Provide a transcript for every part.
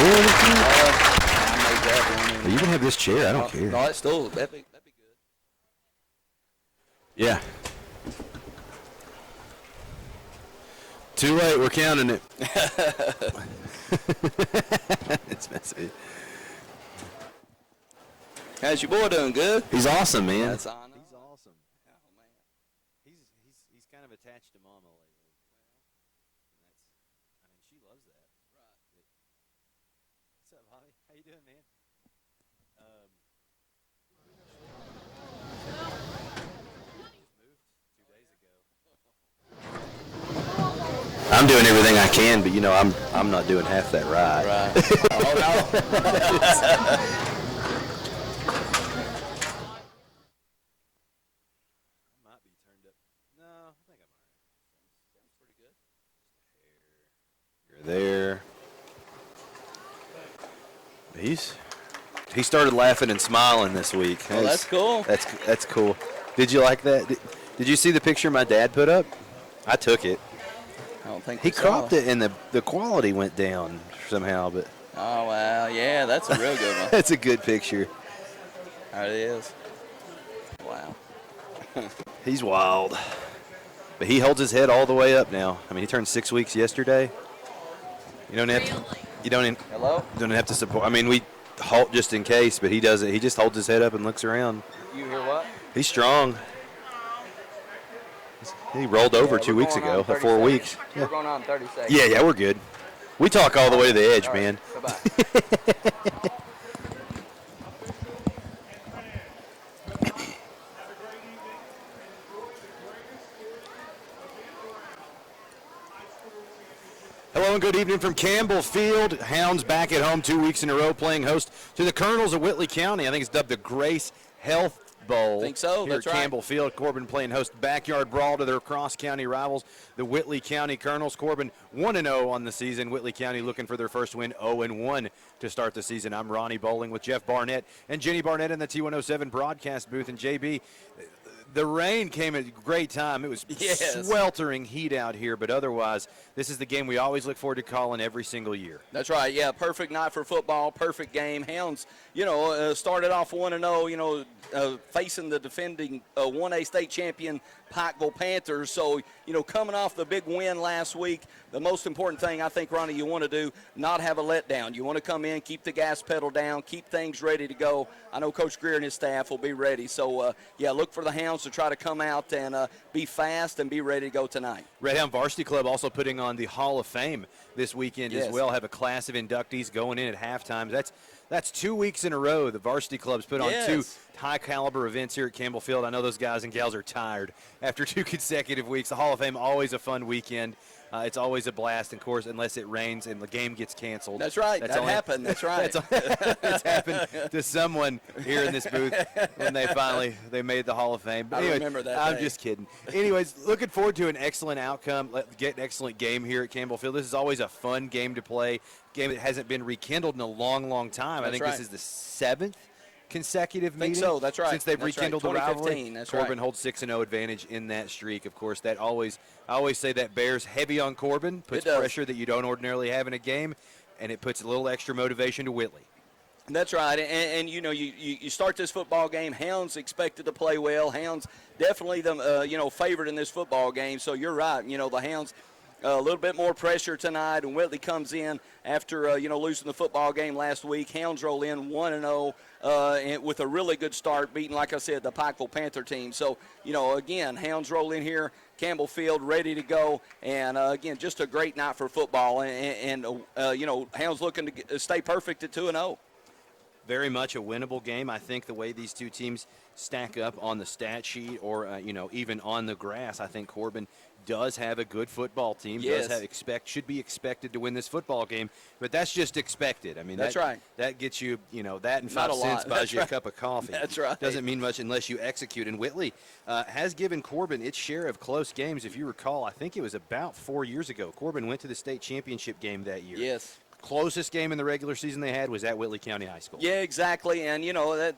I made that one. You can have this chair. I don't care. No, that's still that'd be good. Yeah. Too late. We're counting it. It's messy. How's your boy doing? Good. He's awesome, man. That's I know. He's awesome. Oh man. He's kind of attached to Mama lately. She loves that. Right. What's up, Bobby? How you doing, man? I'm doing everything I can, but I'm not doing half that right. Right. Oh no. Might be turned up. No, I think I'm all right. Sounds pretty good. You're there. He started laughing and smiling this week. Oh, that's cool. That's cool. Did you like that? Did you see the picture my dad put up? I took it. I don't think He cropped it, and the quality went down somehow. But oh wow, yeah, that's a real good one. That's a good picture. There it is. Wow. He's wild, but he holds his head all the way up now. I mean, he turned 6 weeks yesterday. You don't have to. You don't. Hello. Don't have to support. I mean, we halt just in case, but he doesn't. He just holds his head up and looks around. You hear what? He's strong. He rolled over 2 weeks ago, 4 weeks. We're going on 30 seconds. Yeah, we're good. We talk all the way to the edge, All right, man. Bye-bye. Hello and good evening from Campbell Field. Hounds back at home 2 weeks in a row playing host to the Colonels of Whitley County. I think it's dubbed the Grace Health Bowl. I think so. Here That's at right. Campbell Field. Corbin playing host backyard brawl to their cross-county rivals, the Whitley County Colonels. Corbin 1-0 on the season. Whitley County looking for their first win, 0-1 to start the season. I'm Ronnie Bowling with Jeff Barnett and Jenny Barnett in the T107 broadcast booth. And JB, the rain came at a great time. It was sweltering heat out here, but otherwise, this is the game we always look forward to calling every single year. That's right. Yeah, perfect night for football, perfect game. Hounds, started off 1-0, facing the defending 1A state champion Pikeville Panthers. So, coming off the big win last week, the most important thing I think, Ronnie, you want to do, not have a letdown. You want to come in, keep the gas pedal down, keep things ready to go. I know Coach Greer and his staff will be ready. So, look for the Hounds to try to come out and be fast and be ready to go tonight. Red Hound Varsity Club also putting on the Hall of Fame this weekend as well. Have a class of inductees going in at halftime. That's 2 weeks in a row the varsity club's put on two high-caliber events here at Campbell Field. I know those guys and gals are tired after 2 consecutive weeks. The Hall of Fame, always a fun weekend. It's always a blast, of course, unless it rains and the game gets canceled. That's right. That happened. That's right. It's happened to someone here in this booth when they made the Hall of Fame. But anyways, I remember that I'm day. just kidding. Anyways, looking forward to an excellent outcome. Get an excellent game here at Campbell Field. This is always a fun game to play. Game that hasn't been rekindled in a long, long time. I think this is the 7th consecutive meeting. So that's right. Since they've rekindled the rivalry. That's Corbin right. holds 6-0 advantage in that streak. Of course, I always say that bears heavy on Corbin, puts pressure that you don't ordinarily have in a game, and it puts a little extra motivation to Whitley. That's right, and you start this football game. Hounds expected to play well. Hounds definitely favored in this football game. So you're right. The Hounds. A little bit more pressure tonight, and Whitley comes in after losing the football game last week. Hounds roll in 1-0 and with a really good start, beating, like I said, the Pikeville Panther team. So again, Hounds roll in here, Campbell Field ready to go, and again, just a great night for football. And Hounds looking to stay perfect at 2-0. Very much a winnable game. I think the way these two teams stack up on the stat sheet, or even on the grass, I think Corbin does have a good football team. Should be expected to win this football game, but that's just expected. I mean, that's right. That gets you, that and 5 cents buys you a cup of coffee. That's right. Doesn't mean much unless you execute. And Whitley has given Corbin its share of close games. If you recall, I think it was about 4 years ago. Corbin went to the state championship game that year. Yes. closest game in the regular season they had was at Whitley County High School. Yeah, exactly. And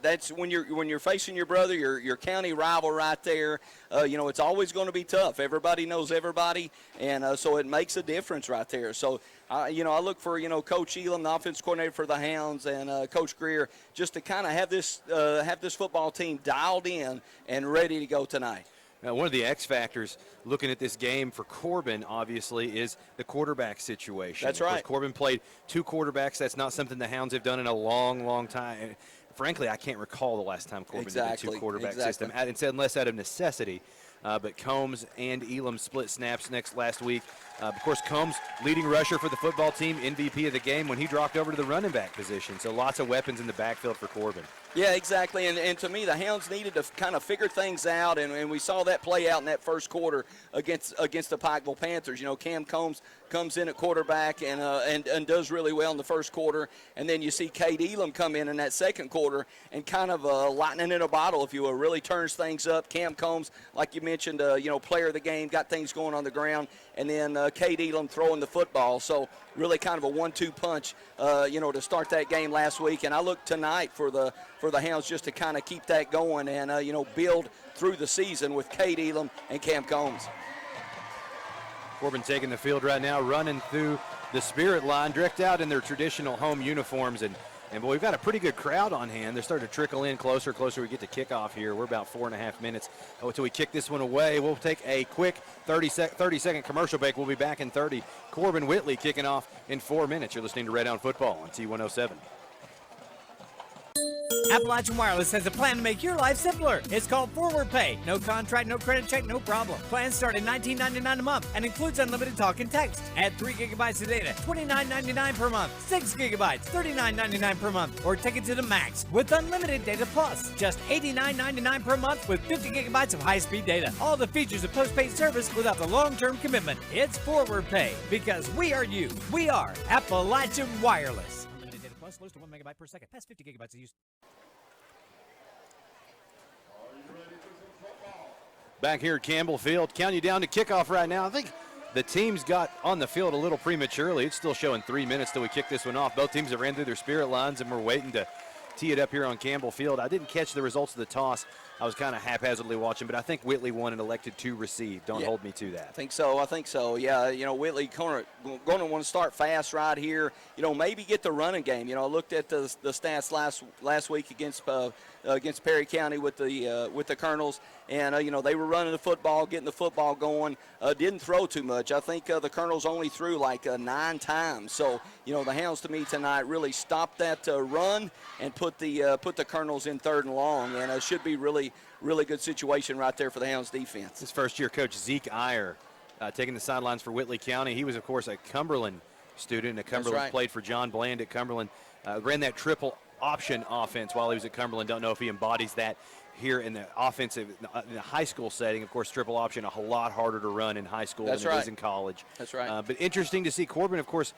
that's when you're facing your brother, your county rival right there. It's always going to be tough. Everybody knows everybody, and so it makes a difference right there. So I look for Coach Elam, the offense coordinator for the Hounds, and Coach Greer, just to kind of have this football team dialed in and ready to go tonight. Now, one of the X factors looking at this game for Corbin, obviously, is the quarterback situation. That's right. right. Corbin played 2 quarterbacks. That's not something the Hounds have done in a long, long time. Frankly, I can't recall the last time Corbin did a 2-quarterback system, unless out of necessity. But Combs and Elam split snaps last week. Of course, Combs, leading rusher for the football team, MVP of the game when he dropped over to the running back position. So lots of weapons in the backfield for Corbin. Yeah, exactly. And to me, the Hounds needed to kind of figure things out, and we saw that play out in that first quarter against the Pikeville Panthers. Cam Combs comes in at quarterback and does really well in the first quarter, and then you see Cade Elam come in that second quarter and kind of lightning in a bottle, if you will, really turns things up. Cam Combs, like you mentioned, player of the game, got things going on the ground, and then Cade Elam throwing the football. So really kind of a 1-2 punch, to start that game last week. And I look tonight for the Hounds just to kind of keep that going and, build through the season with Cade Elam and Cam Combs. Corbin taking the field right now, running through the Spirit line, decked out in their traditional home uniforms. And boy, we've got a pretty good crowd on hand. They're starting to trickle in closer we get to kickoff here. We're about 4.5 minutes until we kick this one away. We'll take a quick 30-second commercial break. We'll be back in 30. Corbin Whitley kicking off in 4 minutes. You're listening to Red Hound Football on T107. Appalachian Wireless has a plan to make your life simpler. It's called Forward Pay. No contract, no credit check, no problem. Plans start at $19.99 a month and includes unlimited talk and text. Add 3 gigabytes of data, $29.99 per month. 6 gigabytes, $39.99 per month. Or take it to the max with unlimited data plus. Just $89.99 per month with 50 gigabytes of high-speed data. All the features of postpaid service without the long-term commitment. It's Forward Pay because we are you. We are Appalachian Wireless. Unlimited data plus slows to 1 megabyte per second. Past 50 gigabytes of use. Back here at Campbell Field, count you down to kickoff right now. I think the teams got on the field a little prematurely. It's still showing 3 minutes till we kick this one off. Both teams have ran through their Spirit lines, and we're waiting to tee it up here on Campbell Field. I didn't catch the results of the toss. I was kind of haphazardly watching, but I think Whitley won and elected to receive. Don't hold me to that. I think so. Yeah, Whitley going to want to start fast right here. Maybe get the running game. I looked at the stats last week against Perry County with the Colonels, and they were running the football, getting the football going. Didn't throw too much. I think the Colonels only threw like 9 times. So the Hounds to me tonight really stopped that run and put the Colonels in 3rd and long, and it should be really good situation right there for the Hounds defense. This first-year coach Zeke Iyer taking the sidelines for Whitley County. He was, of course, a Cumberland student. Played for John Bland at Cumberland. Ran that triple option offense while he was at Cumberland. Don't know if he embodies that here in the in the high school setting. Of course, triple option a lot harder to run in high school than it is in college. That's right. But interesting to see Corbin, of course.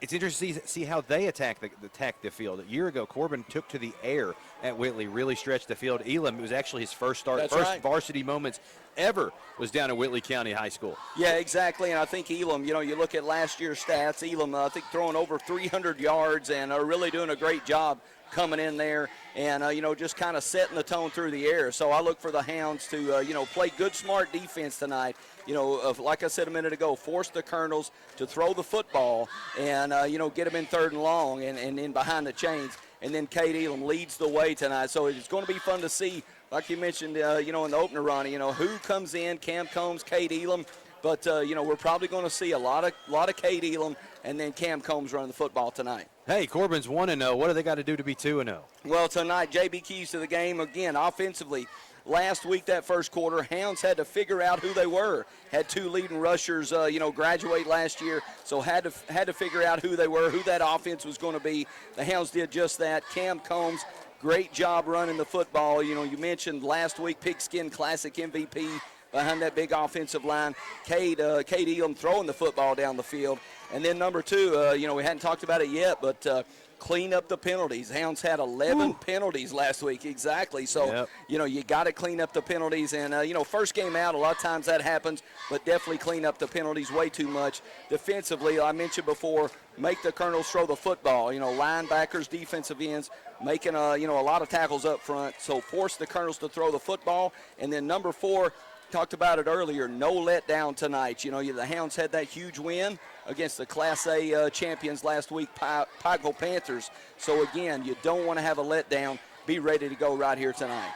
It's interesting to see how they attack the field. A year ago, Corbin took to the air at Whitley, really stretched the field. Elam, it was actually his first start, varsity moments ever was down at Whitley County High School. Yeah, exactly, and I think Elam, you look at last year's stats, Elam, I think throwing over 300 yards and are really doing a great job coming in there and, just kind of setting the tone through the air. So I look for the Hounds to, play good, smart defense tonight. Like I said a minute ago, force the Colonels to throw the football and, get them in 3rd and long and in behind the chains. And then Cade Elam leads the way tonight. So it's going to be fun to see, like you mentioned, in the opener, Ronnie, who comes in, Cam Combs, Cade Elam. But, we're probably going to see a lot of Cade Elam and then Cam Combs running the football tonight. Hey, Corbin's 1-0. What do they got to do to be 2-0? Well, tonight, JB keys to the game again offensively. Last week, that first quarter, Hounds had to figure out who they were. Had 2 leading rushers, graduate last year, so had to figure out who they were, who that offense was going to be. The Hounds did just that. Cam Combs, great job running the football. You mentioned last week, Pigskin Classic MVP. behind that big offensive line. Cade Elam throwing the football down the field. And then number 2, we hadn't talked about it yet, but clean up the penalties. Hounds had 11 penalties last week, exactly. So, you got to clean up the penalties. And, first game out, a lot of times that happens, but definitely clean up the penalties way too much. Defensively, I mentioned before, make the Colonels throw the football. Linebackers, defensive ends, making, a lot of tackles up front. So force the Colonels to throw the football. And then number 4, talked about it earlier, no letdown tonight. The Hounds had that huge win against the Class A champions last week, Pikeville Panthers. So, again, you don't want to have a letdown. Be ready to go right here tonight.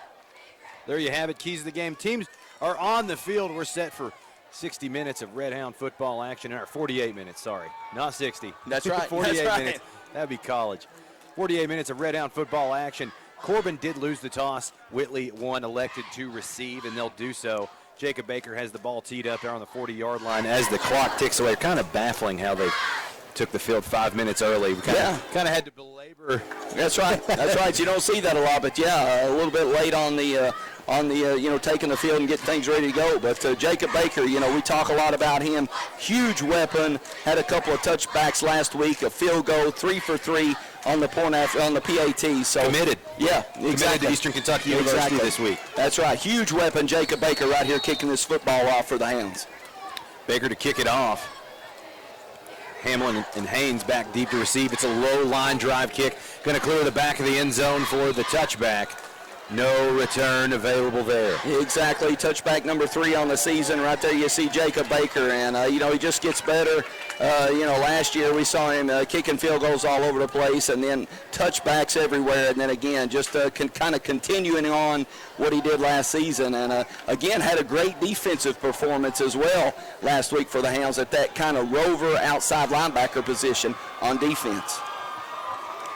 There you have it, keys of the game. Teams are on the field. We're set for 60 minutes of Red Hound football action, or 48 minutes, sorry, not 60. That's right. 48 That's right. minutes. That'd be college. 48 minutes of Red Hound football action. Corbin did lose the toss. Whitley elected to receive, and they'll do so. Jacob Baker has the ball teed up there on the 40-yard line as the clock ticks away. Kind of baffling how they took the field 5 minutes early. We kind of had to belabor. That's right. That's right. You don't see that a lot, but a little bit late on the taking the field and getting things ready to go. But Jacob Baker, we talk a lot about him. Huge weapon. Had a couple of touchbacks last week. A field goal, 3 for 3 on the on the PAT. So committed. Yeah, exactly. Committed to Eastern Kentucky University this week. That's right. Huge weapon, Jacob Baker, right here kicking this football off for the Hounds. Baker to kick it off. Hamlin and Haynes back deep to receive. It's a low line drive kick. Going to clear the back of the end zone for the touchback. No return available there. Exactly. Touchback number 3 on the season. Right there you see Jacob Baker, and, he just gets better. Last year we saw him kicking field goals all over the place, and then touchbacks everywhere, and then again just kind of continuing on what he did last season. And, again, had a great defensive performance as well last week for the Hounds at that kind of rover outside linebacker position on defense.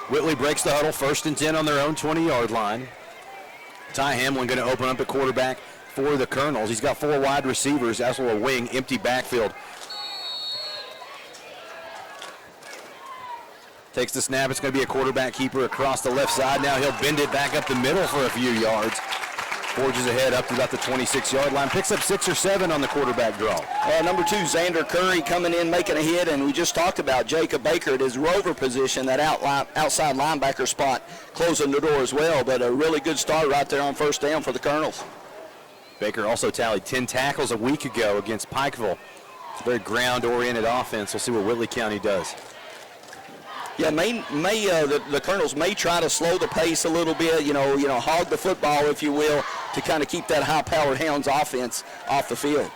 Whitley breaks the huddle, 1st and 10 on their own 20-yard line. Ty Hamlin going to open up at quarterback for the Colonels. He's got 4 wide receivers, as well a wing, empty backfield. Takes the snap. It's going to be a quarterback keeper across the left side. Now he'll bend it back up the middle for a few yards. Forges ahead up to about the 26-yard line. Picks up 6 or 7 on the quarterback draw. Number 2, Xander Curry coming in, making a hit, and we just talked about Jacob Baker at his rover position, that outside linebacker spot, closing the door as well. But a really good start right there on 1st down for the Colonels. Baker also tallied 10 tackles a week ago against Pikeville. It's a very ground-oriented offense. We'll see what Whitley County does. Yeah, the Colonels may try to slow the pace a little bit, hog the football, if you will, to kind of keep that high-powered Hounds offense off the field.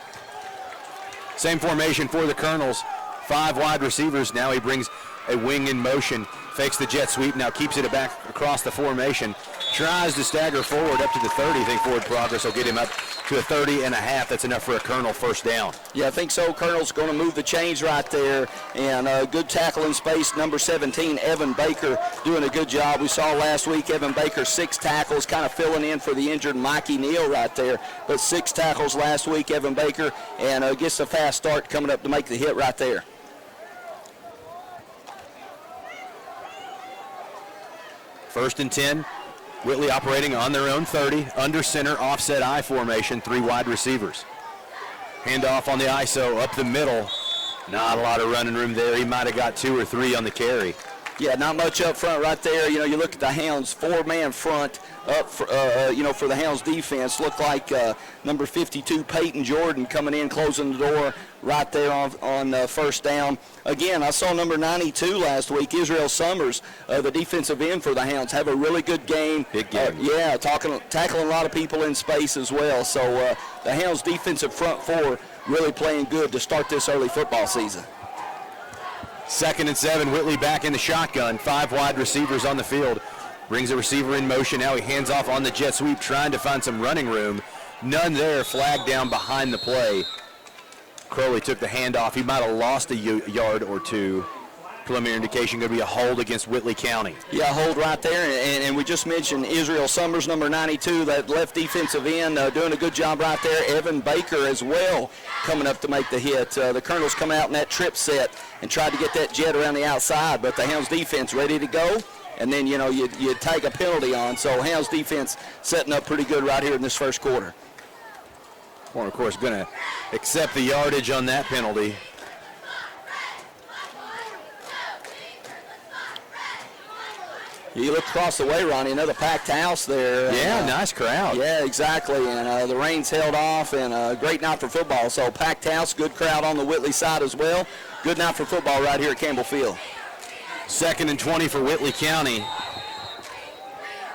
Same formation for the Colonels. 5 wide receivers. Now he brings a wing in motion, fakes the jet sweep, now keeps it back across the formation. Tries to stagger forward up to the 30. I think forward progress will get him up to a 30.5. That's enough for a Colonel 1st down. Yeah, I think so. Colonel's going to move the chains right there. And good tackle in space. Number 17, Evan Baker, doing a good job. We saw last week Evan Baker 6 tackles, kind of filling in for the injured Mikey Neal right there. But 6 tackles last week, Evan Baker, and gets a fast start coming up to make the hit right there. First and 10. Whitley operating on their own 30, under center, offset I formation, 3 wide receivers. Handoff on the ISO, up the middle. Not a lot of running room there. He might have got 2 or 3 on the carry. Yeah, not much up front right there. You look at the Hounds, 4-man front up, for the Hounds defense. Looked like number 52, Peyton Jordan, coming in, closing the door right there on 1st down. Again, I saw number 92 last week, Israel Summers, the defensive end for the Hounds, have a really good game. Big game. Tackling a lot of people in space as well. So the Hounds defensive front 4 really playing good to start this early football season. 2nd and 7, Whitley back in the shotgun. 5 wide receivers on the field. Brings a receiver in motion. Now he hands off on the jet sweep, trying to find some running room. None there. Flag down behind the play. Crowley took the handoff. He might have lost a yard or 2. Preliminary indication going to be a hold against Whitley County. Yeah, hold right there. And we just mentioned Israel Summers, number 92, that left defensive end, doing a good job right there. Evan Baker as well coming up to make the hit. The Colonels come out in that trip set and tried to get that jet around the outside, but the Hounds defense ready to go. And then, you take a penalty on. So Hounds defense setting up pretty good right here in this 1st quarter. Well, of course, going to accept the yardage on that penalty. You look across the way, Ronnie, another packed house there. Yeah, nice crowd. Yeah, exactly. And the rain's held off, and a great night for football. So packed house, good crowd on the Whitley side as well. Good night for football right here at Campbell Field. 2nd and 20 for Whitley County.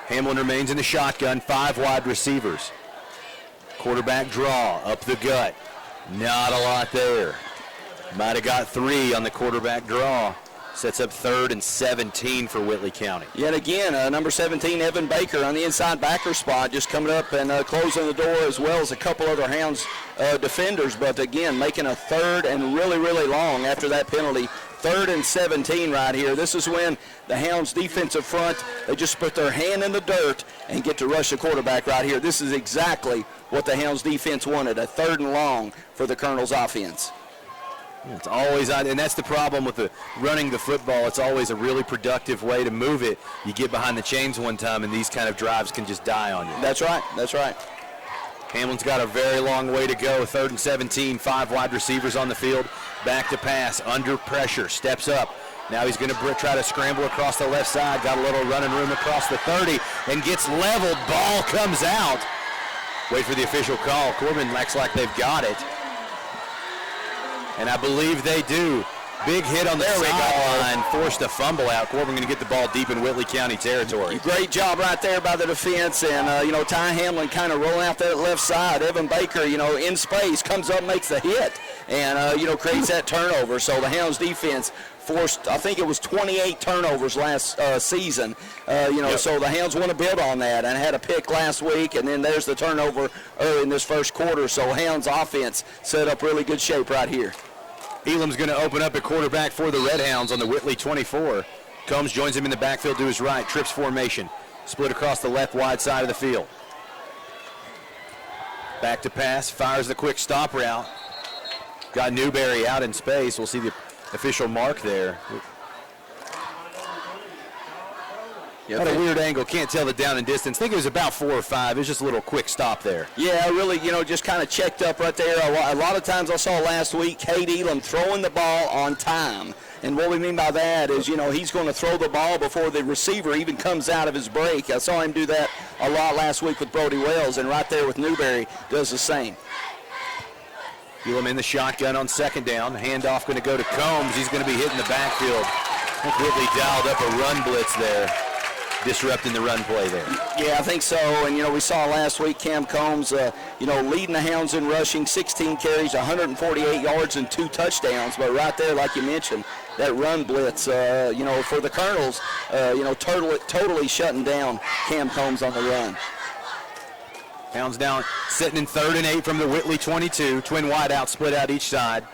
Hamlin remains in the shotgun, 5 wide receivers. Quarterback draw, up the gut. Not a lot there. Might have got 3 on the quarterback draw. Sets up 3rd and 17 for Whitley County. Yet again, number 17, Evan Baker on the inside backer spot, just coming up and closing the door, as well as a couple other Hounds defenders. But again, making a 3rd and really, really long after that penalty. 3rd and 17 right here. This is when the Hounds defensive front, they just put their hand in the dirt and get to rush the quarterback right here. This is exactly what the Hounds defense wanted, a 3rd and long for the Colonel's offense. It's always, and that's the problem with the running the football. It's always a really productive way to move it. You get behind the chains one time, and these kind of drives can just die on you. That's right. That's right. Hamlin's got a very long way to go. 3rd and 17, 5 wide receivers on the field. Back to pass, under pressure, steps up. Now he's going to try to scramble across the left side. Got a little running room across the 30 and gets leveled. Ball comes out. Wait for the official call. Corbin acts like they've got it. And I believe they do. Big hit on the sideline, forced a fumble out. Corbin going to get the ball deep in Whitley County territory. Great job right there by the defense, and Ty Hamlin kind of rolling out that left side. Evan Baker, in space, comes up, makes the hit, and creates that turnover. So the Hounds defense forced, I think it was 28 turnovers last season. So the Hounds want to build on that, and had a pick last week, and then there's the turnover early in this first quarter. So Hounds offense set up really good shape right here. Elam's going to open up at quarterback for the Red Hounds on the Whitley 24. Combs joins him in the backfield to his right. Trips formation. Split across the left wide side of the field. Back to pass. Fires the quick stop route. Got Newberry out in space. We'll see the official mark there. At a weird angle, can't tell the down and distance. I think it was about 4 or 5. It was just a little quick stop there. Yeah, really, just kind of checked up right there. A lot of times I saw last week, Cade Elam throwing the ball on time. And what we mean by that is, he's going to throw the ball before the receiver even comes out of his break. I saw him do that a lot last week with Brody Wells, and right there with Newberry does the same. Elam in the shotgun on 2nd down. Handoff going to go to Combs. He's going to be hitting the backfield. I think Whitley dialed up a run blitz there, disrupting the run play there. Yeah, I think so. And, we saw last week Cam Combs, leading the Hounds in rushing, 16 carries, 148 yards, and 2 touchdowns. But right there, like you mentioned, that run blitz, for the Colonels, totally shutting down Cam Combs on the run. Hounds down, sitting in 3rd and 8 from the Whitley 22. Twin wideouts split out each side.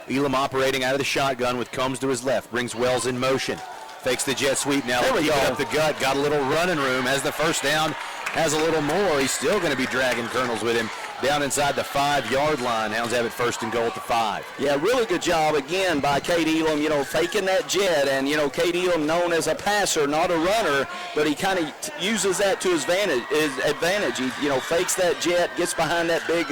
Elam operating out of the shotgun with Combs to his left. Brings Wells in motion. Fakes the jet sweep now. Keeping up the gut. Got a little running room. Has the first down. Has a little more. He's still going to be dragging Colonels with him down inside the 5-yard line. Hounds have it 1st and goal at the 5. Yeah, really good job again by Cade Elam, faking that jet. And, Cade Elam known as a passer, not a runner, but he kind of uses that to his advantage. He, fakes that jet, gets behind that big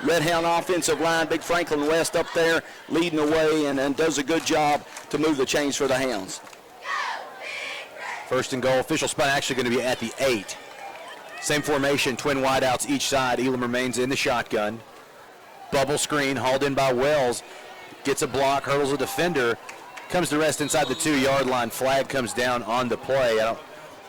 Red Hound offensive line, big Franklin West up there leading the way, and does a good job to move the chains for the Hounds. 1st and goal. Official spot actually going to be at the 8. Same formation, twin wideouts each side. Elam remains in the shotgun. Bubble screen hauled in by Wells. Gets a block, hurdles a defender. Comes to rest inside the 2-yard line. Flag comes down on the play.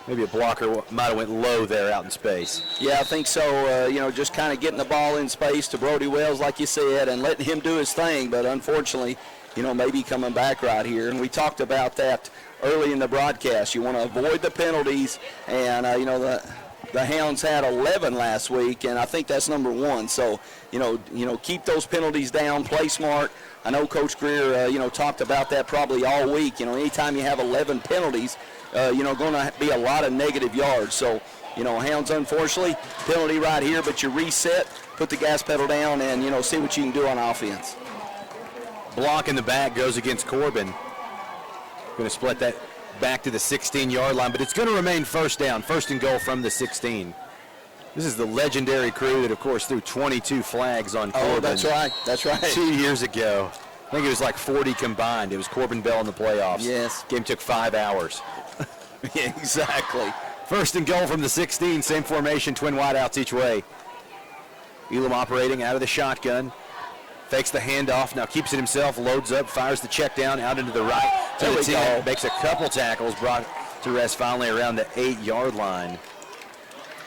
Maybe a blocker might have went low there out in space. Yeah, I think so. Just kind of getting the ball in space to Brody Wells, like you said, and letting him do his thing. But unfortunately, maybe coming back right here. And we talked about that early in the broadcast. You want to avoid the penalties, and the Hounds had 11 last week, and I think that's number 1. So keep those penalties down, play smart. I know Coach Greer talked about that probably all week. Anytime you have 11 penalties, going to be a lot of negative yards. So Hounds, unfortunately, penalty right here, but you reset, put the gas pedal down, and see what you can do on offense. Block in the back goes against Corbin. Going to split that back to the 16-yard line, but it's going to remain 1st down, 1st and goal from the 16. This is the legendary crew that, of course, threw 22 flags on Corbin. Oh, that's right. That's right. 2 years ago. I think it was like 40 combined. It was Corbin Bell in the playoffs. Yes. Game took 5 hours. Yeah, exactly. First and goal from the 16. Same formation, twin wideouts each way. Elam operating out of the shotgun. Fakes the handoff, now keeps it himself, loads up, fires the check down out into the right. To the 10, makes a couple tackles, brought to rest finally around the 8-yard line.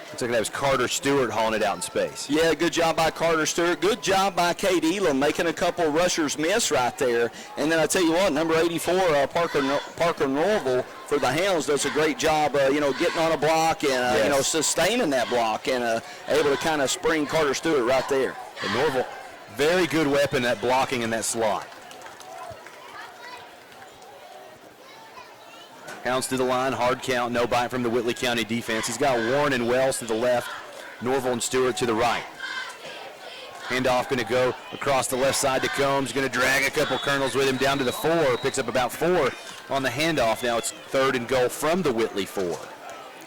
Looks like that was Carter Stewart hauling it out in space. Yeah, good job by Carter Stewart. Good job by Cade Elam making a couple rushers miss right there. And then I tell you what, number 84, Parker Norville for the Hounds does a great job, getting on a block and, sustaining that block and able to kind of spring Carter Stewart right there. And Norville, very good weapon at blocking in that slot. Hounds to the line, hard count, no bite from the Whitley County defense. He's got Warren and Wells to the left, Norville and Stewart to the right. Handoff going to go across the left side to Combs, going to drag a couple Colonels with him down to the 4, picks up about 4 on the handoff. Now it's third and goal from the Whitley 4.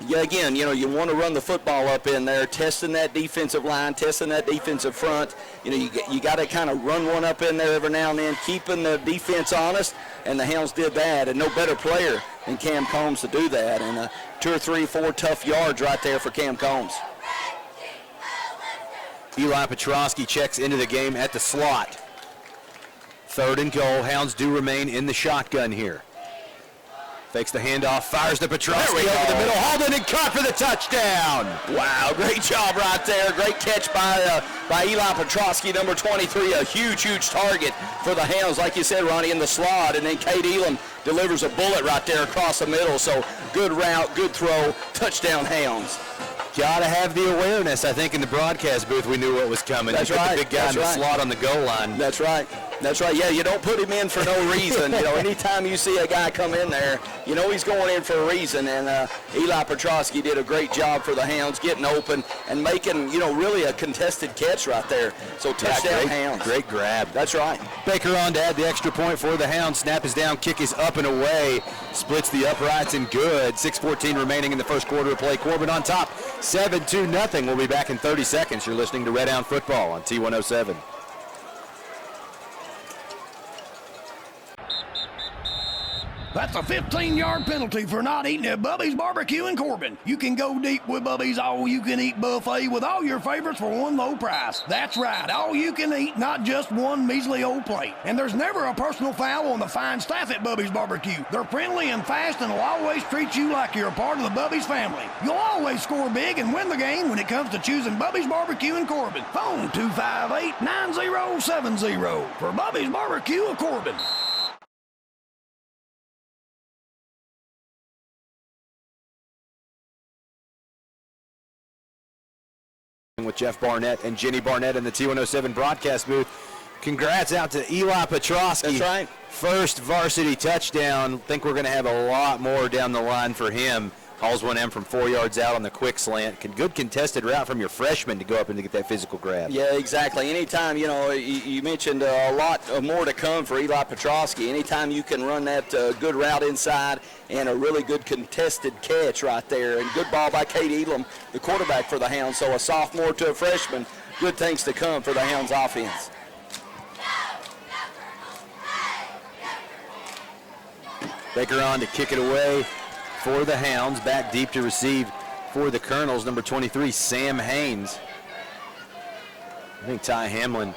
Yeah, again, you want to run the football up in there, testing that defensive line, testing that defensive front. You got to kind of run one up in there every now and then, keeping the defense honest, and the Hounds did that, and no better player than Cam Combs to do that, and 2 or 3, 4 tough yards right there for Cam Combs. Eli Petrosky checks into the game at the slot. Third and goal. Hounds do remain in the shotgun here. Fakes the handoff, fires to Petrosky over the middle. Hauled and caught for the touchdown. Wow, great job right there. Great catch by Eli Petrosky, number 23. A huge, huge target for the Hounds, like you said, Ronnie, in the slot. And then Cade Elam delivers a bullet right there across the middle. So good route, good throw, touchdown Hounds. Got to have the awareness. I think in the broadcast booth we knew what was coming. That's right. Put the big guy in the slot on the goal line. That's right. That's right. Yeah, you don't put him in for no reason. Anytime you see a guy come in there, he's going in for a reason. And Eli Petrosky did a great job for the Hounds, getting open and making, really a contested catch right there. So touchdown Hounds. Great grab. That's right. Baker on to add the extra point for the Hounds. Snap is down, kick is up and away. Splits the uprights and good. 6:14 remaining in the first quarter of play. Corbin on top, 7-0. We'll be back in 30 seconds. You're listening to Red Hound Football on T107. That's a 15-yard penalty for not eating at Bubby's Barbecue in Corbin. You can go deep with Bubby's all-you-can-eat buffet with all your favorites for one low price. That's right, all-you-can-eat, not just one measly old plate. And there's never a personal foul on the fine staff at Bubby's Barbecue. They're friendly and fast and will always treat you like you're a part of the Bubby's family. You'll always score big and win the game when it comes to choosing Bubby's Barbecue in Corbin. Phone 258-9070 for Bubby's Barbecue of Corbin. With Jeff Barnett and Jenny Barnett in the T107 broadcast booth. Congrats out to Eli Petrosky. That's right. First varsity touchdown. Think we're going to have a lot more down the line for him. Hauls one in from 4 yards out on the quick slant. Good contested route from your freshman to go up and to get that physical grab. Yeah, exactly. Anytime, you mentioned a lot more to come for Eli Petrosky. Anytime you can run that good route inside and a really good contested catch right there. And good ball by Cade Elam, the quarterback for the Hounds. So a sophomore to a freshman, good things to come for the Hounds offense. Baker on to kick it away for the Hounds. Back deep to receive for the Colonels, number 23, Sam Haynes. I think Ty Hamlin.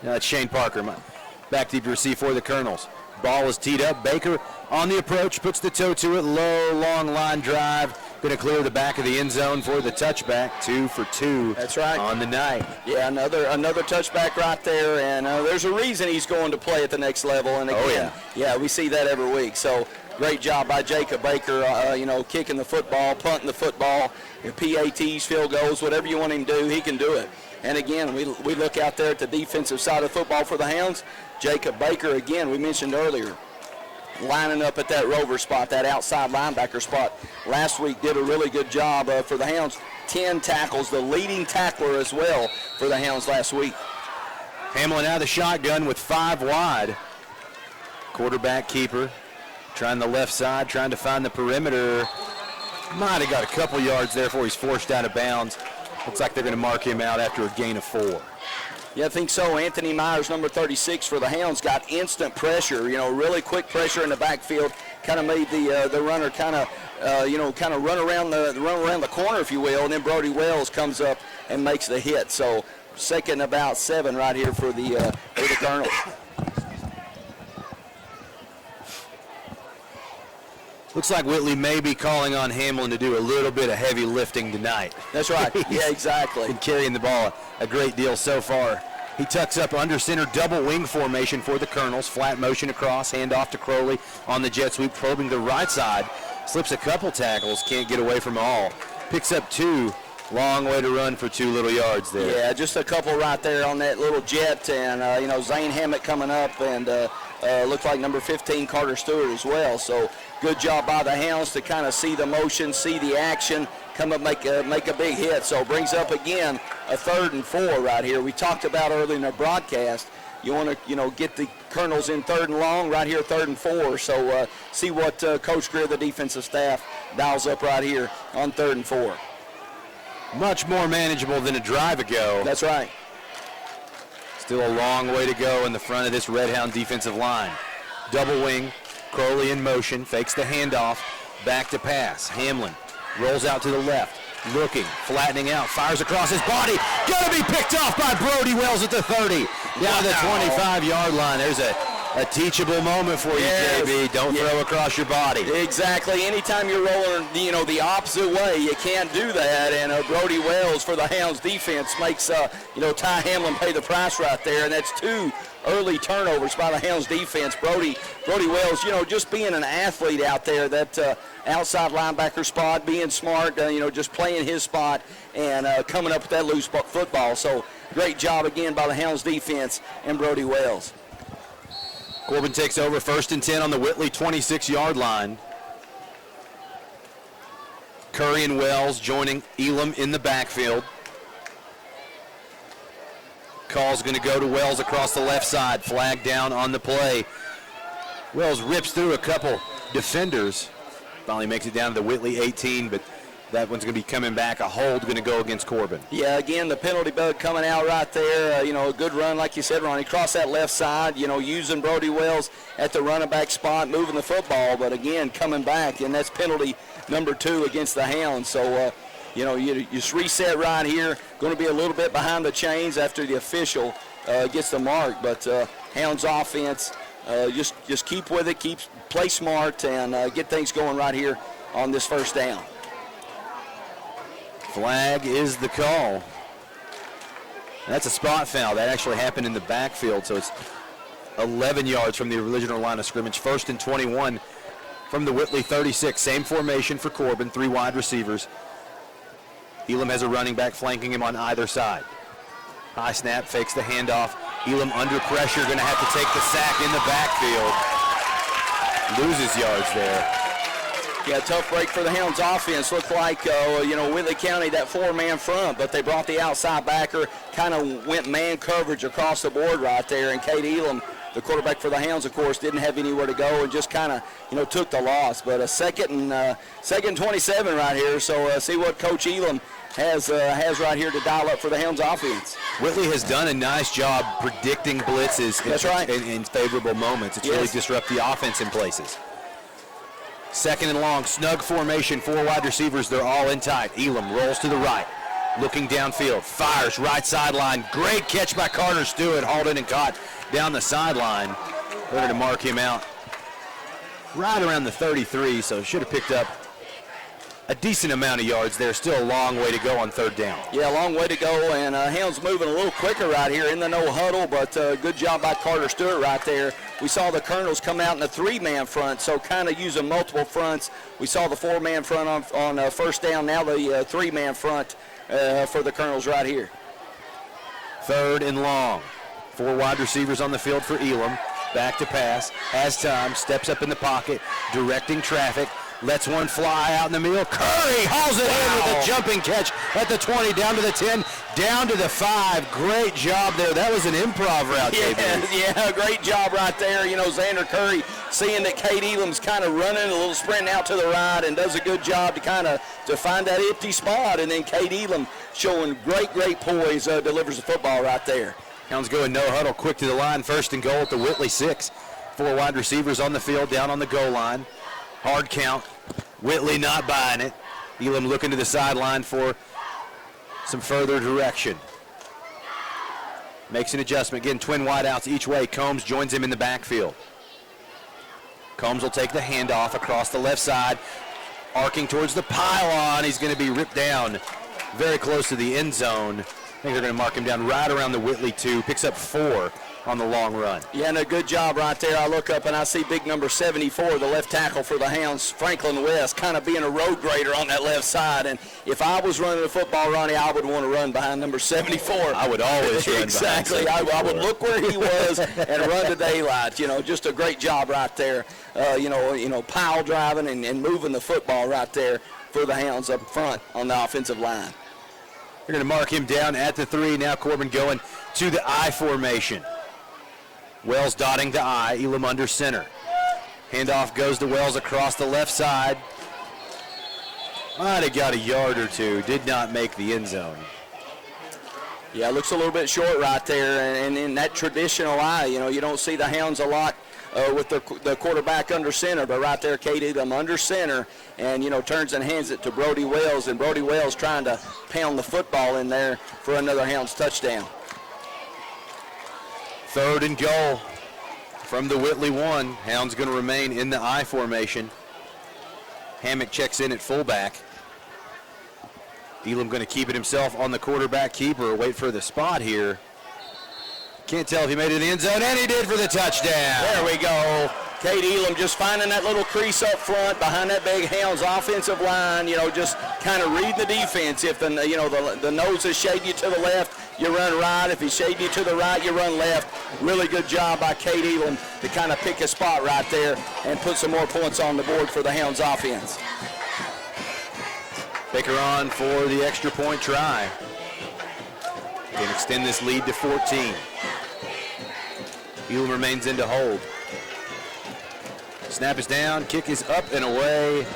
No, that's Shane Parker. Back deep to receive for the Colonels. Ball is teed up. Baker on the approach, puts the toe to it. Low, long line drive. Going to clear the back of the end zone for the touchback. 2 for 2. That's right. On the night. Yeah, another touchback right there, and there's a reason he's going to play at the next level. And again, yeah, we see that every week. So great job by Jacob Baker, kicking the football, punting the football, PATs, field goals, whatever you want him to do, he can do it. And again, we look out there at the defensive side of football for the Hounds. Jacob Baker, again, we mentioned earlier, lining up at that rover spot, that outside linebacker spot. Last week did a really good job for the Hounds. 10 tackles, the leading tackler as well for the Hounds last week. Hamlin out of the shotgun with 5 wide. Quarterback keeper trying the left side, trying to find the perimeter. Might have got a couple yards there before he's forced out of bounds. Looks like they're going to mark him out after a gain of 4. Yeah, I think so. Anthony Myers, number 36 for the Hounds, got instant pressure, really quick pressure in the backfield, kind of made the runner kind of run around the corner, if you will, and then Brody Wells comes up and makes the hit. So second about 7 right here for the Colonels. Looks like Whitley may be calling on Hamlin to do a little bit of heavy lifting tonight. That's right. Yeah, exactly. Been carrying the ball a great deal so far. He tucks up under center, double wing formation for the Colonels. Flat motion across, handoff to Crowley on the jet sweep, probing the right side. Slips a couple tackles, can't get away from all. Picks up 2. Long way to run for 2 little yards there. Yeah, just a couple right there on that little jet, and Zane Hammett coming up, and looks like number 15 Carter Stewart as well. So good job by the Hounds to kind of see the motion, see the action, come up make a big hit. So brings up again a 3rd and 4 right here. We talked about earlier in our broadcast. You want to get the Colonels in 3rd and long right here, 3rd and 4. So see what Coach Greer, the defensive staff, dials up right here on 3rd and 4. Much more manageable than a drive ago. That's right. Still a long way to go in the front of this Red Hound defensive line. Double wing, Crowley in motion, fakes the handoff, back to pass. Hamlin rolls out to the left, looking, flattening out, fires across his body. Gonna be picked off by Brody Wells at the 30. Down to the 25-yard line. There's a teachable moment for you, JB. Don't throw across your body. Exactly. Anytime you're rolling, the opposite way, you can't do that. And Brody Wells for the Hounds defense makes, Ty Hamlin pay the price right there. And that's 2 early turnovers by the Hounds defense. Brody Wells, just being an athlete out there, that outside linebacker spot, being smart, just playing his spot and coming up with that loose football. So great job again by the Hounds defense and Brody Wells. Corbin takes over 1st and 10 on the Whitley 26-yard line. Curry and Wells joining Elam in the backfield. Call's going to go to Wells across the left side. Flag down on the play. Wells rips through a couple defenders. Finally makes it down to the Whitley 18, but that one's going to be coming back. A hold going to go against Corbin. Yeah, again, the penalty bug coming out right there. A good run, like you said, Ronnie, across that left side, using Brody Wells at the running back spot, moving the football, but again, coming back, and that's penalty number 2 against the Hounds. So, you just reset right here. Going to be a little bit behind the chains after the official gets the mark, but Hounds offense, just keep with it, play smart, and get things going right here on this 1st down. Flag is the call. That's a spot foul. That actually happened in the backfield, so it's 11 yards from the original line of scrimmage. 1st and 21 from the Whitley 36. Same formation for Corbin, 3 wide receivers. Elam has a running back flanking him on either side. High snap, fakes the handoff. Elam under pressure, going to have to take the sack in the backfield. Loses yards there. Yeah, tough break for the Hounds offense. Looked like, Whitley County, that 4-man front, but they brought the outside backer, kind of went man coverage across the board right there, and Cade Elam, the quarterback for the Hounds, of course, didn't have anywhere to go and just kind of, took the loss. But a 2nd and 27 right here, so see what Coach Elam has right here to dial up for the Hounds offense. Whitley has done a nice job predicting blitzes in favorable moments. It's really disrupt the offense in places. 2nd and long, snug formation, 4 wide receivers. They're all in tight. Elam rolls to the right, looking downfield, fires right sideline. Great catch by Carter Stewart, hauled in and caught down the sideline. They're going to mark him out right around the 33, so should have picked up a decent amount of yards there. Still a long way to go on 3rd down. Yeah, a long way to go, and Hounds moving a little quicker right here in the no huddle, but good job by Carter Stewart right there. We saw the Colonels come out in a 3-man front, so kind of using multiple fronts. We saw the 4-man front on 1st down, now the 3-man front for the Colonels right here. 3rd and long. 4 wide receivers on the field for Elam. Back to pass, has time, steps up in the pocket, directing traffic. Lets one fly out in the middle. Curry hauls it in with a jumping catch at the 20, down to the 10, down to the 5. Great job there. That was an improv route, Yeah, great job right there. You know, Xander Curry seeing that Kate Elam's kind of running a little sprint out to the right and does a good job to find that empty spot. And then Kate Elam showing great poise, delivers the football right there. Hounds going no huddle, quick to the line, 1st and goal at the Whitley 6. 4 wide receivers on the field, down on the goal line. Hard count. Whitley not buying it. Elam looking to the sideline for some further direction. Makes an adjustment, getting twin wideouts each way. Combs joins him in the backfield. Combs will take the handoff across the left side, arcing towards the pylon. He's going to be ripped down very close to the end zone. I think they're going to mark him down right around the Whitley 2. Picks up 4 on the long run. Yeah, and a good job right there. I look up and I see big number 74, the left tackle for the Hounds, Franklin West, kind of being a road grader on that left side. And if I was running the football, Ronnie, I would want to run behind number 74. I would always run exactly. behind 74. I would look where he was and run to daylight. You know, just a great job right there. You know, pile driving and moving the football right there for the Hounds up front on the offensive line. They're going to mark him down at the 3. Now Corbin going to the I formation. Wells dotting the I, Elam under center. Handoff goes to Wells across the left side. Might have got a yard or two, did not make the end zone. Yeah, looks a little bit short right there, and in that traditional I, you know, you don't see the Hounds a lot with the quarterback under center, but right there, Kate Elam under center, and, you know, turns and hands it to Brody Wells, and Brody Wells trying to pound the football in there for another Hounds touchdown. 3rd and goal from the Whitley 1. Hounds going to remain in the I formation. Hammock checks in at fullback. Elam going to keep it himself on the quarterback keeper. Wait for the spot here. Can't tell if he made it in the end zone, and he did for the touchdown. There we go. Kate Elam just finding that little crease up front behind that big Hounds offensive line, you know, just kind of reading the defense. If the nose is shading you to the left, you run right. If he's shading you to the right, you run left. Really good job by Kate Elam to kind of pick a spot right there and put some more points on the board for the Hounds offense. Baker on for the extra point try. Can extend this lead to 14. Elam remains in to hold. Snap is down, kick is up and away.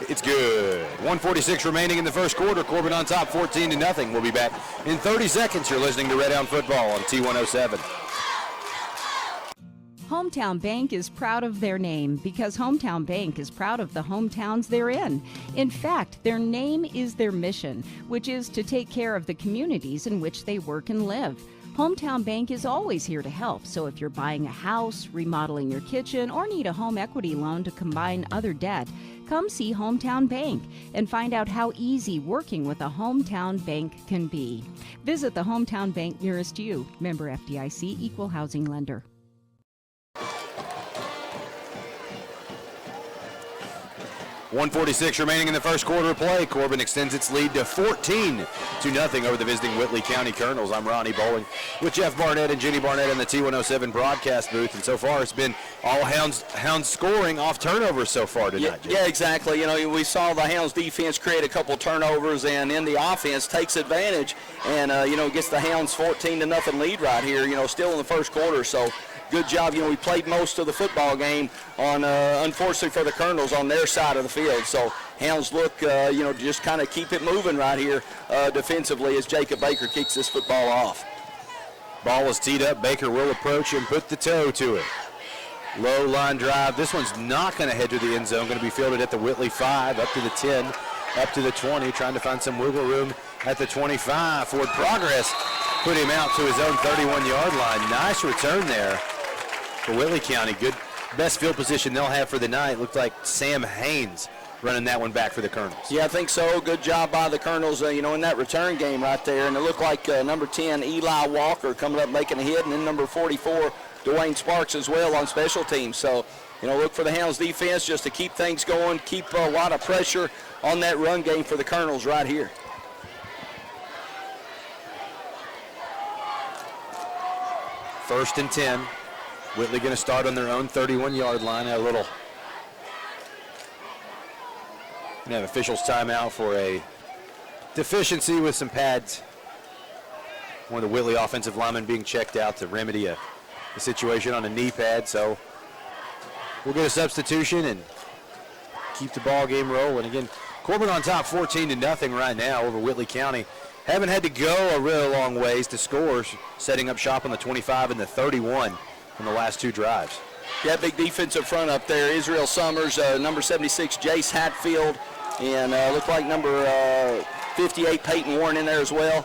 It's good. 1:46 remaining in the first quarter. Corbin on top, 14-0. We'll be back in 30 seconds. You're listening to Red Hound Football on T107. Hometown Bank is proud of their name because Hometown Bank is proud of the hometowns they're in. In fact, their name is their mission, which is to take care of the communities in which they work and live. Hometown Bank is always here to help, so if you're buying a house, remodeling your kitchen, or need a home equity loan to combine other debt, come see Hometown Bank and find out how easy working with a Hometown Bank can be. Visit the Hometown Bank nearest you. Member FDIC, Equal Housing Lender. 1:46 remaining in the first quarter of play. Corbin extends its lead to 14-0 over the visiting Whitley County Colonels. I'm Ronnie Bowling with Jeff Barnett and Jenny Barnett in the T107 broadcast booth. And so far, it's been all Hounds scoring off turnovers so far tonight. Yeah, exactly. You know, we saw the Hounds defense create a couple turnovers, and in the offense takes advantage and, gets the Hounds 14-0 lead right here, still in the first quarter. So good job. We played most of the football game on, unfortunately for the Colonels, on their side of the field. So Hounds look, just kind of keep it moving right here defensively as Jacob Baker kicks this football off. Ball is teed up. Baker will approach and put the toe to it. Low line drive. This one's not going to head to the end zone. Going to be fielded at the Whitley 5, up to the 10, up to the 20, trying to find some wiggle room at the 25. Forward progress put him out to his own 31-yard line. Nice return there for Whitley County. Good, best field position they'll have for the night. Looked like Sam Haynes running that one back for the Colonels. Yeah, I think so. Good job by the Colonels, in that return game right there. And it looked like number 10, Eli Walker, coming up making a hit, and then number 44, Dwayne Sparks as well on special teams. So, look for the Hounds defense just to keep things going, keep a lot of pressure on that run game for the Colonels right here. First and 10. Whitley going to start on their own 31-yard line. A little. Going to have officials timeout for a deficiency with some pads One of the Whitley offensive linemen being checked out to remedy a situation on a knee pad. So we'll get a substitution and keep the ball game rolling. Again, Corbin on top 14-0 right now over Whitley County. Haven't had to go a really long ways to score, setting up shop on the 25 and the 31 in the last 2 drives. Yeah, big defensive front up there. Israel Summers, number 76, Jace Hatfield, and looked like number 58, Peyton Warren in there as well.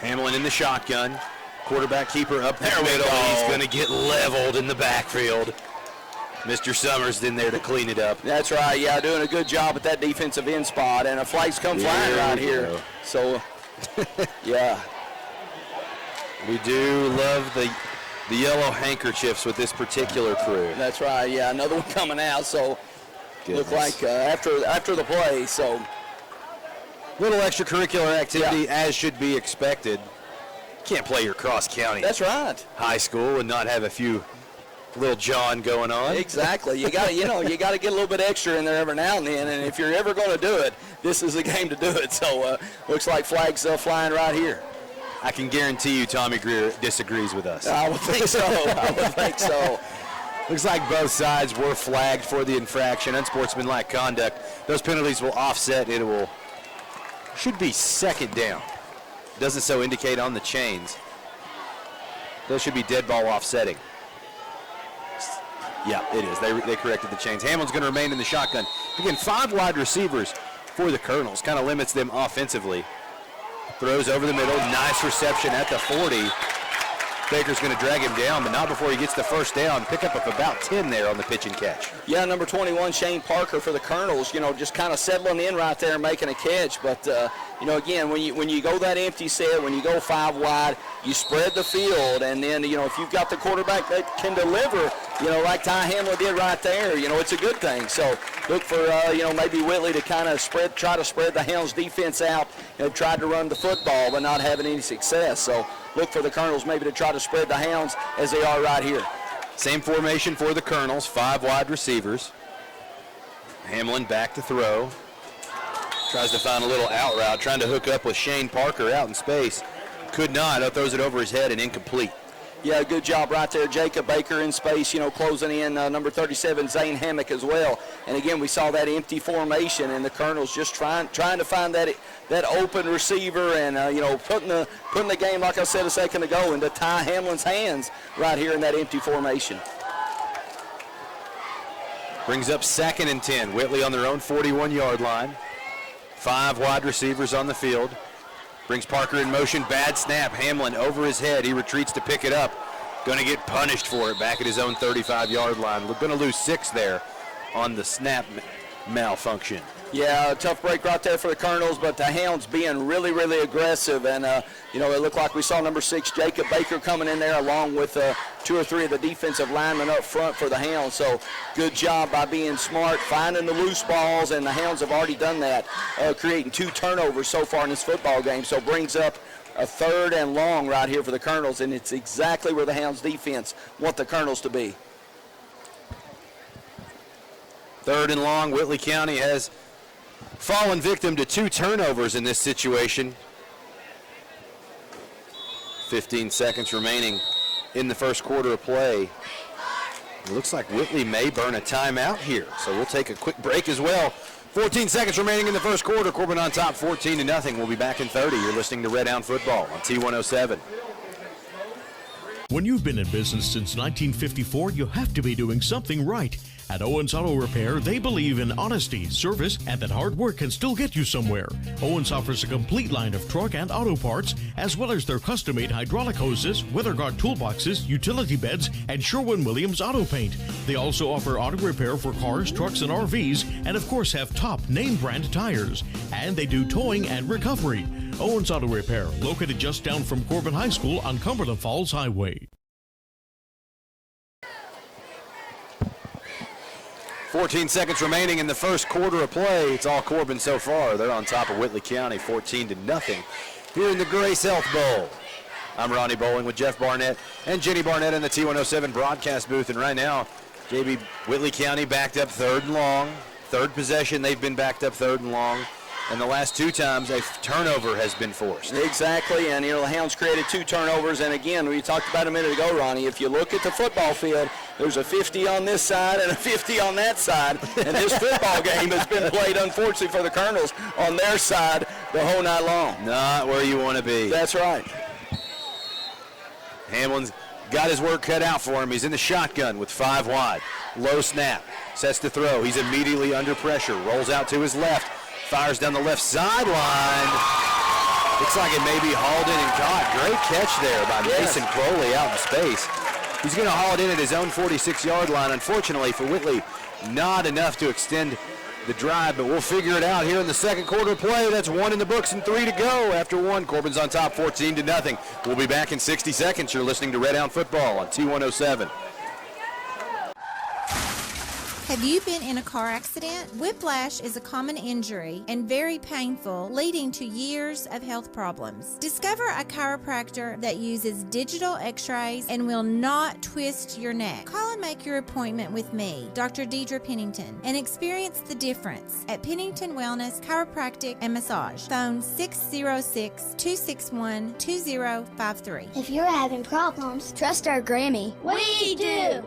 Hamlin in the shotgun. Quarterback keeper up There the we middle. go. He's going to get leveled in the backfield. Mr. Summers in there to clean it up. That's right, yeah, doing a good job at that defensive end spot, and a flag's come flying right here. So, yeah. We do love the yellow handkerchiefs with this particular crew. That's right, yeah, another one coming out, so Goodness. look like after the play, so. Little extracurricular activity, as should be expected. Can't play your cross-county That's right. high school and not have a few little John going on. Exactly. You got to, you got to get a little bit extra in there every now and then. And if you're ever going to do it, this is the game to do it. So looks like flags flying right here. I can guarantee you Tommy Greer disagrees with us. I would think so. I would think so. Looks like both sides were flagged for the infraction, unsportsmanlike conduct. Those penalties will offset. Should be second down. Doesn't so indicate on the chains. Those should be dead ball offsetting. Yeah, it is. They corrected the chains. Hamlin's going to remain in the shotgun. Again, 5 wide receivers for the Colonels. Kind of limits them offensively. Throws over the middle. Nice reception at the 40. Baker's going to drag him down, but not before he gets the first down. Pickup of about 10 there on the pitch and catch. Yeah, number 21, Shane Parker for the Colonels, just kind of settling in right there and making a catch. But, again, when you go that empty set, when you go 5 wide, you spread the field. And then, if you've got the quarterback that can deliver, like Ty Hamlin did right there, it's a good thing. So look for, maybe Whitley to kind of try to spread the Hounds defense out. Tried to run the football, but not having any success. So look for the Colonels maybe to try to spread the Hounds as they are right here. Same formation for the Colonels, 5 wide receivers. Hamlin back to throw. Tries to find a little out route, trying to hook up with Shane Parker out in space. Could not. Throws it over his head and incomplete. Yeah, good job right there. Jacob Baker in space, closing in number 37, Zane Hammock as well. And again, we saw that empty formation, and the Colonels just trying to find that open receiver and, putting the game, like I said a second ago, into Ty Hamlin's hands right here in that empty formation. Brings up 2nd and 10. Whitley on their own 41-yard line. 5 wide receivers on the field. Brings Parker in motion. Bad snap. Hamlin over his head. He retreats to pick it up. Going to get punished for it back at his own 35-yard line. We're going to lose 6 there on the snap malfunction. Yeah, a tough break right there for the Colonels, but the Hounds being really, really aggressive. And, it looked like we saw number 6, Jacob Baker, coming in there along with 2 or 3 of the defensive linemen up front for the Hounds. So good job by being smart, finding the loose balls, and the Hounds have already done that, creating 2 turnovers so far in this football game. So brings up a 3rd and long right here for the Colonels, and it's exactly where the Hounds defense want the Colonels to be. 3rd and long. Whitley County has fallen victim to 2 turnovers in this situation. 15 seconds remaining in the first quarter of play. It looks like Whitley may burn a timeout here, so we'll take a quick break as well. 14 seconds remaining in the first quarter. Corbin on top 14-0. We'll be back in 30. You're listening to Red Hound Football on T107. When you've been in business since 1954, you have to be doing something right. At Owens Auto Repair, they believe in honesty, service, and that hard work can still get you somewhere. Owens offers a complete line of truck and auto parts, as well as their custom-made hydraulic hoses, weather guard toolboxes, utility beds, and Sherwin-Williams auto paint. They also offer auto repair for cars, trucks, and RVs, and of course have top name brand tires. And they do towing and recovery. Owens Auto Repair, located just down from Corbin High School on Cumberland Falls Highway. 14 seconds remaining in the first quarter of play. It's all Corbin so far. They're on top of Whitley County 14-0 here in the Grace Health Bowl. I'm Ronnie Bowling with Jeff Barnett and Jenny Barnett in the T107 broadcast booth. And right now, JB, Whitley County backed up 3rd and long. 3rd possession, they've been backed up 3rd and long. And the last 2 times, a turnover has been forced. Exactly, and the Hounds created 2 turnovers. And again, we talked about a minute ago, Ronnie, if you look at the football field, there's a 50 on this side and a 50 on that side. And this football game has been played, unfortunately, for the Colonels on their side the whole night long. Not where you want to be. That's right. Hamlin's got his work cut out for him. He's in the shotgun with 5 wide. Low snap. Sets to throw. He's immediately under pressure. Rolls out to his left. Fires down the left sideline. Looks like it may be hauled in and caught. Great catch there by Mason Crowley out in space. He's going to haul it in at his own 46-yard line. Unfortunately for Whitley, not enough to extend the drive, but we'll figure it out here in the second quarter play. That's 1 in the books and 3 to go after 1. Corbin's on top 14-0. We'll be back in 60 seconds. You're listening to Red Hound Football on T107. Have you been in a car accident? Whiplash is a common injury and very painful, leading to years of health problems. Discover a chiropractor that uses digital x-rays and will not twist your neck. Call and make your appointment with me, Dr. Deidre Pennington, and experience the difference at Pennington Wellness Chiropractic and Massage. Phone 606-261-2053. If you're having problems, trust our Grammy. We do!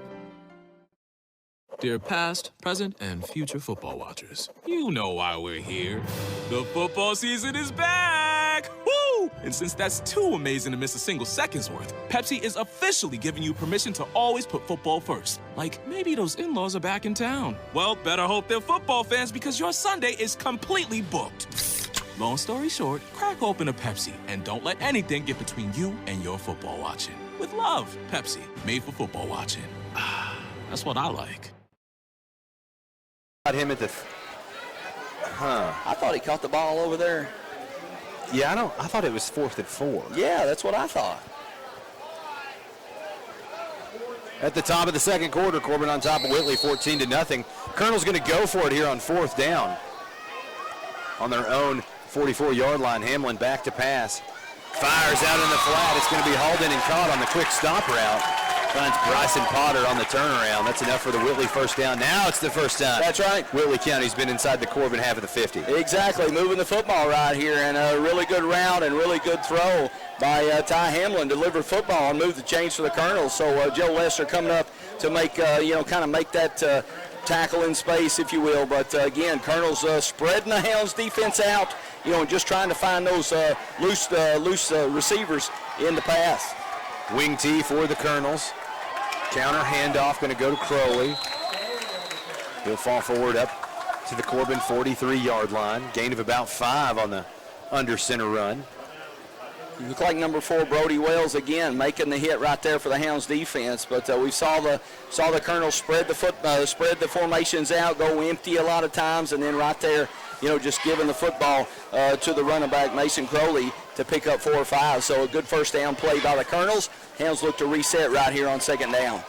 Dear past, present, and future football watchers, you know why we're here. The football season is back! Woo! And since that's too amazing to miss a single second's worth, Pepsi is officially giving you permission to always put football first. Like, maybe those in-laws are back in town. Well, better hope they're football fans because your Sunday is completely booked. Long story short, crack open a Pepsi and don't let anything get between you and your football watching. With love, Pepsi, made for football watching. That's what I like. Got him at the I thought he caught the ball over there. Yeah, I thought it was 4th and 4. Yeah, that's what I thought. At the top of the second quarter, Corbin on top of Whitley, 14-0. Colonel's going to go for it here on 4th down. On their own 44-yard line, Hamlin back to pass. Fires out in the flat. It's going to be hauled in and caught on the quick stop route. Finds Bryson Potter on the turnaround. That's enough for the Whitley first down. Now it's the first time. That's right. Whitley County's been inside the Corbin half of the 50. Exactly, moving the football right here, and a really good route and really good throw by Ty Hamlin. Delivered football and moved the chains for the Colonels. So Joe Lester coming up to make, kind of make that tackle in space, if you will. But again, Colonels spreading the Hounds defense out, and just trying to find those loose receivers in the pass. Wing T for the Colonels. Counter handoff going to go to Crowley. He'll fall forward up to the Corbin 43-yard line. Gain of about 5 on the under center run. You look like number 4, Brody Wells, again making the hit right there for the Hounds defense. But we saw the Colonels spread the formations out, go empty a lot of times, and then right there, just giving the football to the running back Mason Crowley to pick up 4 or 5. So a good first down play by the Colonels. Hounds look to reset right here on 2nd down.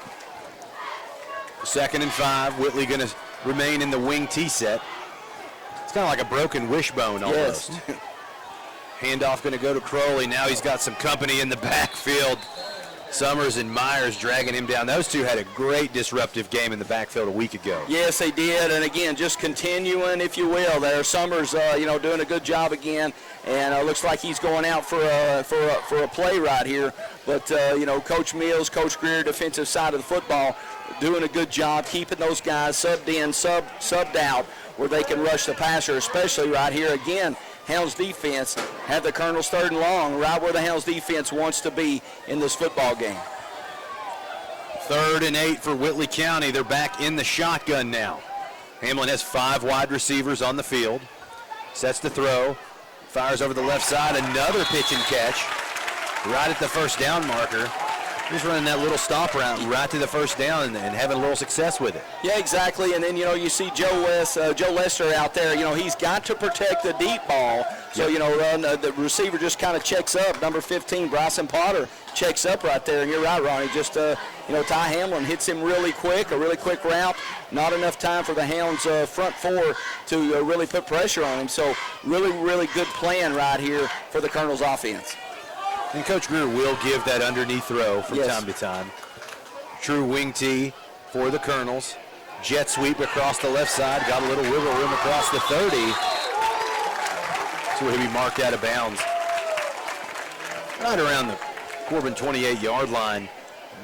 2nd and 5. Whitley going to remain in the wing T set. It's kind of like a broken wishbone almost. Yes. Handoff going to go to Crowley. Now he's got some company in the backfield. Summers and Myers dragging him down. Those two had a great disruptive game in the backfield a week ago. Yes, they did. And again, just continuing, if you will, there. Summers, doing a good job again. And looks like he's going out for a play right here. But, Coach Mills, Coach Greer, defensive side of the football, doing a good job keeping those guys subbed in, subbed out, where they can rush the passer, especially right here. Again, Hounds defense have the Colonels 3rd and long, right where the Hounds defense wants to be in this football game. 3rd and 8 for Whitley County. They're back in the shotgun now. Hamlin has 5 wide receivers on the field. Sets to throw. Fires over the left side. Another pitch and catch right at the first down marker. He's running that little stop route right to the first down and having a little success with it. Yeah, exactly. And then, you see Joe Lester out there. He's got to protect the deep ball. So, the receiver just kind of checks up. Number 15, Bryson Potter, checks up right there. And you're right, Ronnie. Just, Ty Hamlin hits him really quick, a really quick route. Not enough time for the Hounds front 4 to really put pressure on him. So, really, really good plan right here for the Colonels offense. And Coach Greer will give that underneath throw from time to time. True wing T for the Colonels. Jet sweep across the left side. Got a little wiggle room across the 30. will be marked out of bounds right around the Corbin 28-yard line.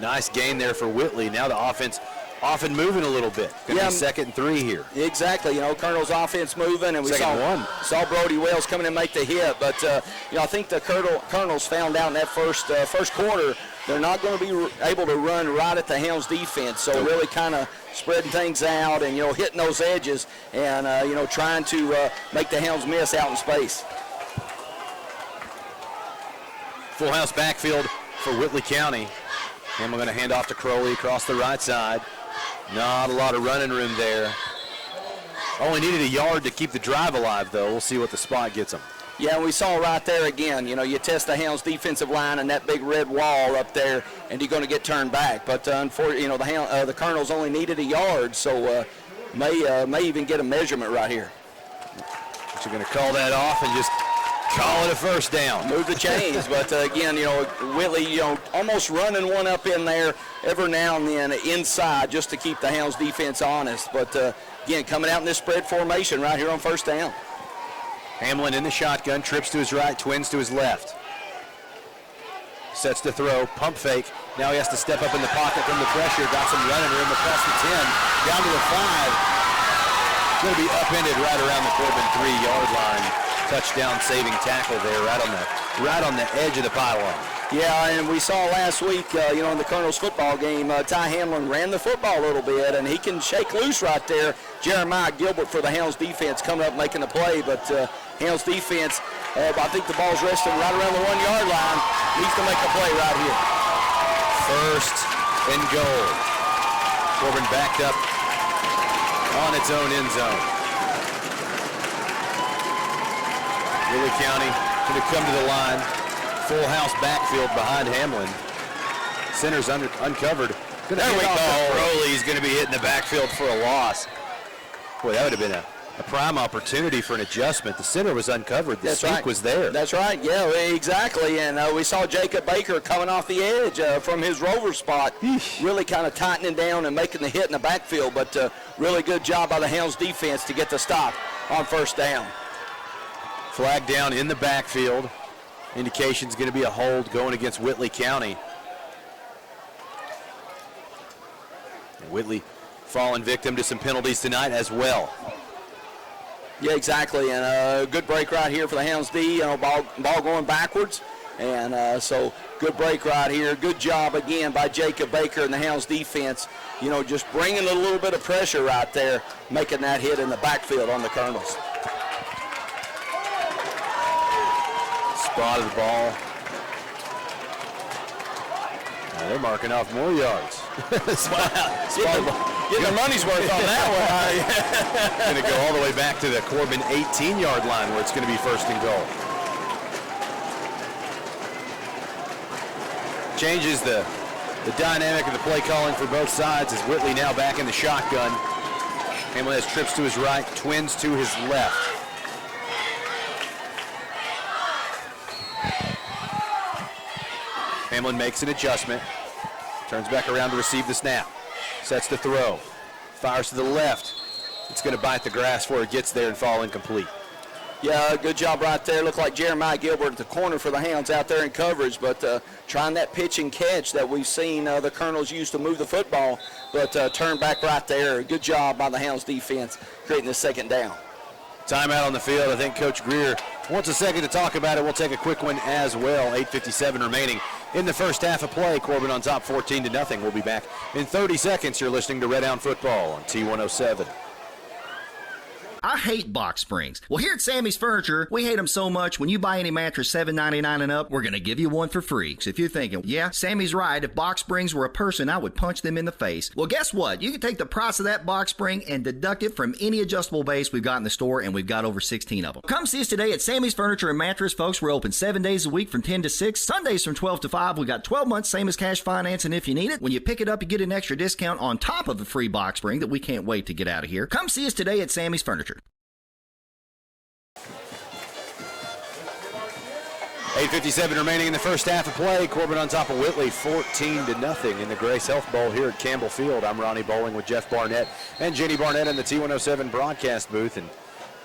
Nice gain there for Whitley. Now the offense often moving a little bit. Going to be 2nd and 3 here. Exactly. Colonel's offense moving, and we saw Brody Wells coming in and make the hit. But, I think the Colonels found out in that first quarter they're not going to be able to run right at the Hounds defense. So really kind of spreading things out and, hitting those edges and, trying to make the Hounds miss out in space. Full house backfield for Whitley County. And we're going to hand off to Crowley across the right side. Not a lot of running room there. Only needed a yard to keep the drive alive, though. We'll see what the spot gets them. Yeah, we saw right there again, you test the Hounds defensive line and that big red wall up there, and you're going to get turned back. But, unfortunately, the Colonels only needed a yard, so may even get a measurement right here. So you're going to call that off and just call it a first down. Move the chains, but again, Whitley, almost running one up in there every now and then inside just to keep the Hounds defense honest. But again, coming out in this spread formation right here on first down. Hamlin in the shotgun, trips to his right, twins to his left. Sets to throw, pump fake. Now he has to step up in the pocket from the pressure. Got some running room across the 10, down to the 5. Going to be upended right around the Corbin 3-yard line. Touchdown saving tackle there right on the edge of the pylon. Yeah, and we saw last week, in the Colonels football game, Ty Hamlin ran the football a little bit, and he can shake loose right there. Jeremiah Gilbert for the Hounds defense coming up making the play, but Hounds defense, I think the ball's resting right around the 1-yard line. Needs to make a play right here. First and goal. Corbin backed up on its own end zone. Whitley County going to come to the line. Full house backfield behind Hamlin. Center's uncovered. There we go. Crowley's going to be hitting the backfield for a loss. Boy, that would have been a prime opportunity for an adjustment. The center was uncovered. The sneak was there. That's right. Yeah, exactly. And we saw Jacob Baker coming off the edge from his rover spot, really kind of tightening down and making the hit in the backfield. But really good job by the Hounds defense to get the stop on first down. Flag down in the backfield. Indication's going to be a hold going against Whitley County. And Whitley fallen victim to some penalties tonight as well. Yeah, exactly. And a good break right here for the Hounds D. Ball going backwards. And so good break right here. Good job again by Jacob Baker and the Hounds defense. Just bringing a little bit of pressure right there, making that hit in the backfield on the Colonels. Spotted the ball. Now they're marking off more yards. Getting their money's worth on that one. Going to go all the way back to the Corbin 18-yard line where it's going to be first and goal. Changes the dynamic of the play calling for both sides as Whitley now back in the shotgun. Hamlin has trips to his right, twins to his left. Hamlin makes an adjustment, turns back around to receive the snap, sets the throw, fires to the left. It's going to bite the grass before it gets there and fall incomplete. Yeah, good job right there. Looked like Jeremiah Gilbert at the corner for the Hounds out there in coverage, but trying that pitch and catch that we've seen the Colonels use to move the football, but turn back right there. Good job by the Hounds defense creating the second down. Timeout on the field. I think Coach Greer wants a second to talk about it. We'll take a quick one as well. 8:57 remaining in the first half of play. Corbin on top 14-0. We'll be back in 30 seconds. You're listening to Red Hound Football on T107. I hate box springs. Well, here at Sammy's Furniture, we hate them so much, when you buy any mattress $7.99 and up, we're going to give you one for free. So if you're thinking, yeah, Sammy's right, if box springs were a person, I would punch them in the face. Well, guess what? You can take the price of that box spring and deduct it from any adjustable base we've got in the store, and we've got over 16 of them. Come see us today at Sammy's Furniture and Mattress, folks. We're open 7 days a week from 10 to 6, Sundays from 12 to 5. We got 12 months, same as cash financing if you need it. When you pick it up, you get an extra discount on top of the free box spring that we can't wait to get out of here. Come see us today at Sammy's Furniture. 8:57 remaining in the first half of play. Corbin on top of Whitley, 14-0 in the Grace Health Bowl here at Campbell Field. I'm Ronnie Bowling with Jeff Barnett and Jenny Barnett in the T107 broadcast booth. And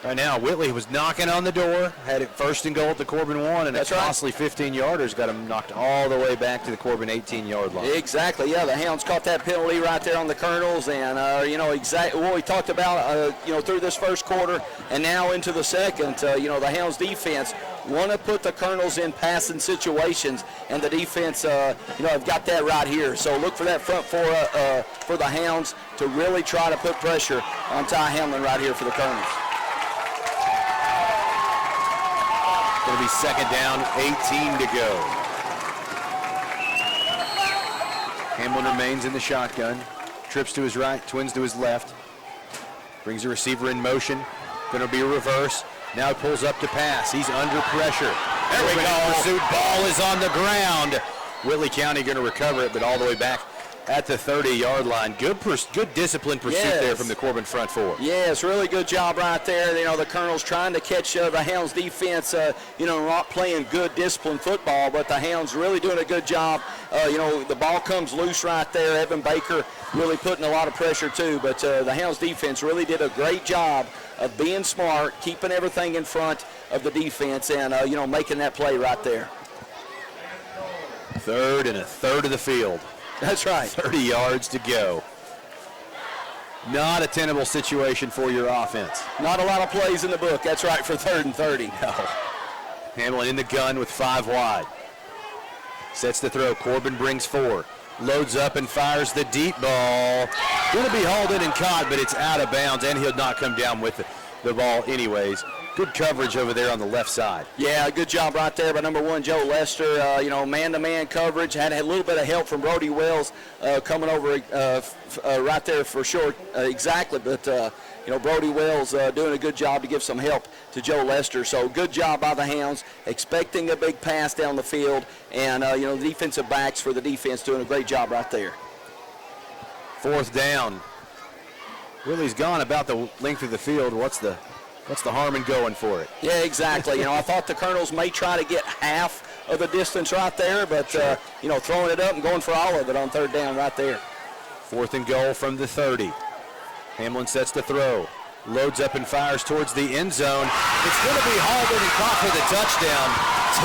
Right now, Whitley was knocking on the door, had it first and goal at the Corbin 1, and That's a right. costly 15-yarders got him knocked all the way back to the Corbin 18-yard line. Exactly, yeah. The Hounds caught that penalty right there on the Colonels, and exactly what we talked about, through this first quarter and now into the second. The Hounds defense want to put the Colonels in passing situations, and the defense, have got that right here. So look for that front four for the Hounds to really try to put pressure on Ty Hamlin right here for the Colonels. Going to be second down, 18 to go. Hamlin remains in the shotgun. Trips to his right, twins to his left. Brings the receiver in motion. Going to be a reverse. Now he pulls up to pass. He's under pressure. There we go. Pursuit ball is on the ground. Whitley County going to recover it, but all the way back at the 30-yard line. Good disciplined pursuit there from the Corbin front four. Yes, really good job right there. The Colonels trying to catch the Hounds defense, not playing good disciplined football, but the Hounds really doing a good job. The ball comes loose right there. Evan Baker really putting a lot of pressure too, but the Hounds defense really did a great job of being smart, keeping everything in front of the defense, and, making that play right there. Third and a third of the field. That's right. 30 yards to go. Not a tenable situation for your offense. Not a lot of plays in the book. That's right, for 3rd and 30. No. Hamlin in the gun with 5 wide. Sets the throw. Corbin brings 4. Loads up and fires the deep ball. Going to be hauled in and caught, but it's out of bounds, and he'll not come down with the ball anyways. Good coverage over there on the left side. Yeah, good job right there by number 1, Joe Lester. Man-to-man coverage. Had a little bit of help from Brody Wells coming over right there for short. Exactly, but, Brody Wells doing a good job to give some help to Joe Lester. So good job by the Hounds, expecting a big pass down the field, and, the defensive backs for the defense doing a great job right there. 4th down. Whitley's gone about the length of the field. What's the harm in going for it? Yeah, exactly. I thought the Colonels may try to get half of the distance right there, but, throwing it up and going for all of it on 3rd down right there. 4th and goal from the 30. Hamlin sets the throw. Loads up and fires towards the end zone. It's going to be hauled in and caught for the touchdown.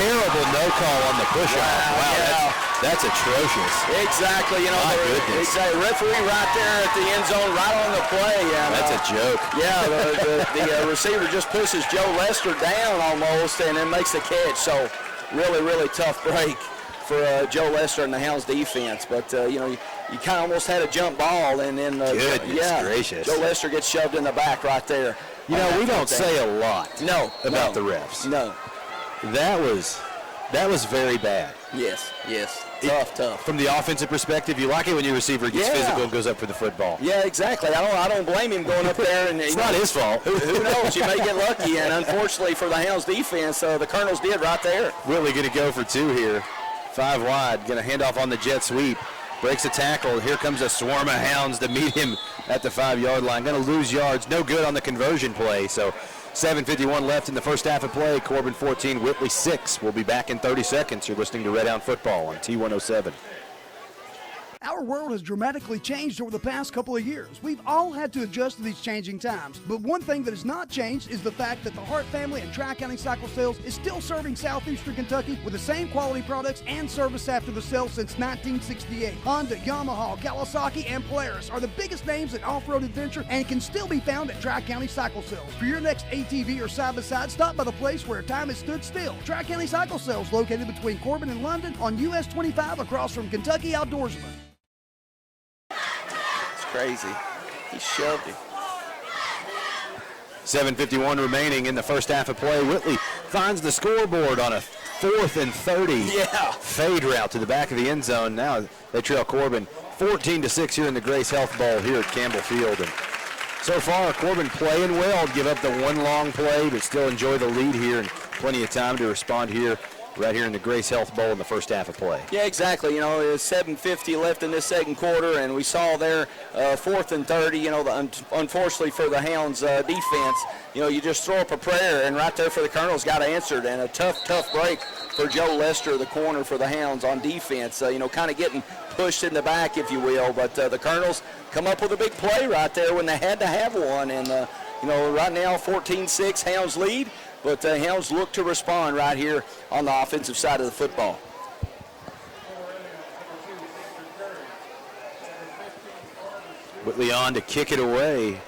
Terrible no call on the push-off. Wow, yeah. that's atrocious. Exactly. My goodness. Exactly. Referee right there at the end zone, right on the play. And, that's a joke. Yeah, the receiver just pushes Joe Lester down almost and then makes the catch. So really, really tough break for Joe Lester and the Hounds defense. But, you kind of almost had a jump ball, and then Goodness gracious. Joe Lester gets shoved in the back right there. We don't say a lot about the refs. No. That was very bad. Yes. Tough. From the offensive perspective, you like it when your receiver gets physical and goes up for the football. Yeah, exactly. I don't blame him going up there. And it's not his fault. Who knows? You may get lucky, and unfortunately for the Hounds defense, the Colonels did right there. Whitley going to go for 2 here. 5 wide. Going to hand off on the jet sweep. Breaks a tackle. Here comes a swarm of Hounds to meet him at the 5-yard line. Going to lose yards. No good on the conversion play. So 7:51 left in the first half of play. Corbin 14, Whitley 6. We'll be back in 30 seconds. You're listening to Red Hound Football on T107. Our world has dramatically changed over the past couple of years. We've all had to adjust to these changing times. But one thing that has not changed is the fact that the Hart family and Tri-County Cycle Sales is still serving Southeastern Kentucky with the same quality products and service after the sale since 1968. Honda, Yamaha, Kawasaki, and Polaris are the biggest names in off-road adventure and can still be found at Tri-County Cycle Sales. For your next ATV or side-by-side, stop by the place where time has stood still. Tri-County Cycle Sales, located between Corbin and London on US 25 across from Kentucky Outdoorsman. Crazy. He shoved him. 7:51 remaining in the first half of play. Whitley finds the scoreboard on a 4th and 30. Yeah. Fade route to the back of the end zone. Now they trail Corbin 14-6 here in the Grace Health Bowl here at Campbell Field. And so far, Corbin playing well. Give up the one long play, but still enjoy the lead here and plenty of time to respond here right here in the Grace Health Bowl in the first half of play. Yeah, exactly. You know, it's 7:50 left in this second quarter, and we saw there 4th and 30. You know, unfortunately for the Hounds defense, you know, you just throw up a prayer, and right there for the Colonels got answered, and a tough break for Joe Lester, the corner for the Hounds on defense. You know, kind of getting pushed in the back, if you will, but the Colonels come up with a big play right there when they had to have one, and you know, right now 14-6 Hounds lead. But the Hounds look to respond right here on the offensive side of the football. Whitley on to kick it away.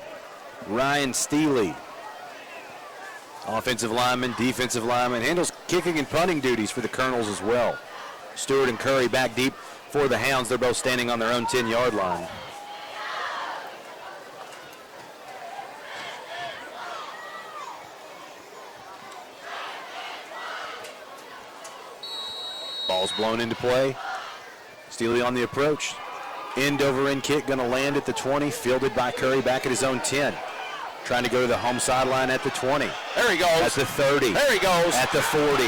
Ryan Steely, offensive lineman, defensive lineman, handles kicking and punting duties for the Colonels as well. Stewart and Curry back deep for the Hounds. They're both standing on their own 10-yard line. Ball's blown into play. Steely on the approach. End over end kick going to land at the 20. Fielded by Curry back at his own 10. Trying to go to the home sideline at the 20. There he goes. At the 30. There he goes. At the 40.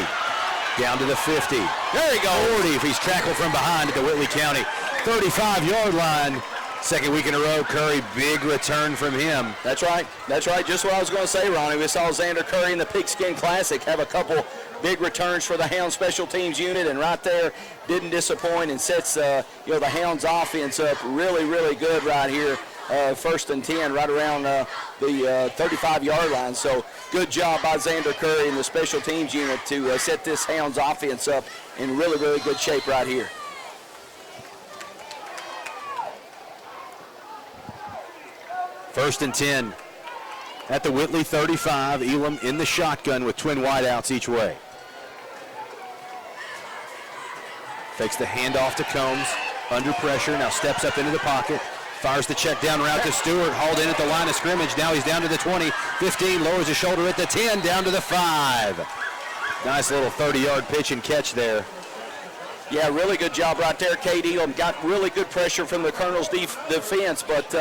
Down to the 50. There he goes. 40 if he's tackled from behind at the Whitley County 35-yard line. Second week in a row, Curry, big return from him. That's right. That's right. Just what I was going to say, Ronnie. We saw Xander Curry in the Pigskin Classic have a couple big returns for the Hounds special teams unit, and right there didn't disappoint and sets the Hounds offense up really good right here. 1st and 10 right around the 35-yard line. So good job by Xander Curry and the special teams unit to set this Hounds offense up in really good shape right here. First and 10 at the Whitley 35. Elam in the shotgun with twin wideouts each way. Fakes the handoff to Combs. Under pressure. Now steps up into the pocket. Fires the check down route to Stewart. Hauled in at the line of scrimmage. Now he's down to the 20. 15. Lowers his shoulder at the 10. Down to the 5. Nice little 30-yard pitch and catch there. Yeah, really good job right there. Cade Elam got really good pressure from the Colonel's defense, but,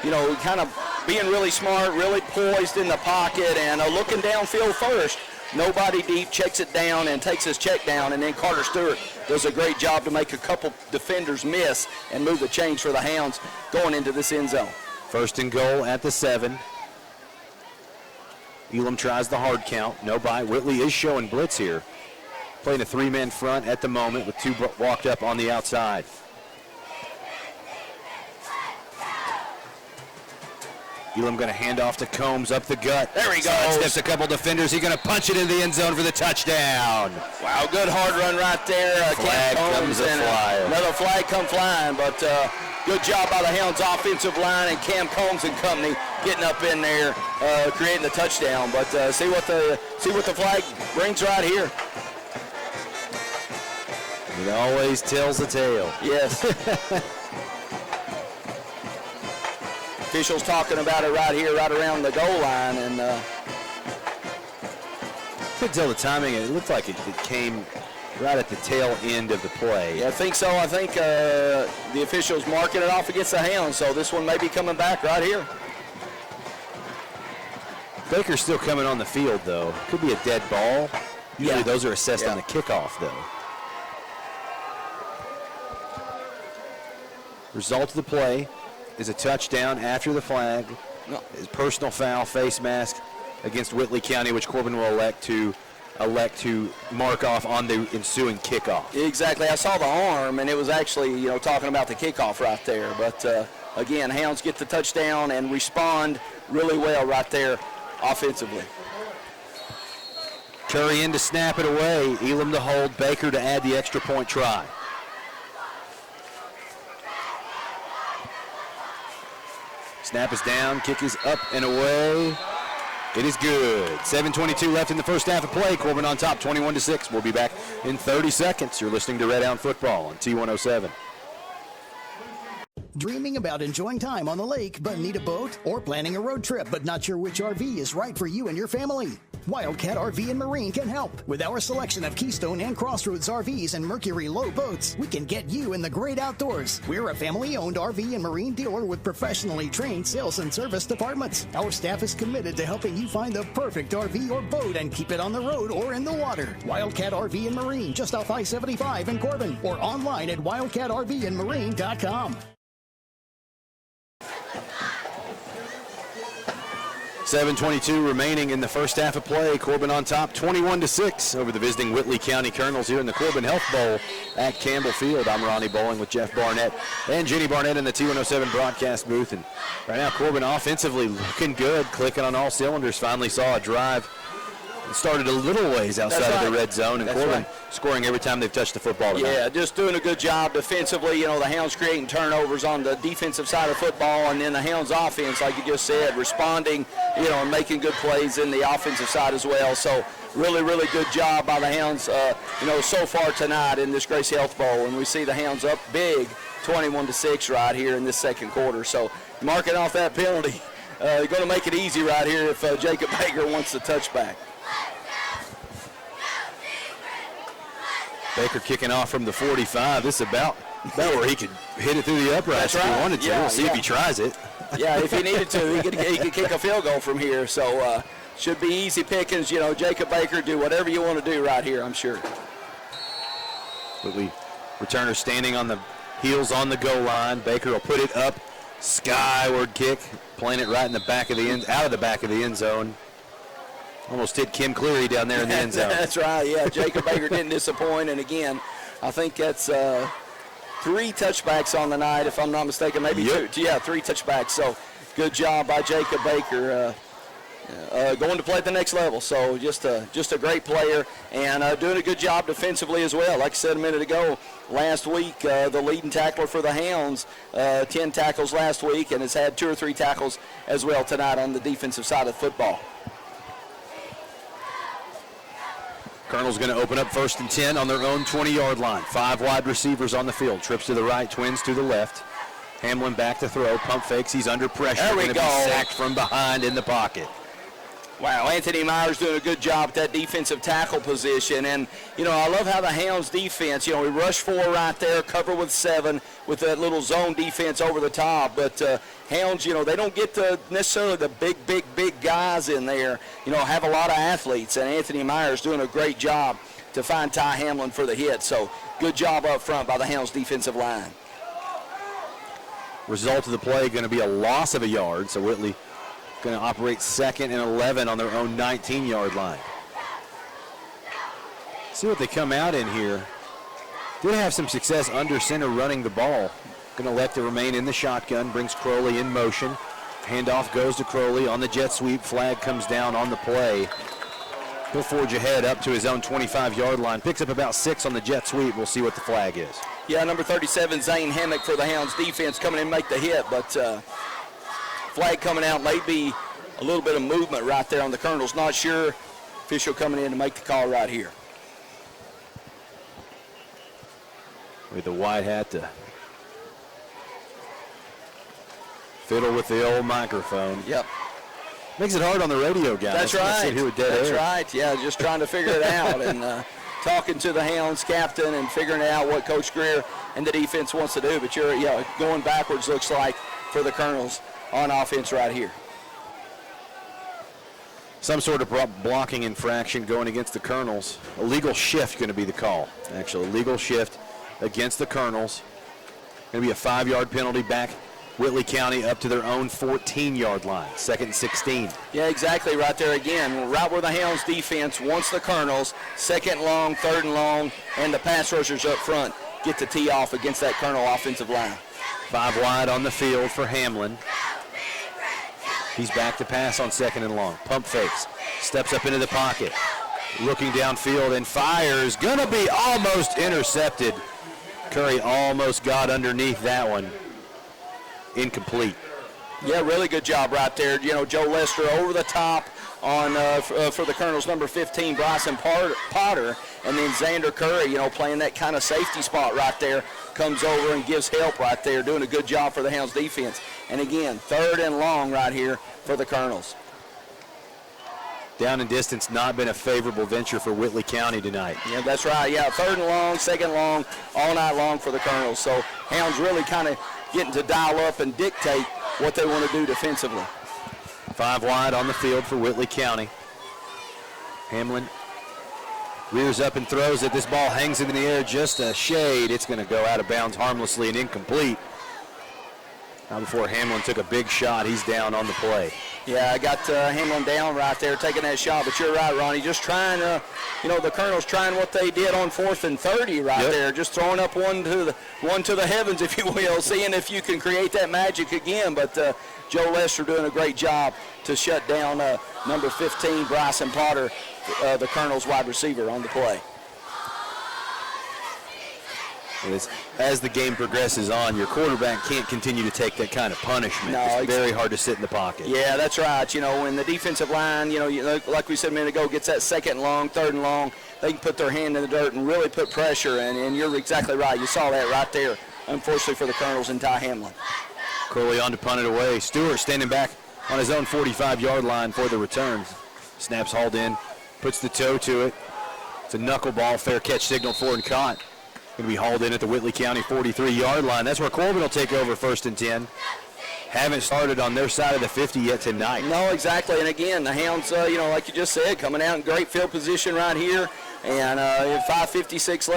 you know, kind of being really smart, really poised in the pocket, and looking downfield first. Nobody deep, checks it down and takes his check down, and then Carter Stewart does a great job to make a couple defenders miss and move the chains for the Hounds going into this end zone. First and goal at the 7. Elam tries the hard count. No bite. Whitley is showing blitz here. Playing a 3-man front at the moment with 2 walked up on the outside. Elam going to hand off to Combs up the gut. There he goes. Steps a couple defenders. He's going to punch it into the end zone for the touchdown. Wow, good hard run right there. Flag comes and another flag come flying, but good job by the Hounds offensive line and Cam Combs and company getting up in there, creating the touchdown. But see what the flag brings right here. It always tells a tale. Yes. Officials talking about it right here, right around the goal line, and couldn't tell the timing. It looked like it came right at the tail end of the play. Yeah, I think so. I think the officials marking it off against the Hounds, so this one may be coming back right here. Baker's still coming on the field, though. Could be a dead ball. Usually those are assessed on the kickoff, though. Result of the play is a touchdown after the flag. No. His personal foul, face mask against Whitley County, which Corbin will elect to mark off on the ensuing kickoff. Exactly. I saw the arm, and it was actually, talking about the kickoff right there. But, again, Hounds get the touchdown and respond really well right there offensively. Curry in to snap it away. Elam to hold. Baker to add the extra point try. Snap is down, kick is up and away. It is good. 7:22 left in the first half of play. Corbin on top, 21-6. We'll be back in 30 seconds. You're listening to Red Hound Football on T107. Dreaming about enjoying time on the lake but need a boat? Or planning a road trip but not sure which RV is right for you and your family? Wildcat RV and Marine can help. With our selection of Keystone and Crossroads RVs and Mercury Low boats, we can get you in the great outdoors. We're a family-owned RV and Marine dealer with professionally trained sales and service departments. Our staff is committed to helping you find the perfect RV or boat and keep it on the road or in the water. Wildcat RV and Marine, just off I-75 in Corbin, or online at wildcatrvandmarine.com. 7:22 remaining in the first half of play. Corbin on top, 21-6 over the visiting Whitley County Colonels here in the Corbin Health Bowl at Campbell Field. I'm Ronnie Bowling with Jeff Barnett and Jenny Barnett in the T107 broadcast booth. And right now, Corbin offensively looking good, clicking on all cylinders. Finally saw a drive. It started a little ways outside of the red zone, and Corbin scoring every time they've touched the football tonight. Yeah, just doing a good job defensively. You know, the Hounds creating turnovers on the defensive side of football, and then the Hounds offense, like you just said, responding, you know, and making good plays in the offensive side as well. So really, really good job by the Hounds, you know, so far tonight in this Gracie Health Bowl. And we see the Hounds up big, 21-6 right here in this second quarter. So marking off that penalty, going to make it easy right here if Jacob Baker wants the touchback. Baker kicking off from the 45. This is about where he could hit it through the uprights if he wanted to. We'll see if he tries it. Yeah, if he needed to, he could kick a field goal from here. So should be easy pickings. You know, Jacob Baker, do whatever you want to do right here, I'm sure. Whitley returner standing on the heels on the goal line. Baker will put it up, skyward kick, playing it right in the back of the end, out of the back of the end zone. Almost hit Kim Cleary down there in the end zone. That's right, yeah. Jacob Baker didn't disappoint. And, again, I think that's 3 touchbacks on the night, if I'm not mistaken. Maybe 2. Yeah, 3 touchbacks. So good job by Jacob Baker going to play at the next level. So just a great player and doing a good job defensively as well. Like I said a minute ago, last week, the leading tackler for the Hounds, 10 tackles last week, and has had 2 or 3 tackles as well tonight on the defensive side of football. Colonel's going to open up 1st and 10 on their own 20-yard line. 5 wide receivers on the field. Trips to the right, twins to the left. Hamlin back to throw. Pump fakes. He's under pressure. There we going to be sacked from behind in the pocket. Wow, Anthony Myers doing a good job at that defensive tackle position. And, you know, I love how the Hounds defense, you know, we rush 4 right there, cover with 7 with that little zone defense over the top. But Hounds, you know, they don't get necessarily the big guys in there, you know, have a lot of athletes. And Anthony Myers doing a great job to find Ty Hamlin for the hit. So good job up front by the Hounds defensive line. Result of the play going to be a loss of a yard. So Whitley going to operate 2nd and 11 on their own 19-yard line. See what they come out in here. Did have some success under center running the ball. Going to let it remain in the shotgun. Brings Crowley in motion. Handoff goes to Crowley on the jet sweep. Flag comes down on the play. He'll forge ahead up to his own 25-yard line. Picks up about 6 on the jet sweep. We'll see what the flag is. Yeah, number 37, Zane Hammock for the Hounds defense coming in and make the hit, but flag coming out, maybe a little bit of movement right there on the Colonels. Not sure. Official coming in to make the call right here. With the white hat to fiddle with the old microphone. Yep. Makes it hard on the radio, guys. That's right. Sit here with dead That's air. right. Yeah, just trying to figure it out and talking to the Hounds captain and figuring out what Coach Greer and the defense wants to do. But you're going backwards, looks like, for the Colonels on offense right here. Some sort of blocking infraction going against the Colonels. Illegal shift going to be the call. Actually, illegal shift against the Colonels. Going to be a 5-yard penalty back. Whitley County up to their own 14-yard line. 2nd and 16. Yeah, exactly right there again. Right where the Hounds defense wants the Colonels. 2nd and long, 3rd and long, and the pass rushers up front get to tee off against that Colonel offensive line. 5 wide on the field for Hamlin. He's back to pass on 2nd and long. Pump fakes. Steps up into the pocket. Looking downfield and fires. Gonna be almost intercepted. Curry almost got underneath that one. Incomplete. Yeah, really good job right there. You know, Joe Lester over the top on for the Colonels, number 15, Bryson Potter, and then Xander Curry, you know, playing that kind of safety spot right there, comes over and gives help right there, doing a good job for the Hounds defense. And again, 3rd and long right here for the Colonels. Down and distance not been a favorable venture for Whitley County tonight. Yeah, that's right. Yeah, 3rd and long, 2nd long, all night long for the Colonels. So Hounds really kind of getting to dial up and dictate what they want to do defensively. 5 wide on the field for Whitley County. Hamlin rears up and throws it. This ball hangs in the air just a shade. It's going to go out of bounds harmlessly and incomplete. Now before Hamlin took a big shot, he's down on the play. Yeah, I got Hamlin down right there taking that shot, but you're right, Ronnie. Just trying to, the Colonels trying what they did on 4th and 30 right there, just throwing up one to the heavens, if you will, seeing if you can create that magic again. But Joe Lester doing a great job to shut down number 15, Bryson Potter, the Colonels wide receiver on the play. As the game progresses on, your quarterback can't continue to take that kind of punishment. No, it's very hard to sit in the pocket. Yeah, that's right. When the defensive line, like we said a minute ago, gets that 2nd and long, 3rd and long, they can put their hand in the dirt and really put pressure. And you're exactly right. You saw that right there, unfortunately, for the Colonels and Ty Hamlin. Curley on to punt it away. Stewart standing back on his own 45-yard line for the return. Snaps hauled in, puts the toe to it. It's a knuckleball, fair catch signal for and caught. Going to be hauled in at the Whitley County 43-yard line. That's where Corbin will take over 1st and 10. Haven't started on their side of the 50 yet tonight. No, exactly. And again, the Hounds, like you just said, coming out in great field position right here. And 5:56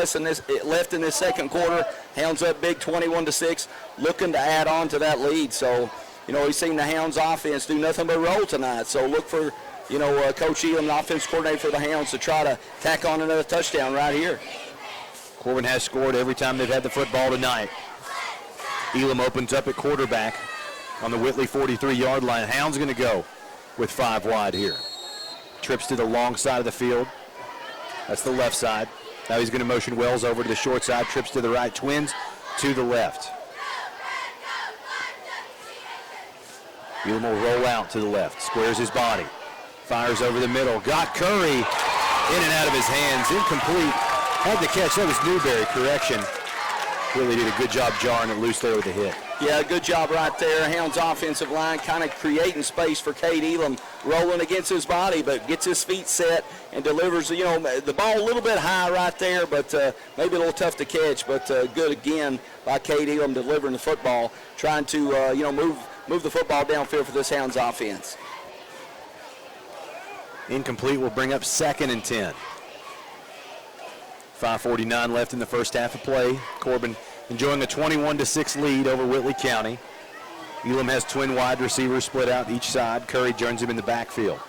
left in this 2nd quarter. Hounds up big 21-6, looking to add on to that lead. So, we've seen the Hounds offense do nothing but roll tonight. So look for, Coach Elam, the offense coordinator for the Hounds, to try to tack on another touchdown right here. Corbin has scored every time they've had the football tonight. Elam opens up at quarterback on the Whitley 43-yard line. Hound's going to go with 5 wide here. Trips to the long side of the field. That's the left side. Now he's going to motion Wells over to the short side. Trips to the right. Twins to the left. Elam will roll out to the left. Squares his body. Fires over the middle. Got Curry in and out of his hands. Incomplete. Had the catch. That was Newberry. Correction. Really did a good job jarring it loose there with the hit. Yeah, good job right there. Hounds offensive line kind of creating space for Cade Elam, rolling against his body, but gets his feet set and delivers, the ball a little bit high right there, but maybe a little tough to catch, but good again by Cade Elam delivering the football, trying to, move the football downfield for this Hounds offense. Incomplete will bring up 2nd and 10. 5:49 left in the first half of play. Corbin enjoying a 21-6 lead over Whitley County. Elam has twin wide receivers split out each side. Curry joins him in the backfield.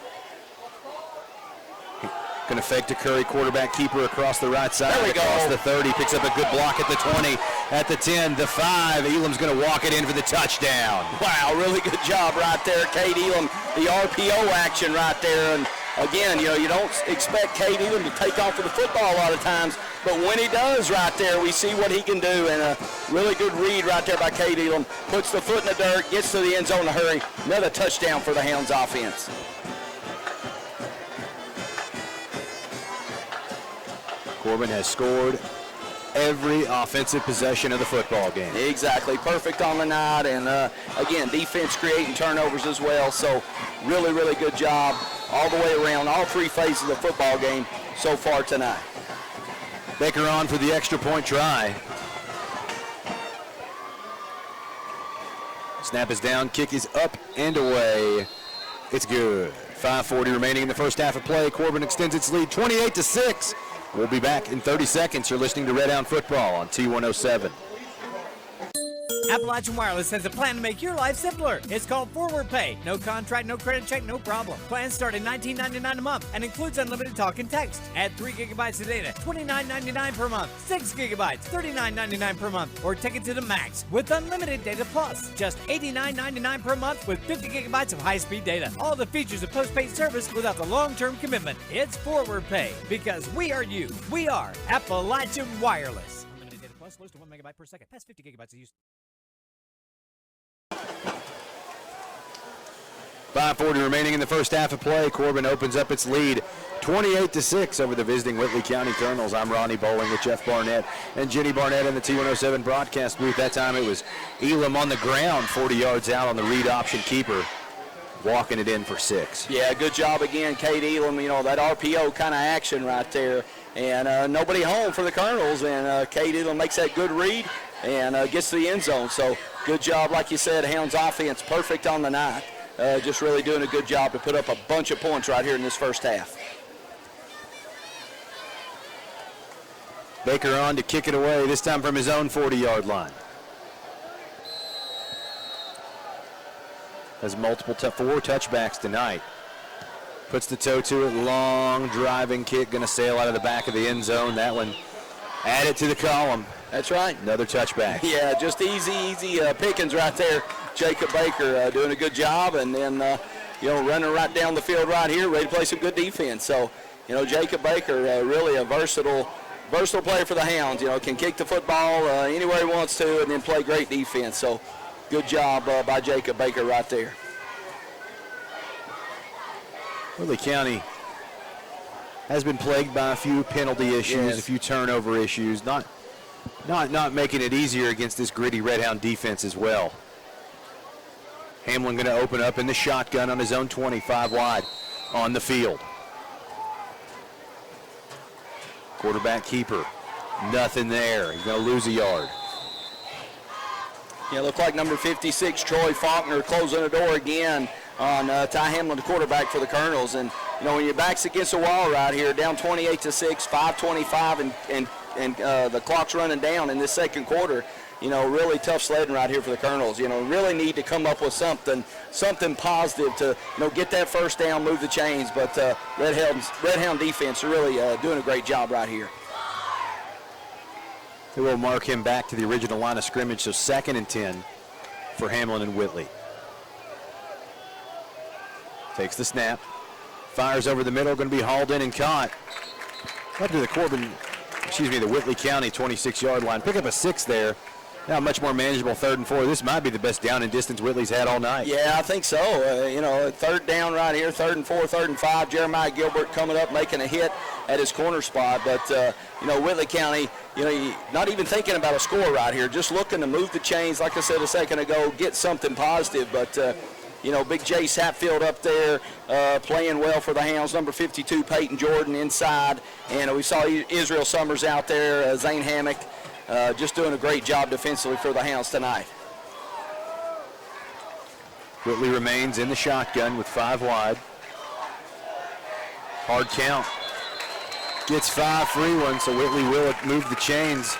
Going to fake to Curry, quarterback keeper across the right side. There we go. Across the 30, picks up a good block at the 20, at the 10, the 5. Elam's going to walk it in for the touchdown. Wow, really good job right there, Cade Elam. The RPO action right there. And again, you don't expect Cade Elam to take off with the football a lot of times, but when he does right there, we see what he can do, and a really good read right there by Cade Elam. Puts the foot in the dirt, gets to the end zone in a hurry. Another touchdown for the Hounds offense. Corbin has scored every offensive possession of the football game. Exactly, perfect on the night, and again, defense creating turnovers as well, so really, really good job all the way around, all 3 phases of the football game so far tonight. Baker on for the extra point try. Snap is down, kick is up and away. It's good. 5:40 remaining in the first half of play. Corbin extends its lead 28-6. We'll be back in 30 seconds. You're listening to Red Hound Football on T107. Appalachian Wireless has a plan to make your life simpler. It's called Forward Pay. No contract, no credit check, no problem. Plans start at $19.99 a month and includes unlimited talk and text. Add 3 gigabytes of data, $29.99 per month. 6 gigabytes, $39.99 per month. Or take it to the max with unlimited data plus. Just $89.99 per month with 50 gigabytes of high-speed data. All the features of postpaid service without the long-term commitment. It's Forward Pay because we are you. We are Appalachian Wireless. Unlimited data plus, slows to 1 megabyte per second. Past 50 gigabytes of use. 5:40 remaining in the first half of play. Corbin opens up its lead 28-6 over the visiting Whitley County Colonels. I'm Ronnie Bowling with Jeff Barnett and Jenny Barnett in the T107 broadcast booth. That time it was Elam on the ground, 40 yards out on the read option keeper. walking it in for 6. Yeah, good job again, Kate Elam. You know, that RPO kind of action right there. And nobody home for the Colonels, and Kate Elam makes that good read and gets to the end zone. So good job, like you said, Hounds offense perfect on the night. Just really doing a good job to put up a bunch of points right here in this first half. Baker on to kick it away, this time from his own 40-yard line. Has multiple 4 touchbacks tonight. Puts the toe to it, long driving kick, going to sail out of the back of the end zone. That one added to the column. That's right. Another touchback. Yeah, just easy pickings right there. Jacob Baker doing a good job, and then, running right down the field right here, ready to play some good defense. So, Jacob Baker, really a versatile player for the Hounds. Can kick the football anywhere he wants to and then play great defense. So, good job by Jacob Baker right there. Whitley County has been plagued by a few penalty issues, a few turnover issues, not making it easier against this gritty Red Hound defense as well. Hamlin going to open up in the shotgun on his own 25 wide on the field. Quarterback keeper, nothing there. He's going to lose a yard. Yeah, look like number 56, Troy Faulkner, closing the door again on Ty Hamlin, the quarterback for the Colonels. And, when your back's against the wall right here, down 28-6, 5:25, and the clock's running down in this second quarter, really tough sledding right here for the Colonels. Really need to come up with something positive to, get that first down, move the chains. But Red Hound defense are really doing a great job right here. They will mark him back to the original line of scrimmage, so 2nd and 10 for Hamlin and Whitley. Takes the snap, fires over the middle, going to be hauled in and caught. Up to the Whitley County 26-yard line. Pick up a 6 there. Now a much more manageable 3rd and 4. This might be the best down and distance Whitley's had all night. Yeah, I think so. 3rd down right here, 3rd and 4, 3rd and 5. Jeremiah Gilbert coming up, making a hit at his corner spot. But, Whitley County, not even thinking about a score right here, just looking to move the chains, like I said a second ago, get something positive. But, Big Jay Sapfield up there playing well for the Hounds. Number 52, Peyton Jordan inside. And we saw Israel Summers out there, Zane Hammock, just doing a great job defensively for the Hounds tonight. Whitley remains in the shotgun with 5 wide. Hard count. Gets 5 free ones, so Whitley will move the chains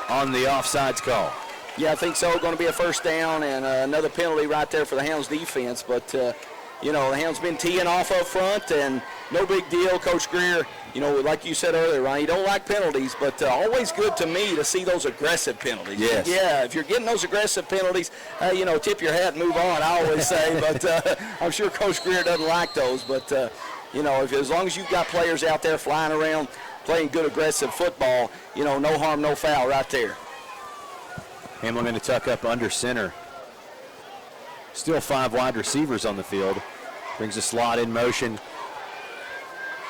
on the offsides call. Yeah, I think so. Going to be a first down and another penalty right there for the Hounds defense. But, the Hounds been teeing off up front, and no big deal. Coach Greer, like you said earlier, Ron, you don't like penalties, but always good to me to see those aggressive penalties. Yes. Yeah, if you're getting those aggressive penalties, tip your hat and move on, I always say. But I'm sure Coach Greer doesn't like those. But, as long as you've got players out there flying around playing good aggressive football, no harm, no foul right there. Hamlin going to tuck up under center. Still 5 wide receivers on the field. Brings the slot in motion.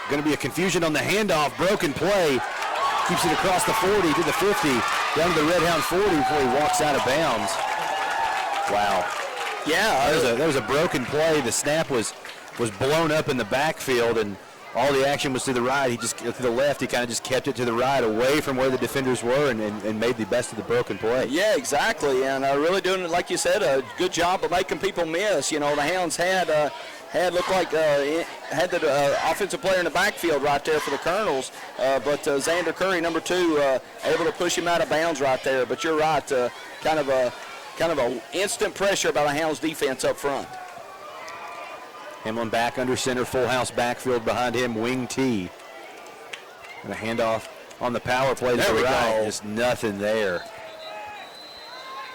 Going to be a confusion on the handoff. Broken play. Keeps it across the 40 to the 50. Down to the Red Hound 40 before he walks out of bounds. Wow. Yeah. That was a broken play. The snap was blown up in the backfield, and all the action was to the right. To the left, he kind of just kept it to the right, away from where the defenders were, and made the best of the broken play. Yeah, exactly, and really doing, like you said, a good job of making people miss. The Hounds had looked like had the offensive player in the backfield right there for the Colonels, but Xander Curry, number 2, able to push him out of bounds right there. But you're right, kind of a instant pressure by the Hounds defense up front. Hamlin back under center, full house backfield behind him, wing T. And a handoff on the power play to the right. Just nothing there.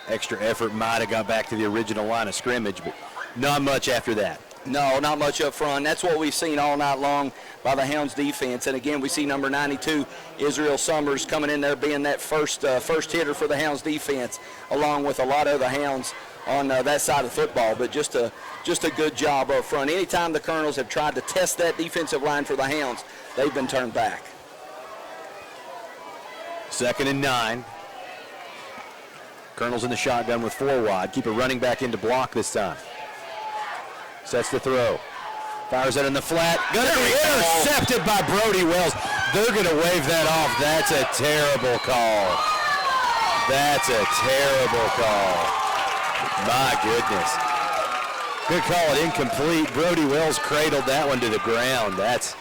Extra effort might have got back to the original line of scrimmage, but not much after that. No, not much up front. That's what we've seen all night long by the Hounds defense. And again, we see number 92, Israel Summers, coming in there being that first hitter for the Hounds defense, along with a lot of the Hounds on that side of football. But just a good job up front. Anytime the Colonels have tried to test that defensive line for the Hounds, they've been turned back. 2nd and 9. Colonels in the shotgun with 4 wide. Keep a running back into block this time. Sets the throw. Fires it in the flat. Going to be intercepted by Brody Wells. They're going to wave that off. That's a terrible call. That's a terrible call. My goodness. Good call it incomplete. Brody Wells cradled that one to the ground. That's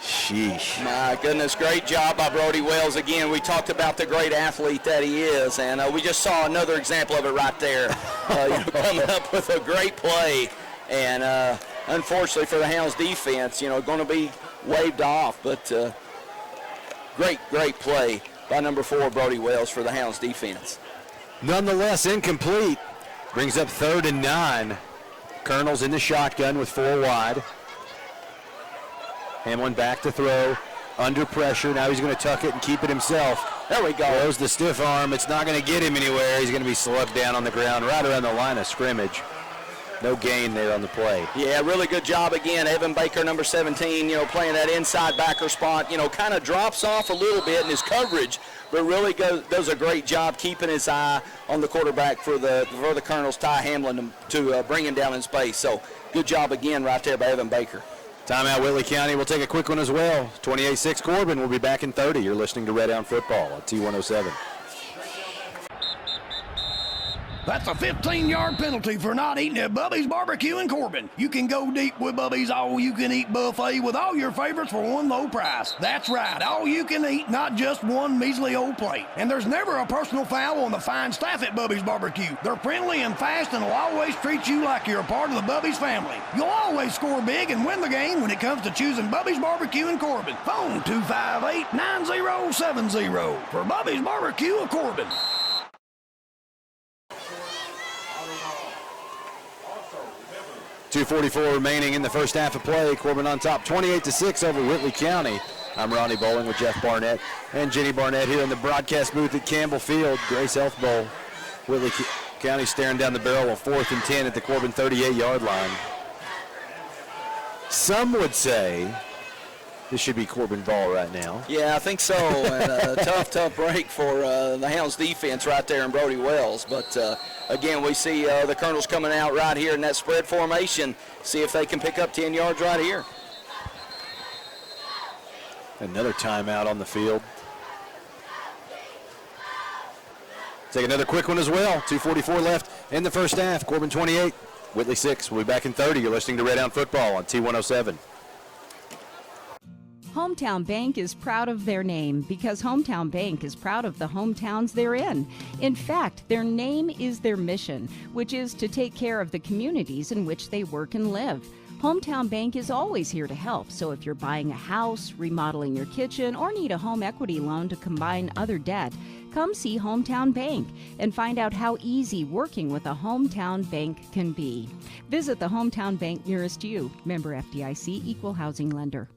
sheesh. My goodness, great job by Brody Wells. Again, we talked about the great athlete that he is, and we just saw another example of it right there. Coming up with a great play, and unfortunately for the Hounds defense, going to be waved off, but great play by number 4, Brody Wells, for the Hounds defense. Nonetheless, incomplete. Brings up 3rd and 9. Colonel's in the shotgun with 4 wide. Hamlin back to throw, under pressure. Now he's going to tuck it and keep it himself. There we go. Throws the stiff arm. It's not going to get him anywhere. He's going to be slugged down on the ground right around the line of scrimmage. No gain there on the play. Yeah, really good job again. Evan Baker, number 17, playing that inside backer spot, kind of drops off a little bit in his coverage, but really does a great job keeping his eye on the quarterback for the Colonels, Ty Hamlin, to bring him down in space. So good job again right there by Evan Baker. Timeout, Whitley County. We'll take a quick one as well. 28-6 Corbin. We'll be back in 30. You're listening to Red Hound Football on T107. That's a 15-yard penalty for not eating at Bubby's Barbecue in Corbin. You can go deep with Bubby's all-you-can-eat buffet with all your favorites for one low price. That's right, all-you-can-eat, not just one measly old plate. And there's never a personal foul on the fine staff at Bubby's Barbecue. They're friendly and fast and will always treat you like you're a part of the Bubby's family. You'll always score big and win the game when it comes to choosing Bubby's Barbecue in Corbin. Phone 258-9070 for Bubby's Barbecue of Corbin. 2:44 remaining in the first half of play. Corbin on top, 28-6 over Whitley County. I'm Ronnie Bowling with Jeff Barnett and Jenny Barnett here in the broadcast booth at Campbell Field, Grace Health Bowl. Whitley County staring down the barrel of 4th and 10 at the Corbin 38-yard line. Some would say this should be Corbin ball right now. Yeah, I think so. And a tough break for the Hounds defense right there in Brody Wells. But again, we see the Colonels coming out right here in that spread formation. See if they can pick up 10 yards right here. Another timeout on the field. Take another quick one as well. 2:44 left in the first half. Corbin 28, Whitley 6. We'll be back in 30. You're listening to Red Hound Football on T107. Hometown Bank is proud of their name because Hometown Bank is proud of the hometowns they're in. In fact, their name is their mission, which is to take care of the communities in which they work and live. Hometown Bank is always here to help, so if you're buying a house, remodeling your kitchen, or need a home equity loan to combine other debt, come see Hometown Bank and find out how easy working with a Hometown Bank can be. Visit the Hometown Bank nearest you. Member FDIC, Equal Housing Lender.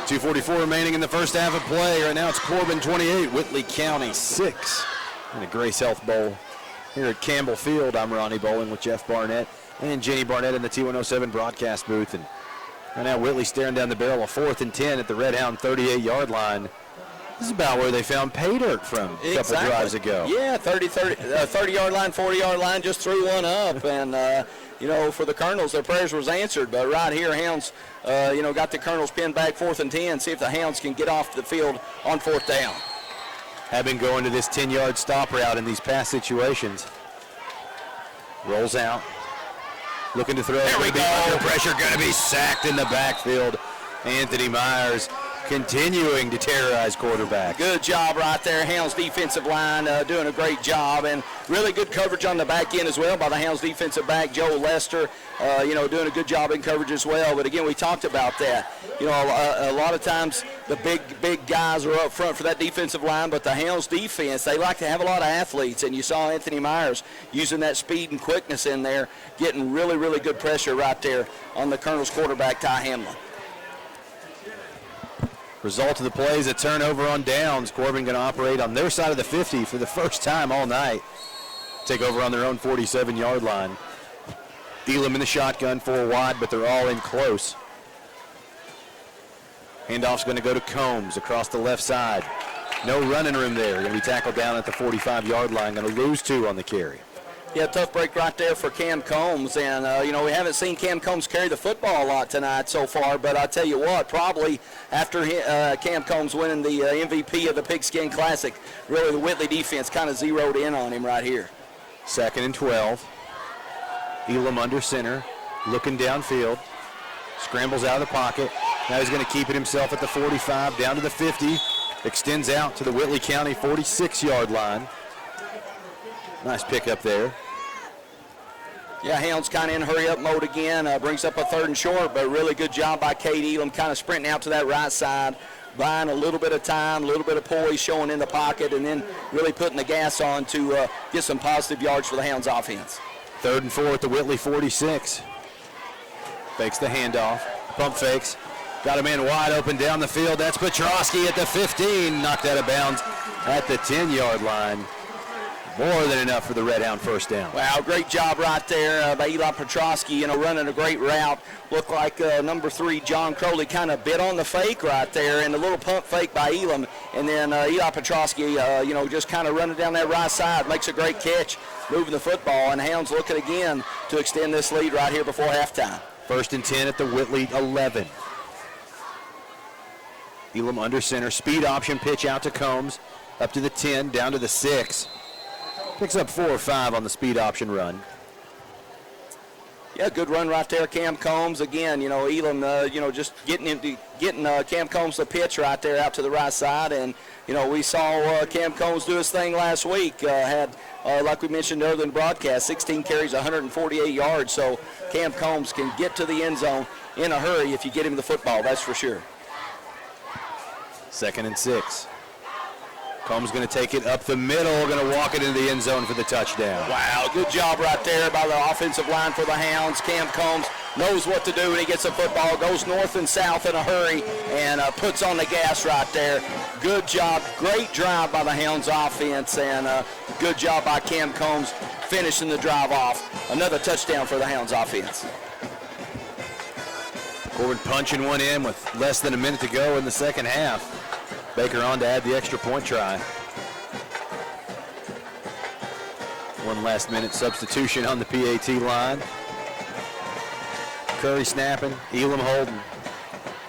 .244 remaining in the first half of play. Right now it's Corbin 28, Whitley County 6 in the Grace Health Bowl here at Campbell Field. I'm Ronnie Bowling with Jeff Barnett and Jenny Barnett in the T107 broadcast booth. And right now Whitley staring down the barrel of 4th and 10 at the Red Hound 38-yard line. This is about where they found pay dirt from a couple drives ago. Yeah, 30-yard line, 40-yard line, just threw one up. And, for the Colonels, their prayers was answered. But right here, Hounds, got the Colonels pinned back 4th and 10. See if the Hounds can get off the field on 4th down. Have been going to this 10-yard stop route in these past situations. Rolls out. Looking to throw. There we go. Under pressure, going to be sacked in the backfield. Anthony Myers continuing to terrorize quarterback. Good job right there. Hounds defensive line doing a great job, and really good coverage on the back end as well by the Hounds defensive back, Joe Lester, doing a good job in coverage as well. But again, we talked about that. A lot of times the big guys are up front for that defensive line, but the Hounds defense, they like to have a lot of athletes, and you saw Anthony Myers using that speed and quickness in there, getting really, really good pressure right there on the Colonel's quarterback, Ty Hamlin. Result of the play is a turnover on downs. Corbin going to operate on their side of the 50 for the first time all night. Take over on their own 47-yard line. Elam in the shotgun, 4 wide, but they're all in close. Handoff's going to go to Combs across the left side. No running room there. Going to be tackled down at the 45-yard line. Going to lose 2 on the carry. Yeah, tough break right there for Cam Combs. And, we haven't seen Cam Combs carry the football a lot tonight so far. But I tell you what, probably after Cam Combs winning the MVP of the Pigskin Classic, really the Whitley defense kind of zeroed in on him right here. 2nd and 12. Elam under center, looking downfield. Scrambles out of the pocket. Now he's going to keep it himself at the 45, down to the 50. Extends out to the Whitley County 46-yard line. Nice pickup there. Yeah, Hounds kind of in hurry-up mode again. Brings up a 3rd and short, but really good job by Kate Elam kind of sprinting out to that right side, buying a little bit of time, a little bit of poise showing in the pocket, and then really putting the gas on to get some positive yards for the Hounds offense. 3rd and 4 at the Whitley 46. Fakes the handoff, pump fakes. Got a man wide open down the field. That's Petrosky at the 15, knocked out of bounds at the 10-yard line. More than enough for the Red Hound first down. Wow, great job right there by Eli Petrosky, running a great route. Looked like number 3, John Crowley, kind of bit on the fake right there, and a little pump fake by Elam. And then Eli Petrosky, just kind of running down that right side, makes a great catch, moving the football. And Hounds looking again to extend this lead right here before halftime. 1st and 10 at the Whitley 11. Elam under center, speed option pitch out to Combs, up to the 10, down to the 6. Picks up 4 or 5 on the speed option run. Yeah, good run right there, Cam Combs. Again, Elam, just getting Cam Combs the pitch right there out to the right side. And, we saw Cam Combs do his thing last week. Had, like we mentioned earlier in the broadcast, 16 carries, 148 yards. So Cam Combs can get to the end zone in a hurry if you get him the football, that's for sure. 2nd and 6. Combs going to take it up the middle, going to walk it into the end zone for the touchdown. Wow, good job right there by the offensive line for the Hounds. Cam Combs knows what to do when he gets the football, goes north and south in a hurry, and puts on the gas right there. Good job, great drive by the Hounds offense, and good job by Cam Combs finishing the drive off. Another touchdown for the Hounds offense. Corbin punching one in with less than a minute to go in the second half. Baker on to add the extra point try. One last minute substitution on the PAT line. Curry snapping, Elam holding.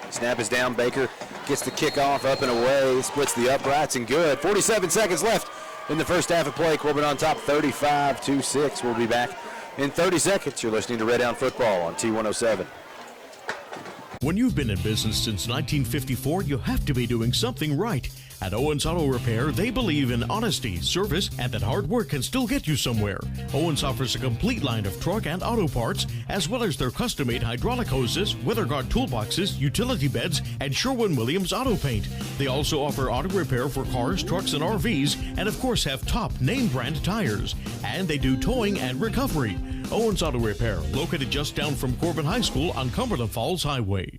Snap is down, Baker gets the kickoff up and away, splits the uprights and good. 47 seconds left in the first half of play. Corbin on top 35-6. We'll be back in 30 seconds. You're listening to Red Hound Football on T107. When you've been in business since 1954, you have to be doing something right. At Owens Auto Repair, they believe in honesty, service, and that hard work can still get you somewhere. Owens offers a complete line of truck and auto parts, as well as their custom-made hydraulic hoses, weather guard toolboxes, utility beds, and Sherwin-Williams auto paint. They also offer auto repair for cars, trucks, and RVs, and of course have top name brand tires. And they do towing and recovery. Owens Auto Repair, located just down from Corbin High School on Cumberland Falls Highway.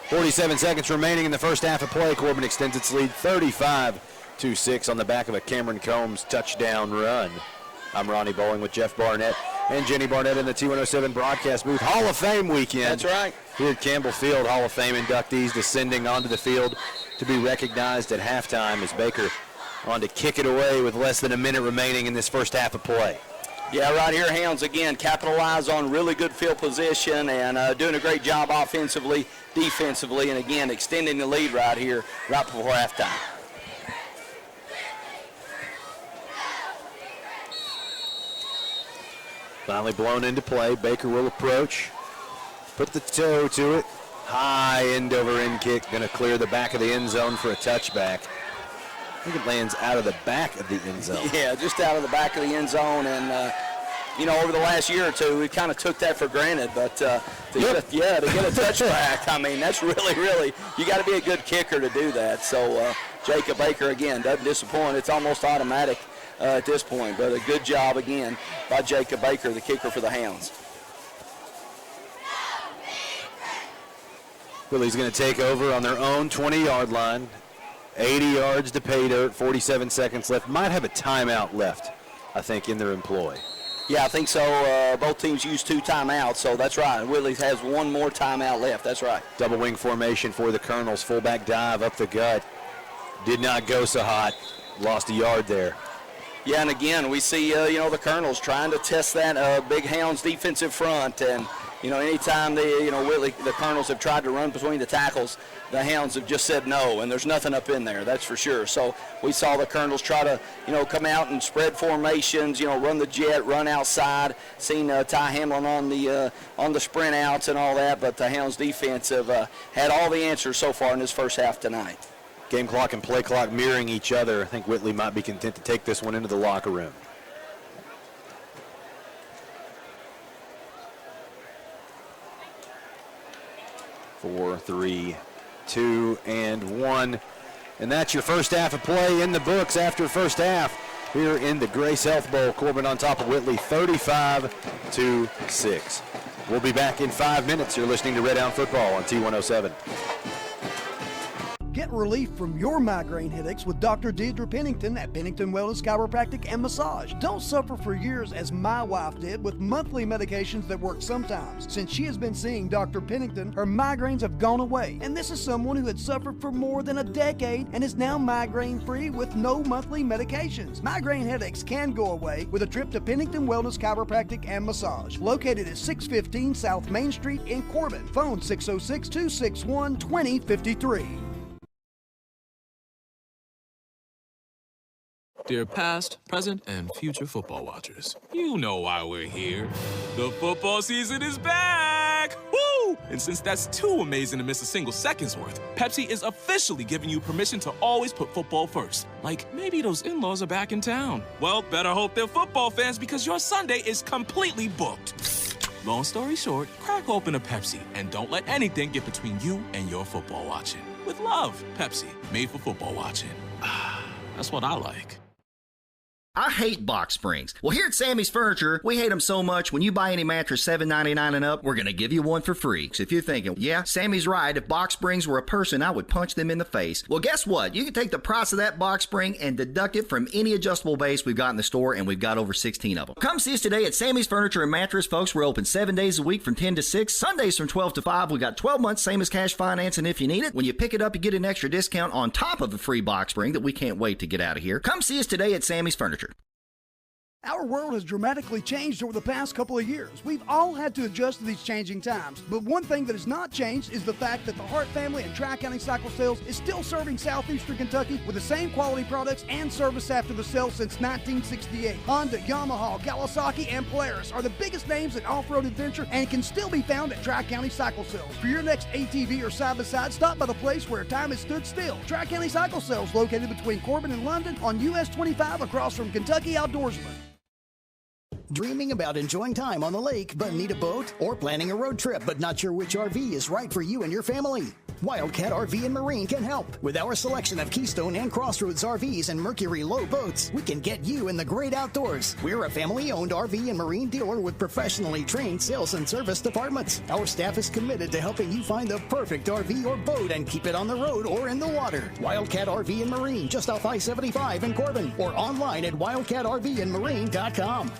47 seconds remaining in the first half of play. Corbin extends its lead 35-6 on the back of a Cameron Combs touchdown run. I'm Ronnie Bowling with Jeff Barnett and Jenny Barnett in the T107 broadcast booth. Hall of Fame weekend. That's right. Here at Campbell Field, Hall of Fame inductees descending onto the field to be recognized at halftime as Baker on to kick it away with less than a minute remaining in this first half of play. Yeah, right here, Hounds again capitalize on really good field position and doing a great job offensively, defensively, and again extending the lead right here, right before halftime. Finally blown into play. Baker will approach, put the toe to it. High end over end kick, going to clear the back of the end zone for a touchback. I think it lands out of the back of the end zone. Yeah, just out of the back of the end zone. And, over the last year or two, we kind of took that for granted. But to get a touchback, I mean, that's really, you got to be a good kicker to do that. So Jacob Baker, again, doesn't disappoint. It's almost automatic at this point. But a good job, again, by Jacob Baker, the kicker for the Hounds. Whitley's going to take over on their own 20-yard line. 80 yards to pay dirt, 47 seconds left. Might have a timeout left, I think, in their employ. Yeah, I think so. Both teams used 2 timeouts, so that's right. Whitley has 1 more timeout left. That's right. Double wing formation for the Colonels. Fullback dive up the gut. Did not go so hot. Lost a yard there. Yeah, and again, we see, the Colonels trying to test that big Hounds defensive front. And, anytime Whitley, the Colonels have tried to run between the tackles, the Hounds have just said no, and there's nothing up in there, that's for sure. So we saw the Colonels try to, come out and spread formations, run the jet, run outside. Seen Ty Hamlin on the sprint outs and all that, but the Hounds defense have had all the answers so far in this first half tonight. Game clock and play clock mirroring each other. I think Whitley might be content to take this one into the locker room. Four, 3, 2, and 1. And that's your first half of play in the books after first half here in the Grace Health Bowl. Corbin on top of Whitley, 35-6. We'll be back in 5 minutes. You're listening to Red Hound Football on T107. Get relief from your migraine headaches with Dr. Deidre Pennington at Pennington Wellness Chiropractic and Massage. Don't suffer for years as my wife did with monthly medications that work sometimes. Since she has been seeing Dr. Pennington, her migraines have gone away. And this is someone who had suffered for more than a decade and is now migraine-free with no monthly medications. Migraine headaches can go away with a trip to Pennington Wellness Chiropractic and Massage, located at 615 South Main Street in Corbin. Phone 606-261-2053. Dear past, present, and future football watchers, you know why we're here. The football season is back! Woo! And since that's too amazing to miss a single second's worth, Pepsi is officially giving you permission to always put football first. Like, maybe those in-laws are back in town. Well, better hope they're football fans because your Sunday is completely booked. Long story short, crack open a Pepsi and don't let anything get between you and your football watching. With love, Pepsi, made for football watching. That's what I like. I hate box springs. Well, here at Sammy's Furniture, we hate them so much, when you buy any mattress $7.99 and up, we're going to give you one for free. So if you're thinking, yeah, Sammy's right, if box springs were a person, I would punch them in the face. Well, guess what? You can take the price of that box spring and deduct it from any adjustable base we've got in the store, and we've got over 16 of them. Come see us today at Sammy's Furniture and Mattress, folks. We're open 7 days a week from 10 to 6, Sundays from 12 to 5. We got 12 months, same as cash financing if you need it. When you pick it up, you get an extra discount on top of the free box spring that we can't wait to get out of here. Come see us today at Sammy's Furniture. Our world has dramatically changed over the past couple of years. We've all had to adjust to these changing times. But one thing that has not changed is the fact that the Hart family and Tri-County Cycle Sales is still serving southeastern Kentucky with the same quality products and service after the sale since 1968. Honda, Yamaha, Kawasaki, and Polaris are the biggest names in off-road adventure and can still be found at Tri-County Cycle Sales. For your next ATV or side-by-side, stop by the place where time has stood still. Tri-County Cycle Sales, located between Corbin and London on US 25 across from Kentucky Outdoorsman. Dreaming about enjoying time on the lake but need a boat? Or planning a road trip but not sure which RV is right for you and your family? Wildcat RV and Marine can help. With our selection of Keystone and Crossroads RVs and Mercury Low boats, we can get you in the great outdoors. We're a family-owned RV and Marine dealer with professionally trained sales and service departments. Our staff is committed to helping you find the perfect RV or boat and keep it on the road or in the water. Wildcat RV and Marine, just off I-75 in Corbin, or online at wildcatrvandmarine.com.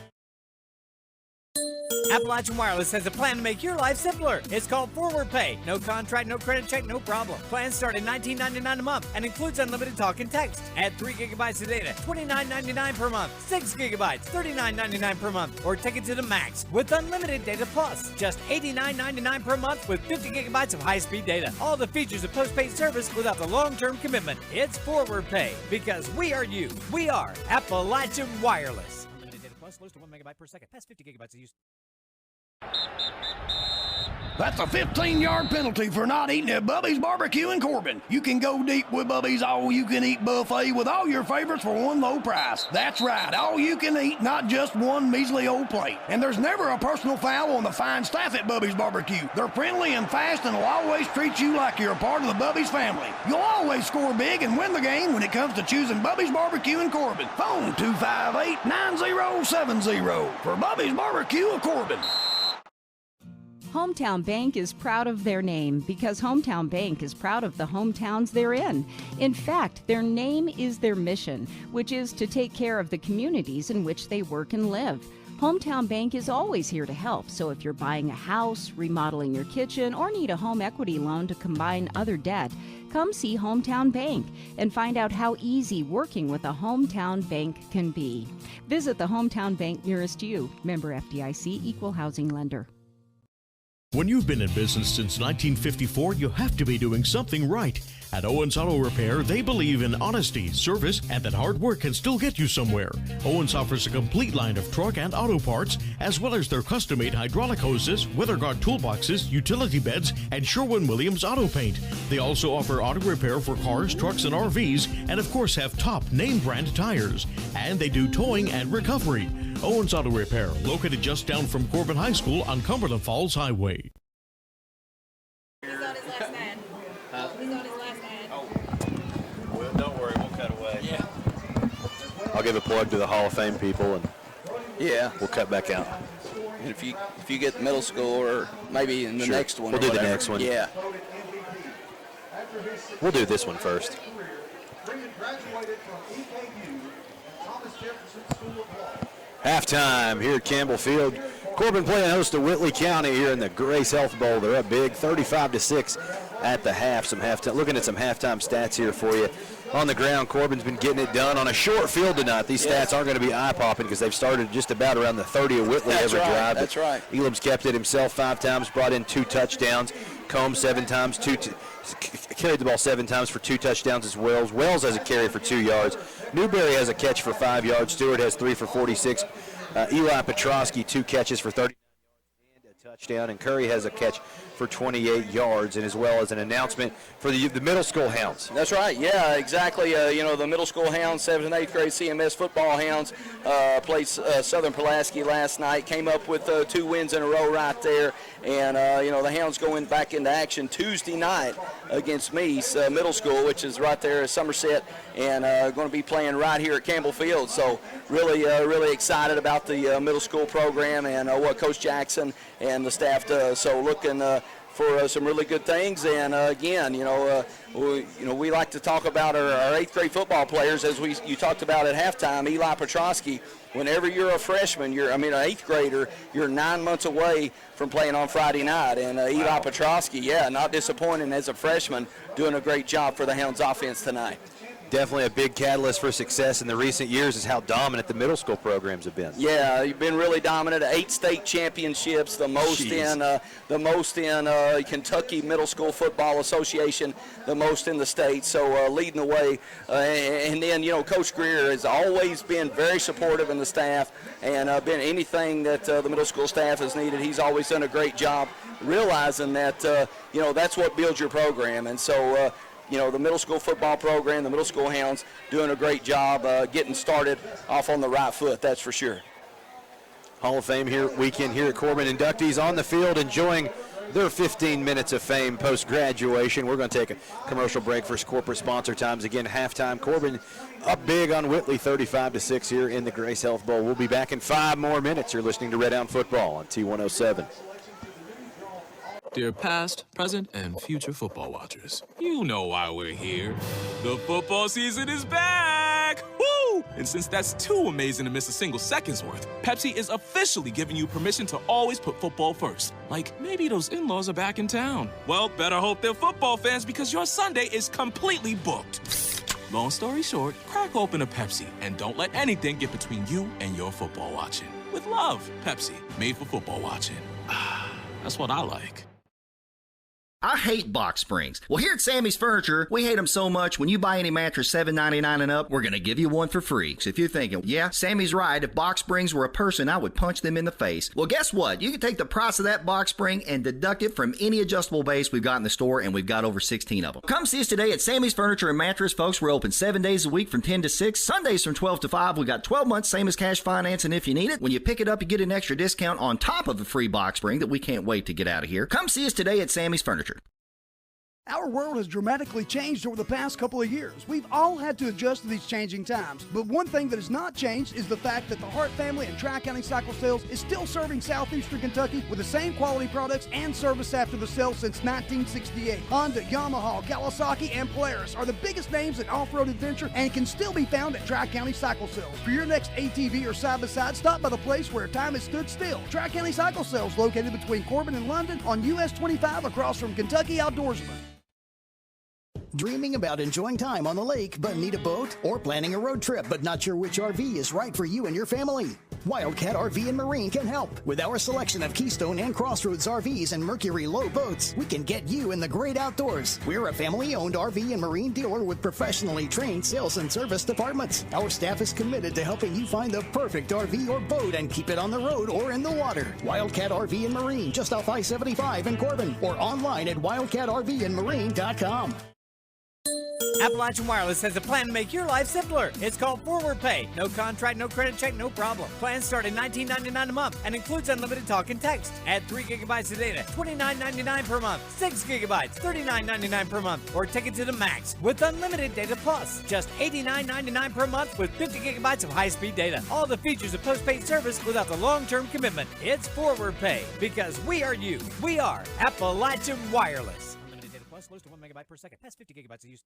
Appalachian Wireless has a plan to make your life simpler. It's called Forward Pay. No contract, no credit check, no problem. Plans start at $19.99 a month and includes unlimited talk and text. Add 3 gigabytes of data, $29.99 per month. 6 gigabytes, $39.99 per month. Or take it to the max with unlimited data plus. Just $89.99 per month with 50 gigabytes of high-speed data. All the features of postpaid service without the long-term commitment. It's Forward Pay because we are you. We are Appalachian Wireless. Unlimited data plus, slows to 1 megabyte per second. Past 50 gigabytes of use. That's a 15-yard penalty for not eating at Bubby's Barbecue in Corbin. You can go deep with Bubby's all-you-can-eat buffet with all your favorites for one low price. That's right, all-you-can-eat, not just one measly old plate. And there's never a personal foul on the fine staff at Bubby's Barbecue. They're friendly and fast and will always treat you like you're a part of the Bubby's family. You'll always score big and win the game when it comes to choosing Bubby's Barbecue in Corbin. Phone 258-9070 for Bubby's Barbecue of Corbin. Hometown Bank is proud of their name because Hometown Bank is proud of the hometowns they're in. In fact, their name is their mission, which is to take care of the communities in which they work and live. Hometown Bank is always here to help, so if you're buying a house, remodeling your kitchen, or need a home equity loan to combine other debt, come see Hometown Bank and find out how easy working with a Hometown Bank can be. Visit the Hometown Bank nearest you. Member FDIC, Equal Housing Lender. When you've been in business since 1954, you have to be doing something right. At Owens Auto Repair, they believe in honesty, service, and that hard work can still get you somewhere. Owens offers a complete line of truck and auto parts, as well as their custom-made hydraulic hoses, weather guard toolboxes, utility beds, and Sherwin-Williams auto paint. They also offer auto repair for cars, trucks, and RVs, and of course have top name brand tires. And they do towing and recovery. Owens Auto Repair, located just down from Corbin High School on Cumberland Falls Highway. He's on his last ad. He's on his last ad. Well, don't worry, we'll cut away. Yeah. I'll give a plug to the Hall of Fame people, and we'll cut back out. And if you get middle school, or maybe in the next one, we'll do the next one. Yeah. We'll do this one first. Halftime here at Campbell Field. Corbin playing host to Whitley County here in the Grace Health Bowl. They're up big, 35-6 at the half. Looking at some halftime stats here for you. On the ground, Corbin's been getting it done on a short field tonight. These stats aren't going to be eye-popping because they've started just about around the 30 of Whitley every drive. That's right. Elam's kept it himself 5 times, brought in 2 touchdowns. Combs 7 times, carried the ball 7 times for 2 touchdowns as well. Wells has a carry for 2 yards. Newberry has a catch for 5 yards. Stewart has 3 for 46. Eli Petrosky 2 catches for 30 and a touchdown. And Curry has a catch for 28 yards, and as well as an announcement for the middle school Hounds. That's right. Yeah, exactly. The middle school Hounds, 7th and 8th grade CMS football Hounds, played Southern Pulaski last night. Came up with 2 wins in a row right there. And, the Hounds going back into action Tuesday night against Meese Middle School, which is right there at Somerset, and going to be playing right here at Campbell Field. So really excited about the middle school program and what Coach Jackson and the staff does. So looking for some really good things. And again, we like to talk about our 8th grade football players, as you talked about at halftime. Eli Petrosky. Whenever you're a freshman, an 8th grader, you're 9 months away from playing on Friday night. And Eli Petrosky, not disappointing as a freshman, doing a great job for the Hounds offense tonight. Definitely a big catalyst for success in the recent years is how dominant the middle school programs have been. Yeah, you've been really dominant. 8 state championships, the most in Kentucky Middle School Football Association, the most in the state. So leading the way, and then Coach Greer has always been very supportive in the staff, and been anything that the middle school staff has needed. He's always done a great job, realizing that that's what builds your program, and so. The middle school football program, the middle school Hounds, doing a great job getting started off on the right foot, that's for sure. Hall of Fame weekend here at Corbin. Inductees on the field enjoying their 15 minutes of fame post-graduation. We're going to take a commercial break for corporate sponsor times. Again, halftime. Corbin up big on Whitley, 35-6 here in the Grace Health Bowl. We'll be back in 5 more minutes. You're listening to Red Hound Football on T107. Dear past, present, and future football watchers, you know why we're here. The football season is back! Woo! And since that's too amazing to miss a single second's worth, Pepsi is officially giving you permission to always put football first. Like, maybe those in-laws are back in town. Well, better hope they're football fans because your Sunday is completely booked. Long story short, crack open a Pepsi and don't let anything get between you and your football watching. With love, Pepsi, made for football watching. That's what I like. I hate box springs. Well, here at Sammy's Furniture, we hate them so much when you buy any mattress $7.99 and up, we're going to give you one for free. So if you're thinking, yeah, Sammy's right, if box springs were a person, I would punch them in the face. Well, guess what? You can take the price of that box spring and deduct it from any adjustable base we've got in the store, and we've got over 16 of them. Come see us today at Sammy's Furniture and Mattress, folks. We're open 7 days a week from 10 to 6, Sundays from 12 to 5. We got 12 months, same as cash financing if you need it. When you pick it up, you get an extra discount on top of a free box spring that we can't wait to get out of here. Come see us today at Sammy's Furniture. Our world has dramatically changed over the past couple of years. We've all had to adjust to these changing times. But one thing that has not changed is the fact that the Hart family and Tri-County Cycle Sales is still serving southeastern Kentucky with the same quality products and service after the sale since 1968. Honda, Yamaha, Kawasaki, and Polaris are the biggest names in off-road adventure and can still be found at Tri-County Cycle Sales. For your next ATV or side-by-side, stop by the place where time has stood still. Tri-County Cycle Sales, located between Corbin and London on US 25 across from Kentucky Outdoorsman. Dreaming about enjoying time on the lake but need a boat? Or planning a road trip but not sure which RV is right for you and your family? Wildcat RV and Marine can help. With our selection of Keystone and Crossroads RVs and Mercury Low boats, we can get you in the great outdoors. We're a family-owned RV and Marine dealer with professionally trained sales and service departments. Our staff is committed to helping you find the perfect RV or boat and keep it on the road or in the water. Wildcat RV and Marine, just off I-75 in Corbin, or online at wildcatrvandmarine.com. Appalachian Wireless has a plan to make your life simpler. It's called Forward Pay. No contract, no credit check, no problem. Plans start at $19.99 a month and includes unlimited talk and text. Add 3 gigabytes of data, $29.99 per month. 6 gigabytes, $39.99 per month. Or take it to the max with unlimited data plus. Just $89.99 per month with 50 gigabytes of high-speed data. All the features of postpaid service without the long-term commitment. It's Forward Pay because we are you. We are Appalachian Wireless. Unlimited data plus, slows to 1 megabyte per second. Past 50 gigabytes of use.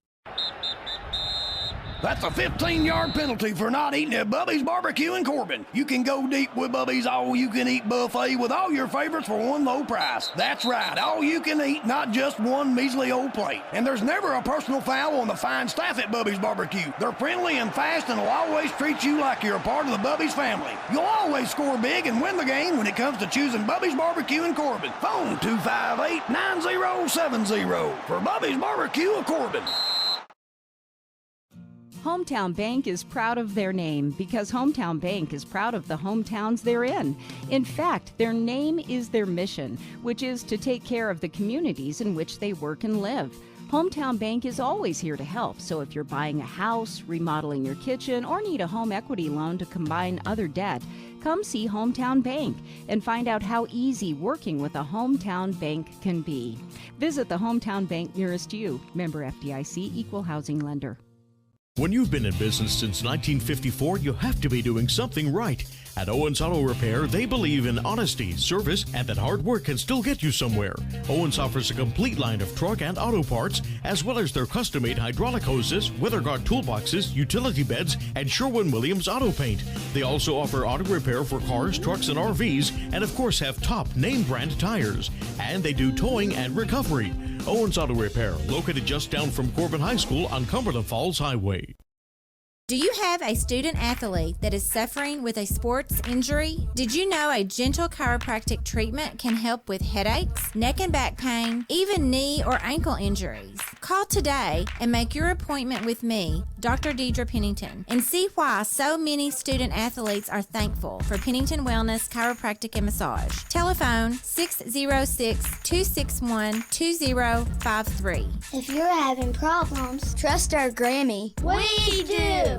That's a 15-yard penalty for not eating at Bubby's Barbecue in Corbin. You can go deep with Bubby's all-you-can-eat buffet with all your favorites for one low price. That's right, all-you-can-eat, not just one measly old plate. And there's never a personal foul on the fine staff at Bubby's Barbecue. They're friendly and fast and will always treat you like you're a part of the Bubby's family. You'll always score big and win the game when it comes to choosing Bubby's Barbecue in Corbin. Phone 258-9070 for Bubby's Barbecue of Corbin. Hometown Bank is proud of their name because Hometown Bank is proud of the hometowns they're in. In fact, their name is their mission, which is to take care of the communities in which they work and live. Hometown Bank is always here to help, so if you're buying a house, remodeling your kitchen, or need a home equity loan to combine other debt, come see Hometown Bank and find out how easy working with a Hometown Bank can be. Visit the Hometown Bank nearest you. Member FDIC, Equal Housing Lender. When you've been in business since 1954, you have to be doing something right. At Owens Auto Repair, they believe in honesty, service, and that hard work can still get you somewhere. Owens offers a complete line of truck and auto parts, as well as their custom-made hydraulic hoses, weather guard toolboxes, utility beds, and Sherwin-Williams auto paint. They also offer auto repair for cars, trucks, and RVs, and of course have top name brand tires. And they do towing and recovery. Owens Auto Repair, located just down from Corbin High School on Cumberland Falls Highway. Do you have a student athlete that is suffering with a sports injury? Did you know a gentle chiropractic treatment can help with headaches, neck and back pain, even knee or ankle injuries? Call today and make your appointment with me, Dr. Deidre Pennington, and see why so many student athletes are thankful for Pennington Wellness Chiropractic and Massage. Telephone 606-261-2053. If you're having problems, trust our Grammy. We do!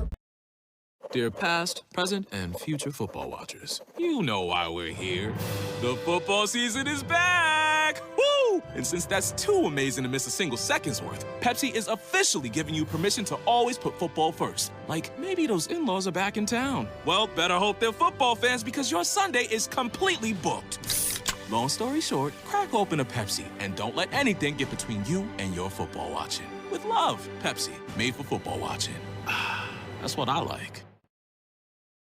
Dear past, present, and future football watchers, you know why we're here. The football season is back! Woo! And since that's too amazing to miss a single second's worth, Pepsi is officially giving you permission to always put football first. Like, maybe those in-laws are back in town. Well, better hope they're football fans because your Sunday is completely booked. Long story short, crack open a Pepsi and don't let anything get between you and your football watching. With love, Pepsi, made for football watching. That's what I like.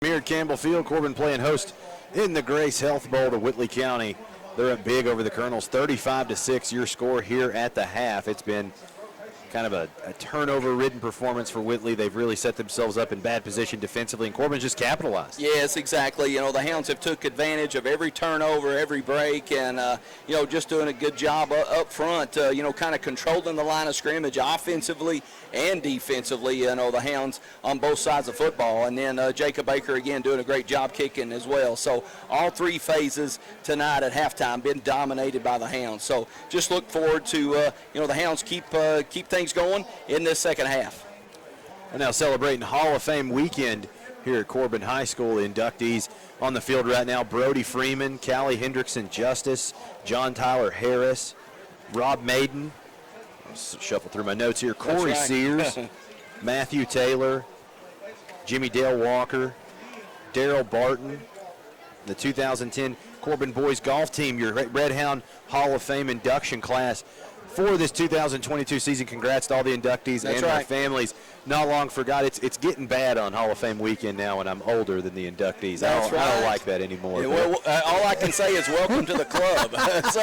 Here at Campbell Field, Corbin playing host in the Grace Health Bowl to Whitley County. They're up big over the Colonels, 35-6, your score here at the half. It's been kind of a turnover-ridden performance for Whitley. They've really set themselves up in bad position defensively, and Corbin's just capitalized. Yes, exactly. You know, the Hounds have took advantage of every turnover, every break, and, you know, just doing a good job up front, you know, kind of controlling the line of scrimmage offensively and defensively, you know, the Hounds on both sides of football. And then Jacob Baker, again, doing a great job kicking as well. So all three phases tonight at halftime been dominated by the Hounds. So just look forward to, you know, the Hounds keep things going in this second half. And now celebrating Hall of Fame weekend here at Corbin High School. Inductees on the field right now: Brody Freeman, Callie Hendrickson Justice, John Tyler Harris, Rob Maiden, Shuffle through my notes here. Corey right. Sears, Matthew Taylor, Jimmy Dale Walker, Daryl Barton, the 2010 Corbin boys golf team, your Red Hound Hall of Fame induction class for this 2022 season. Congrats to all the inductees and their families. Not long forgot. It's getting bad on Hall of Fame weekend now, and I'm older than the inductees. I don't like that anymore. Yeah, well, all I can say is welcome to the club. So,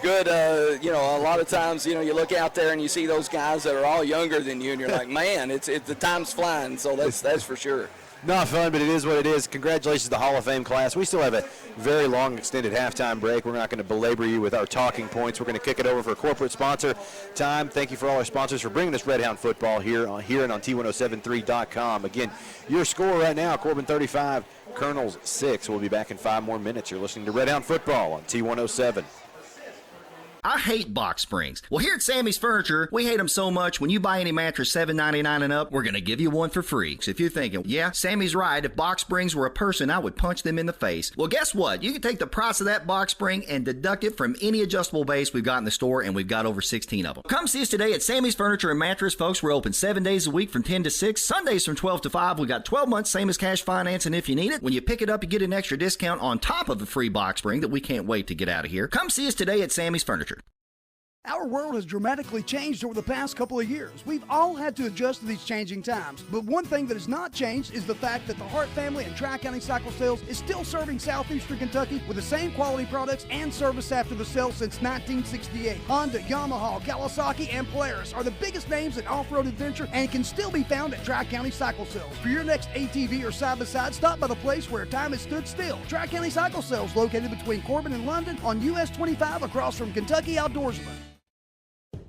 good. A lot of times, you look out there and you see those guys that are all younger than you, and you're like, man, it's the time's flying. So that's for sure. Not fun, but it is what it is. Congratulations to the Hall of Fame class. We still have a very long extended halftime break. We're not going to belabor you with our talking points. We're going to kick it over for corporate sponsor time. Thank you for all our sponsors for bringing us Red Hound football here and on T1073.com. Again, your score right now, Corbin 35, Colonels 6. We'll be back in 5 more minutes. You're listening to Red Hound football on T107. I hate box springs. Well, here at Sammy's Furniture, we hate them so much, when you buy any mattress $7.99 and up, we're going to give you one for free. So if you're thinking, yeah, Sammy's right, if box springs were a person, I would punch them in the face. Well, guess what? You can take the price of that box spring and deduct it from any adjustable base we've got in the store, and we've got over 16 of them. Come see us today at Sammy's Furniture and Mattress, folks. We're open 7 days a week from 10 to 6, Sundays from 12 to 5. We got 12 months, same as cash financing if you need it. When you pick it up, you get an extra discount on top of the free box spring that we can't wait to get out of here. Come see us today at Sammy's Furniture. Our world has dramatically changed over the past couple of years. We've all had to adjust to these changing times. But one thing that has not changed is the fact that the Hart family and Tri-County Cycle Sales is still serving southeastern Kentucky with the same quality products and service after the sale since 1968. Honda, Yamaha, Kawasaki, and Polaris are the biggest names in off-road adventure and can still be found at Tri-County Cycle Sales. For your next ATV or side-by-side, stop by the place where time has stood still. Tri-County Cycle Sales, located between Corbin and London on US 25 across from Kentucky Outdoorsman.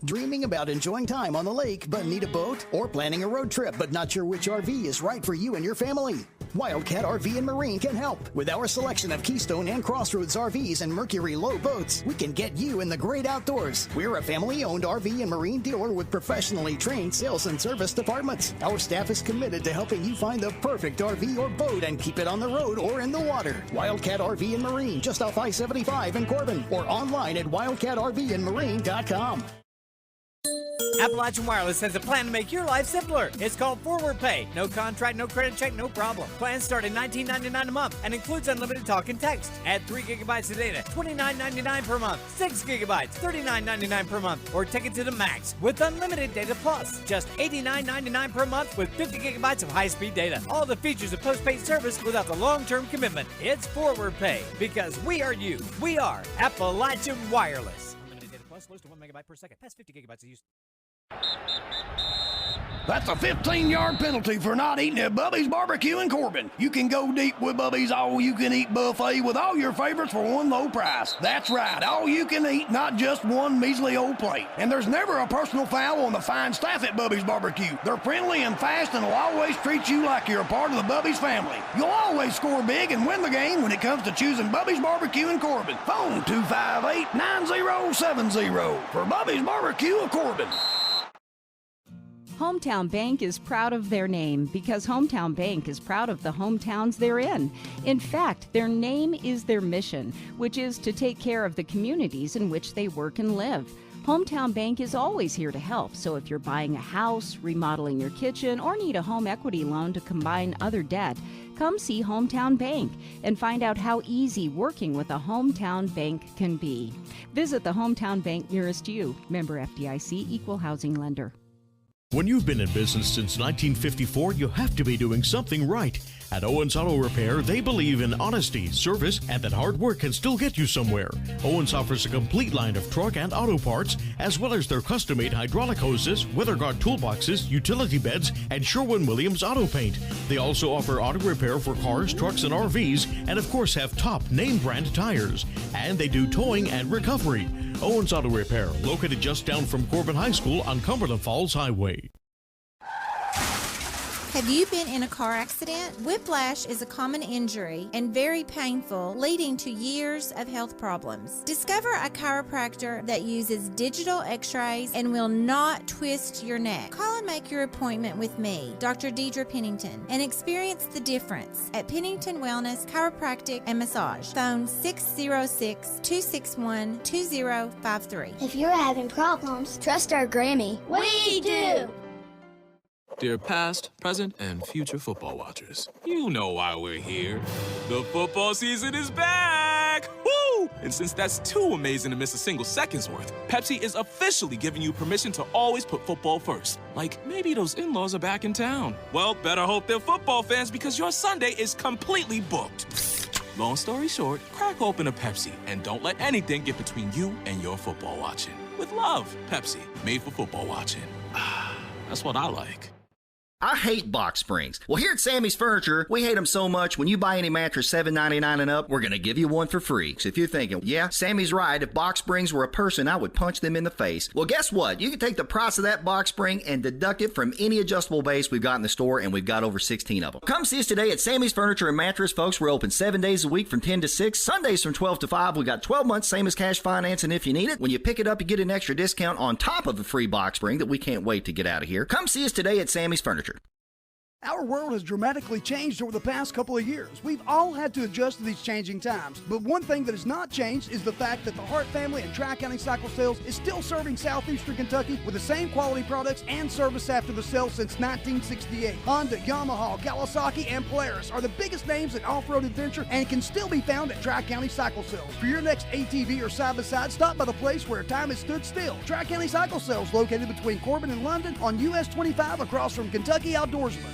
Dreaming about enjoying time on the lake but need a boat? Or planning a road trip but not sure which RV is right for you and your family? Wildcat RV and Marine can help. With our selection of Keystone and Crossroads RVs and Mercury Low boats, we can get you in the great outdoors. We're a family-owned RV and Marine dealer with professionally trained sales and service departments. Our staff is committed to helping you find the perfect RV or boat and keep it on the road or in the water. Wildcat RV and Marine, just off I-75 in Corbin, or online at wildcatrvandmarine.com. Appalachian Wireless has a plan to make your life simpler. It's called Forward Pay. No contract, no credit check, no problem. Plans start at $19.99 a month and includes unlimited talk and text. Add 3 gigabytes of data, $29.99 per month. 6 gigabytes, $39.99 per month. Or take it to the max with unlimited data plus. Just $89.99 per month with 50 gigabytes of high-speed data. All the features of postpaid service without the long-term commitment. It's Forward Pay because we are you. We are Appalachian Wireless. Unlimited data plus, slows to 1 megabyte per second. Past 50 gigabytes of use. That's a 15-yard penalty for not eating at Bubby's Barbecue in Corbin. You can go deep with Bubby's all-you-can-eat buffet with all your favorites for one low price. That's right, all you can eat, not just one measly old plate. And there's never a personal foul on the fine staff at Bubby's Barbecue. They're friendly and fast and will always treat you like you're a part of the Bubby's family. You'll always score big and win the game when it comes to choosing Bubby's Barbecue in Corbin. Phone 258-9070 for Bubby's Barbecue of Corbin. Hometown Bank is proud of their name because Hometown Bank is proud of the hometowns they're in. In fact, their name is their mission, which is to take care of the communities in which they work and live. Hometown Bank is always here to help, so if you're buying a house, remodeling your kitchen, or need a home equity loan to combine other debt, come see Hometown Bank and find out how easy working with a Hometown Bank can be. Visit the Hometown Bank nearest you. Member FDIC, Equal Housing Lender. When you've been in business since 1954, you have to be doing something right. At Owens Auto Repair, they believe in honesty, service, and that hard work can still get you somewhere. Owens offers a complete line of truck and auto parts, as well as their custom-made hydraulic hoses, weather guard toolboxes, utility beds, and Sherwin-Williams auto paint. They also offer auto repair for cars, trucks, and RVs, and of course have top name brand tires. And they do towing and recovery. Owens Auto Repair, located just down from Corbin High School on Cumberland Falls Highway. Have you been in a car accident? Whiplash is a common injury and very painful, leading to years of health problems. Discover a chiropractor that uses digital x-rays and will not twist your neck. Call and make your appointment with me, Dr. Deidre Pennington, and experience the difference at Pennington Wellness Chiropractic and Massage. Phone 606-261-2053. If you're having problems, trust our Grammy. We do! Dear past, present, and future football watchers, you know why we're here. The football season is back! Woo! And since that's too amazing to miss a single second's worth, Pepsi is officially giving you permission to always put football first. Like, maybe those in-laws are back in town. Well, better hope they're football fans because your Sunday is completely booked. Long story short, crack open a Pepsi and don't let anything get between you and your football watching. With love, Pepsi, made for football watching. That's what I like. I hate box springs. Well, here at Sammy's Furniture, we hate them so much when you buy any mattress $7.99 and up, we're going to give you one for free. So if you're thinking, yeah, Sammy's right, if box springs were a person, I would punch them in the face. Well, guess what? You can take the price of that box spring and deduct it from any adjustable base we've got in the store, and we've got over 16 of them. Come see us today at Sammy's Furniture and Mattress, folks. We're open 7 days a week from 10 to 6, Sundays from 12 to 5. We got 12 months, same as cash financing if you need it. When you pick it up, you get an extra discount on top of a free box spring that we can't wait to get out of here. Come see us today at Sammy's Furniture. Our world has dramatically changed over the past couple of years. We've all had to adjust to these changing times. But one thing that has not changed is the fact that the Hart family and Tri-County Cycle Sales is still serving southeastern Kentucky with the same quality products and service after the sale since 1968. Honda, Yamaha, Kawasaki, and Polaris are the biggest names in off-road adventure and can still be found at Tri-County Cycle Sales. For your next ATV or side-by-side, stop by the place where time has stood still. Tri-County Cycle Sales, located between Corbin and London on US 25 across from Kentucky Outdoorsman.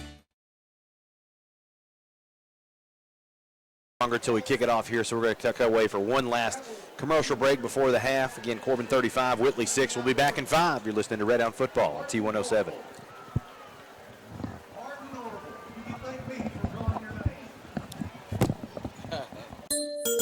Longer till we kick it off here, so we're going to tuck away for one last commercial break before the half. Again, Corbin 35, Whitley 6. We'll be back in 5. You're listening to Red Down Football on T107.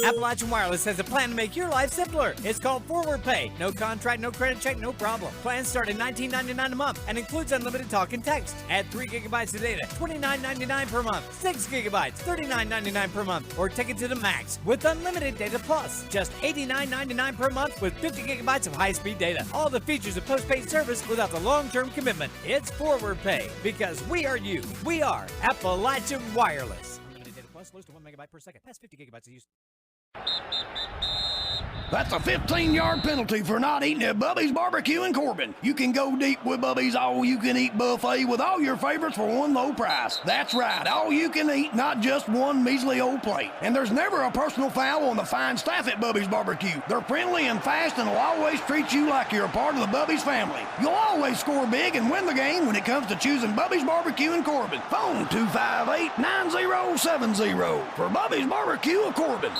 Appalachian Wireless has a plan to make your life simpler. It's called Forward Pay. No contract, no credit check, no problem. Plans start at $19.99 a month and includes unlimited talk and text. Add 3 gigabytes of data, $29.99 per month. 6 gigabytes, $39.99 per month. Or take it to the max with unlimited data plus. Just $89.99 per month with 50 gigabytes of high-speed data. All the features of postpaid service without the long-term commitment. It's Forward Pay because we are you. We are Appalachian Wireless. Unlimited data plus, slows to 1 megabyte per second. Past 50 gigabytes of use. That's a 15-yard penalty for not eating at Bubby's Barbecue in Corbin. You can go deep with Bubby's all-you-can-eat buffet with all your favorites for one low price. That's right, all-you-can-eat, not just one measly old plate. And there's never a personal foul on the fine staff at Bubby's Barbecue. They're friendly and fast and will always treat you like you're a part of the Bubby's family. You'll always score big and win the game when it comes to choosing Bubby's Barbecue in Corbin. Phone 258-9070 for Bubby's Barbecue of Corbin.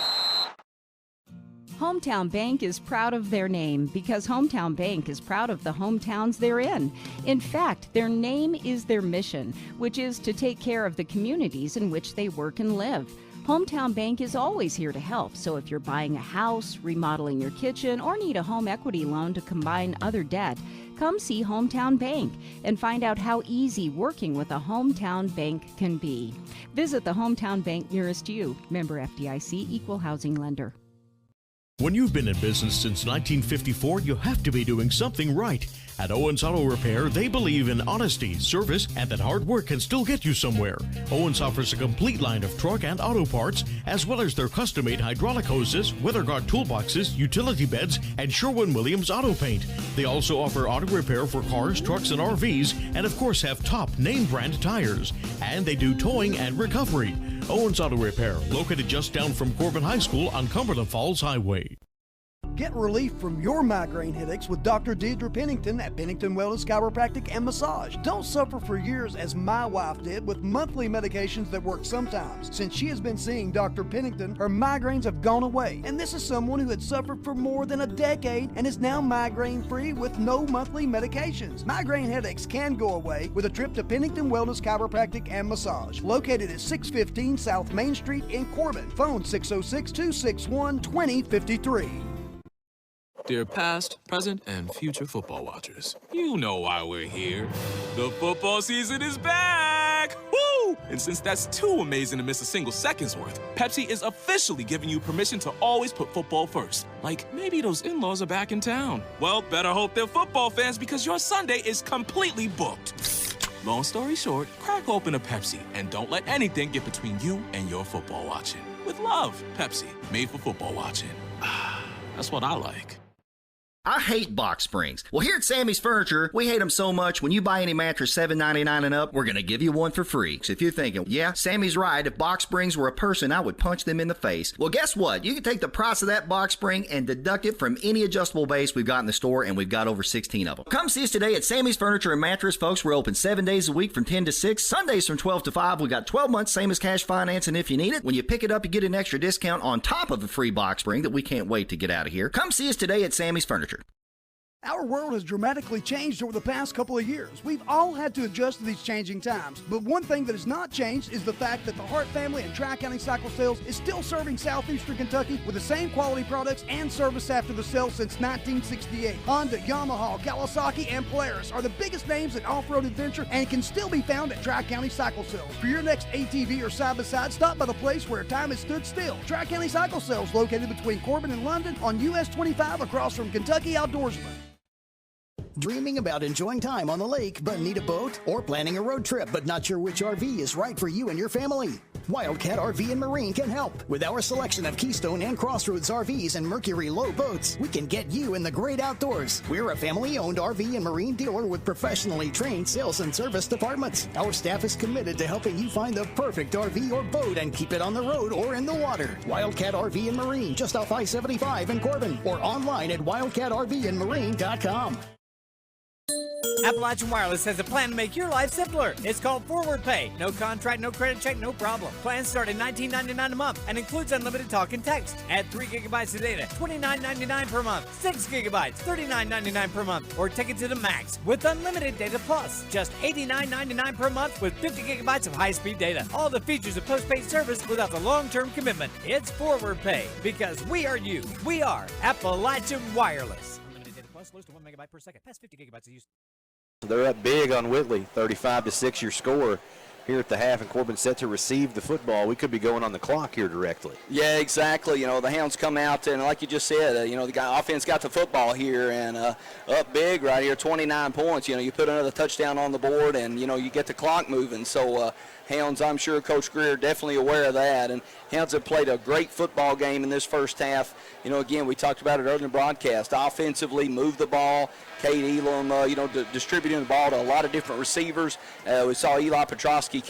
Hometown Bank is proud of their name because Hometown Bank is proud of the hometowns they're in. In fact, their name is their mission, which is to take care of the communities in which they work and live. Hometown Bank is always here to help, so if you're buying a house, remodeling your kitchen, or need a home equity loan to combine other debt, come see Hometown Bank and find out how easy working with a Hometown Bank can be. Visit the Hometown Bank nearest you. Member FDIC, Equal Housing Lender. When you've been in business since 1954, you have to be doing something right. At Owens Auto Repair, they believe in honesty, service, and that hard work can still get you somewhere. Owens offers a complete line of truck and auto parts, as well as their custom-made hydraulic hoses, weather guard toolboxes, utility beds, and Sherwin-Williams auto paint. They also offer auto repair for cars, trucks, and RVs, and of course have top name-brand tires. And they do towing and recovery. Owens Auto Repair, located just down from Corbin High School on Cumberland Falls Highway. Get relief from your migraine headaches with Dr. Deidre Pennington at Pennington Wellness Chiropractic and Massage. Don't suffer for years as my wife did with monthly medications that work sometimes. Since she has been seeing Dr. Pennington, her migraines have gone away. And this is someone who had suffered for more than a decade and is now migraine-free with no monthly medications. Migraine headaches can go away with a trip to Pennington Wellness Chiropractic and Massage, located at 615 South Main Street in Corbin. Phone 606-261-2053. Dear past, present, and future football watchers, you know why we're here. The football season is back! And since that's too amazing to miss a single second's worth, Pepsi is officially giving you permission to always put football first. Like, maybe those in-laws are back in town. Well, better hope they're football fans because your Sunday is completely booked. Long story short, crack open a Pepsi and don't let anything get between you and your football watching. With love, Pepsi, made for football watching. That's what I like. I hate box springs. Well, here at Sammy's Furniture, we hate them so much when you buy any mattress $7.99 and up, we're going to give you one for free. So if you're thinking, yeah, Sammy's right, if box springs were a person, I would punch them in the face. Well, guess what? You can take the price of that box spring and deduct it from any adjustable base we've got in the store, and we've got over 16 of them. Come see us today at Sammy's Furniture and Mattress, folks. We're open 7 days a week from 10 to 6, Sundays from 12 to 5. We got 12 months, same as cash financing if you need it. When you pick it up, you get an extra discount on top of a free box spring that we can't wait to get out of here. Come see us today at Sammy's Furniture. Our world has dramatically changed over the past couple of years. We've all had to adjust to these changing times. But one thing that has not changed is the fact that the Hart family and Tri-County Cycle Sales is still serving southeastern Kentucky with the same quality products and service after the sale since 1968. Honda, Yamaha, Kawasaki, and Polaris are the biggest names in off-road adventure and can still be found at Tri-County Cycle Sales. For your next ATV or side-by-side, stop by the place where time has stood still. Tri-County Cycle Sales, located between Corbin and London on US 25 across from Kentucky Outdoorsman. Dreaming about enjoying time on the lake but need a boat? Or planning a road trip but not sure which RV is right for you and your family? Wildcat RV and Marine can help. With our selection of Keystone and Crossroads RVs and Mercury Low boats, we can get you in the great outdoors. We're a family-owned RV and Marine dealer with professionally trained sales and service departments. Our staff is committed to helping you find the perfect RV or boat and keep it on the road or in the water. Wildcat RV and Marine, just off I-75 in Corbin, or online at wildcatrvandmarine.com. Appalachian Wireless has a plan to make your life simpler. It's called Forward Pay. No contract, no credit check, no problem. Plans start at $19.99 a month and includes unlimited talk and text. Add 3 gigabytes of data, $29.99 per month. 6 gigabytes, $39.99 per month. Or take it to the max with unlimited data plus. Just $89.99 per month with 50 gigabytes of high-speed data. All the features of postpaid service without the long-term commitment. It's Forward Pay because we are you. We are Appalachian Wireless. Unlimited data plus, slows to 1 megabyte per second. Past 50 gigabytes of use. They're up big on Whitley, 35-6 your score here at the half, and Corbin set to receive the football. We could be going on the clock here directly. Yeah, exactly. You know, the Hounds come out, and like you just said, you know, the offense got the football here, and up big right here, 29 points. You know, you put another touchdown on the board, and, you know, you get the clock moving. So, Hounds, I'm sure Coach Greer definitely aware of that, and Hounds have played a great football game in this first half. You know, again, we talked about it earlier in the broadcast. Offensively, move the ball. Cade Elam, you know, distributing the ball to a lot of different receivers. We saw Eli Petrosky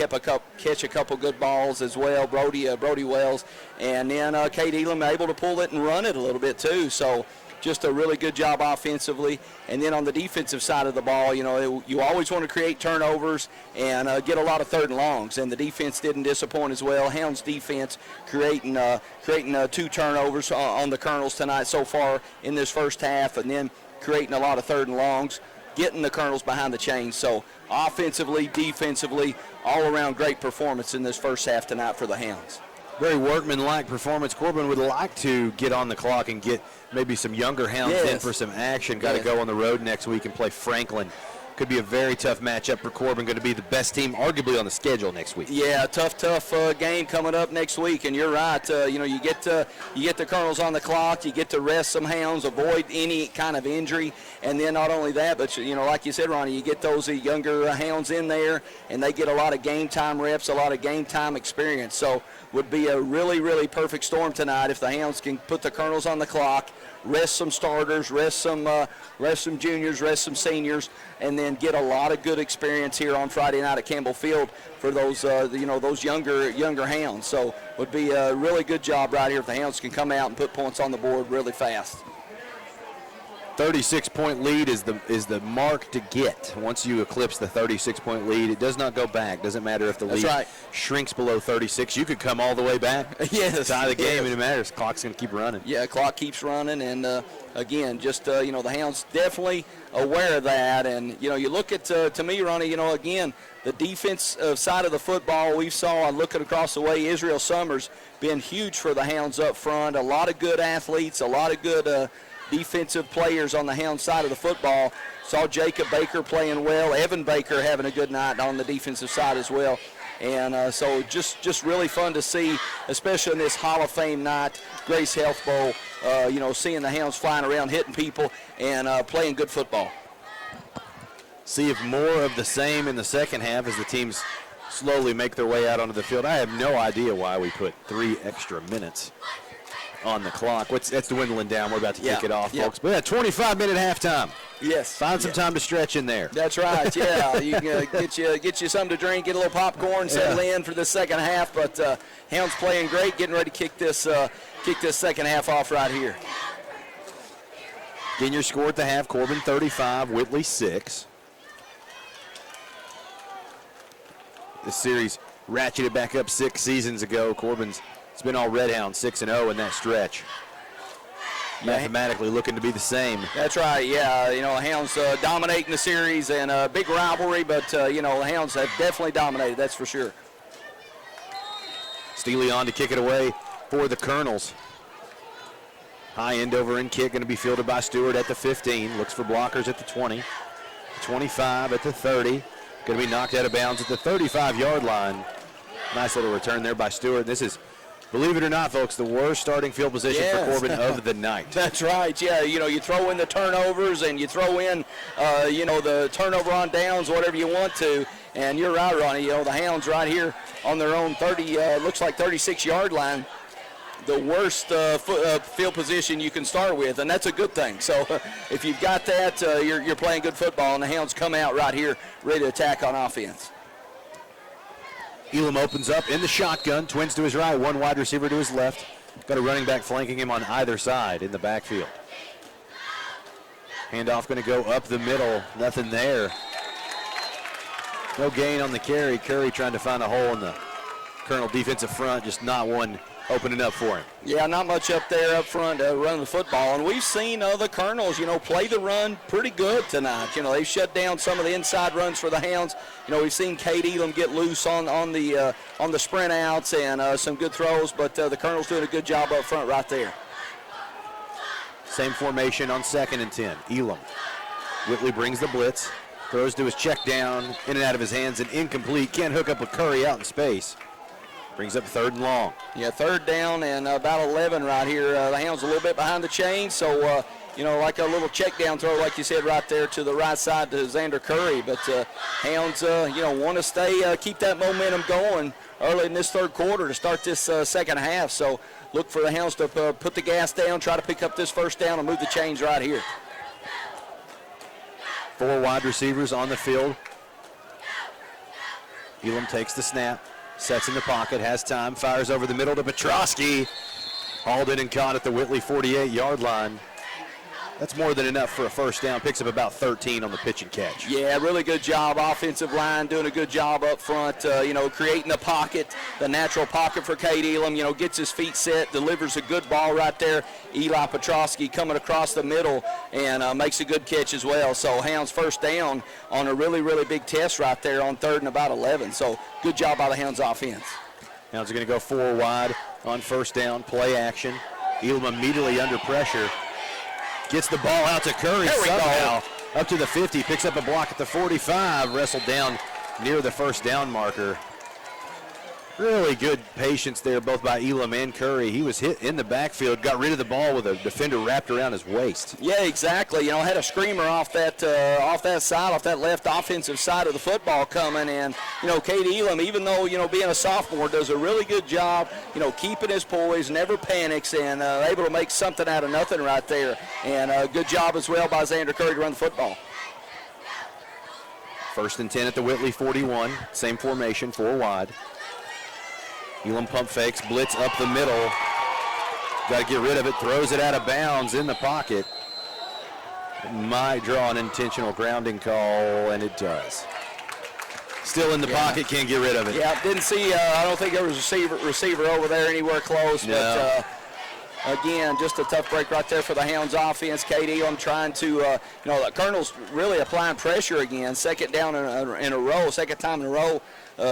catch a couple good balls as well, Brody Wells, and then Cade Elam able to pull it and run it a little bit too. So just a really good job offensively. And then on the defensive side of the ball, you know, you always want to create turnovers and get a lot of 3rd and longs, and the defense didn't disappoint as well. Hounds defense creating 2 turnovers on the Colonels tonight so far in this first half, and then creating a lot of 3rd and longs, getting the Colonels behind the chains. So offensively, defensively, all around great performance in this first half tonight for the Hounds. Very workmanlike performance. Corbin would like to get on the clock and get maybe some younger Hounds in for some action. Got to go on the road next week and play Franklin. Could be a very tough matchup for Corbin. Going to be the best team arguably on the schedule next week. Yeah, tough game coming up next week. And you're right. You know, you get the Colonels on the clock. You get to rest some Hounds, avoid any kind of injury. And then not only that, but, you know, like you said, Ronnie, you get those younger Hounds in there, and they get a lot of game time reps, a lot of game time experience. So would be a really, really perfect storm tonight if the Hounds can put the Colonels on the clock, rest some starters, rest some juniors, rest some seniors, and then get a lot of good experience here on Friday night at Campbell Field for those those younger Hounds. So would be a really good job right here if the Hounds can come out and put points on the board really fast. 36-point lead is the mark to get. Once you eclipse the 36-point lead, it does not go back. Doesn't matter if the lead shrinks below 36. You could come all the way back. Yes. Tie the game, and it matters. Clock's going to keep running. Yeah, clock keeps running, and again, just the Hounds definitely aware of that. And you look at to me, Ronnie, again, the defense side of the football we saw. Looking across the way, Israel Summers been huge for the Hounds up front. A lot of good athletes, a lot of good defensive players on the Hound side of the football. Saw Jacob Baker playing well. Evan Baker having a good night on the defensive side as well. And so just really fun to see, especially in this Hall of Fame night, Grace Health Bowl, seeing the Hounds flying around, hitting people, and playing good football. See if more of the same in the second half as the teams slowly make their way out onto the field. I have no idea why we put 3 extra minutes on the clock. That's dwindling down. We're about to kick it off, folks. But 25-minute halftime. Yes. Find some time to stretch in there. That's right. Yeah, you can get you something to drink, get a little popcorn, settle in for the second half. But Hounds playing great, getting ready to kick this second half off right here. Getting your score at the half: Corbin 35, Whitley 6. This series ratcheted back up 6 seasons ago. It's been all Redhound, 6-0 in that stretch. Mathematically looking to be the same. That's right, yeah. Hounds dominating the series, and a big rivalry, but, the Hounds have definitely dominated, that's for sure. Steely on to kick it away for the Colonels. High end over end kick going to be fielded by Stewart at the 15. Looks for blockers at the 20. 25 at the 30. Going to be knocked out of bounds at the 35-yard line. Nice little return there by Stewart. This is, believe it or not, folks, the worst starting field position for Corbin of the night. That's right. Yeah, you throw in the turnovers and you throw in, the turnover on downs, whatever you want to. And you're right, Ronnie. The Hounds right here on their own 36-yard line. The worst field position you can start with, and that's a good thing. So if you've got that, you're playing good football, and the Hounds come out right here ready to attack on offense. Elam opens up in the shotgun, twins to his right, one wide receiver to his left. Got a running back flanking him on either side in the backfield. Handoff going to go up the middle, nothing there. No gain on the carry. Curry trying to find a hole in the Colonel defensive front, just not one opening up for him. Yeah, not much up there up front running the football. And we've seen the Colonels, play the run pretty good tonight. They've shut down some of the inside runs for the Hounds. We've seen Kate Elam get loose on the sprint outs and some good throws, but the Colonels doing a good job up front right there. Same formation on 2nd and 10. Elam. Whitley brings the blitz, throws to his check down, in and out of his hands and incomplete. Can't hook up with Curry out in space. Brings up 3rd and long. Yeah, 3rd down and about 11 right here. The Hounds a little bit behind the chain, so, like a little check down throw, like you said, right there to the right side to Xander Curry. But Hounds, want to keep that momentum going early in this 3rd quarter to start this second half. So look for the Hounds to put the gas down, try to pick up this 1st down and move the chains right here. 4 wide receivers on the field. Elam takes the snap. Sets in the pocket, has time, fires over the middle to Petrosky. Hauled in and caught at the Whitley 48-yard line. That's more than enough for a 1st down. Picks up about 13 on the pitch and catch. Yeah, really good job. Offensive line doing a good job up front, creating the pocket, the natural pocket for Cade Elam. Gets his feet set, delivers a good ball right there. Eli Petrosky coming across the middle and makes a good catch as well. So Hounds 1st down on a really, really big test right there on 3rd and about 11. So good job by the Hounds offense. Hounds are going to go 4 wide on 1st down, play action. Elam immediately under pressure. Gets the ball out to Curry somehow. Up to the 50, picks up a block at the 45, wrestled down near the 1st down marker. Really good patience there, both by Elam and Curry. He was hit in the backfield, got rid of the ball with a defender wrapped around his waist. Yeah, exactly. Had a screamer off that side, off that left offensive side of the football coming. And, Cade Elam, even though, being a sophomore, does a really good job, keeping his poise, never panics, and able to make something out of nothing right there. And good job as well by Xander Curry to run the football. 1st and 10 at the Whitley 41. Same formation, 4 wide. Elam pump fakes, blitz up the middle. Got to get rid of it, throws it out of bounds in the pocket. Might draw an intentional grounding call, and it does. Still in the pocket, can't get rid of it. Yeah, didn't see, I don't think there was a receiver over there anywhere close. No. But, again, just a tough break right there for the Hounds offense. Cade Elam trying to, the Colonels really applying pressure again. 2nd down in a row, 2nd time in a row.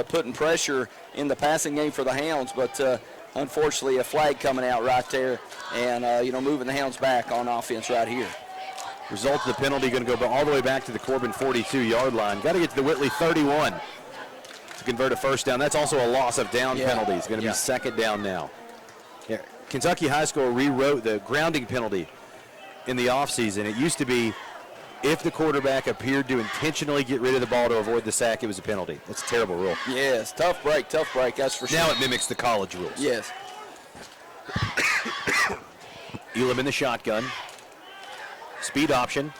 Putting pressure in the passing game for the Hounds, but unfortunately a flag coming out right there and, moving the Hounds back on offense right here. Result of the penalty going to go all the way back to the Corbin 42-yard line. Got to get to the Whitley 31 to convert a first down. That's also a loss of down penalty. It's going to be second down now. Yeah. Kentucky High School rewrote the grounding penalty in the offseason. It used to be if the quarterback appeared to intentionally get rid of the ball to avoid the sack, it was a penalty. That's a terrible rule. Yes, tough break, that's for sure. Now it mimics the college rules. Yes. Elam in the shotgun. Speed option.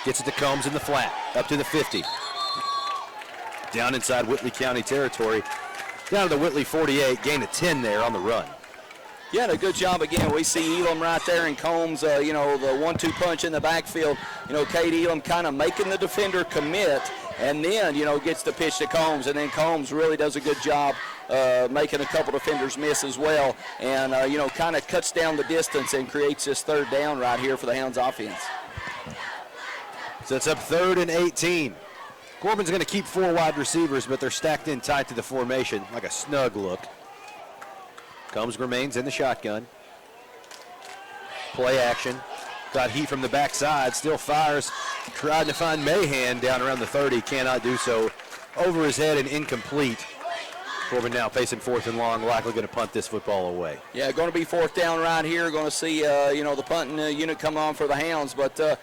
Gets it to Combs in the flat. Up to the 50. Down inside Whitley County territory. Down to the Whitley 48. Gain of 10 there on the run. Yeah, and a good job again. We see Elam right there and Combs, the 1-2 punch in the backfield. Kate Elam kind of making the defender commit and then, gets the pitch to Combs. And then Combs really does a good job making a couple defenders miss as well. And, kind of cuts down the distance and creates this third down right here for the Hounds offense. So it's up 3rd and 18. Corbin's going to keep 4 wide receivers, but they're stacked in tight to the formation, like a snug look. Combs remains in the shotgun. Play action. Got heat from the backside. Still fires. Trying to find Mahan down around the 30. Cannot do so. Over his head and incomplete. Corbin now facing 4th and long. Likely going to punt this football away. Yeah, going to be 4th down right here. Going to see, the punting unit come on for the Hounds. But, the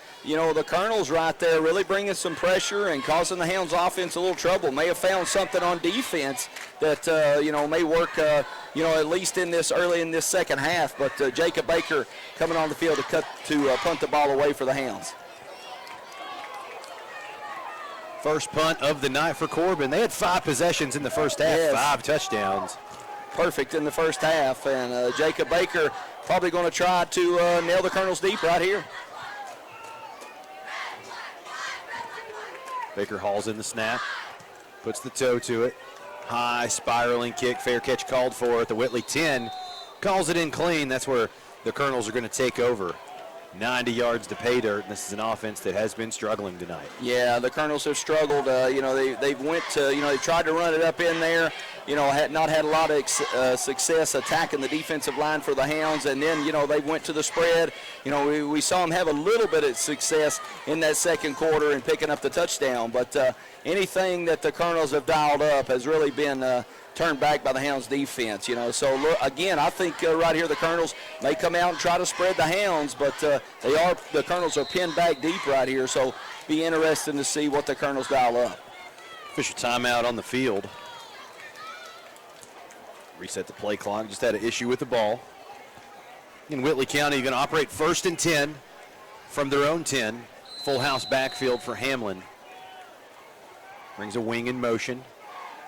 Colonels right there really bringing some pressure and causing the Hounds offense a little trouble. May have found something on defense that, may work, at least early in this second half. But Jacob Baker coming on the field to punt the ball away for the Hounds. First punt of the night for Corbin. They had 5 possessions in the first half, yes. 5 touchdowns. Perfect in the first half, and Jacob Baker probably going to try to nail the Colonels deep right here. Baker hauls in the snap, puts the toe to it. High spiraling kick, fair catch called for at the Whitley 10. Calls it in clean. That's where the Colonels are going to take over. 90 yards to pay dirt. This is an offense that has been struggling tonight. Yeah, the Colonels have struggled. They've went to, they tried to run it up in there. Had not had a lot of success attacking the defensive line for the Hounds. And then, they went to the spread. We saw them have a little bit of success in that second quarter and picking up the touchdown. But anything that the Colonels have dialed up has really been turned back by the Hounds defense, So, look, again, I think right here the Colonels may come out and try to spread the Hounds, but the Colonels are pinned back deep right here, so be interesting to see what the Colonels dial up. Official timeout on the field. Reset the play clock. Just had an issue with the ball. In Whitley County, going to operate 1st and 10 from their own 10. Full house backfield for Hamlin. Brings a wing in motion.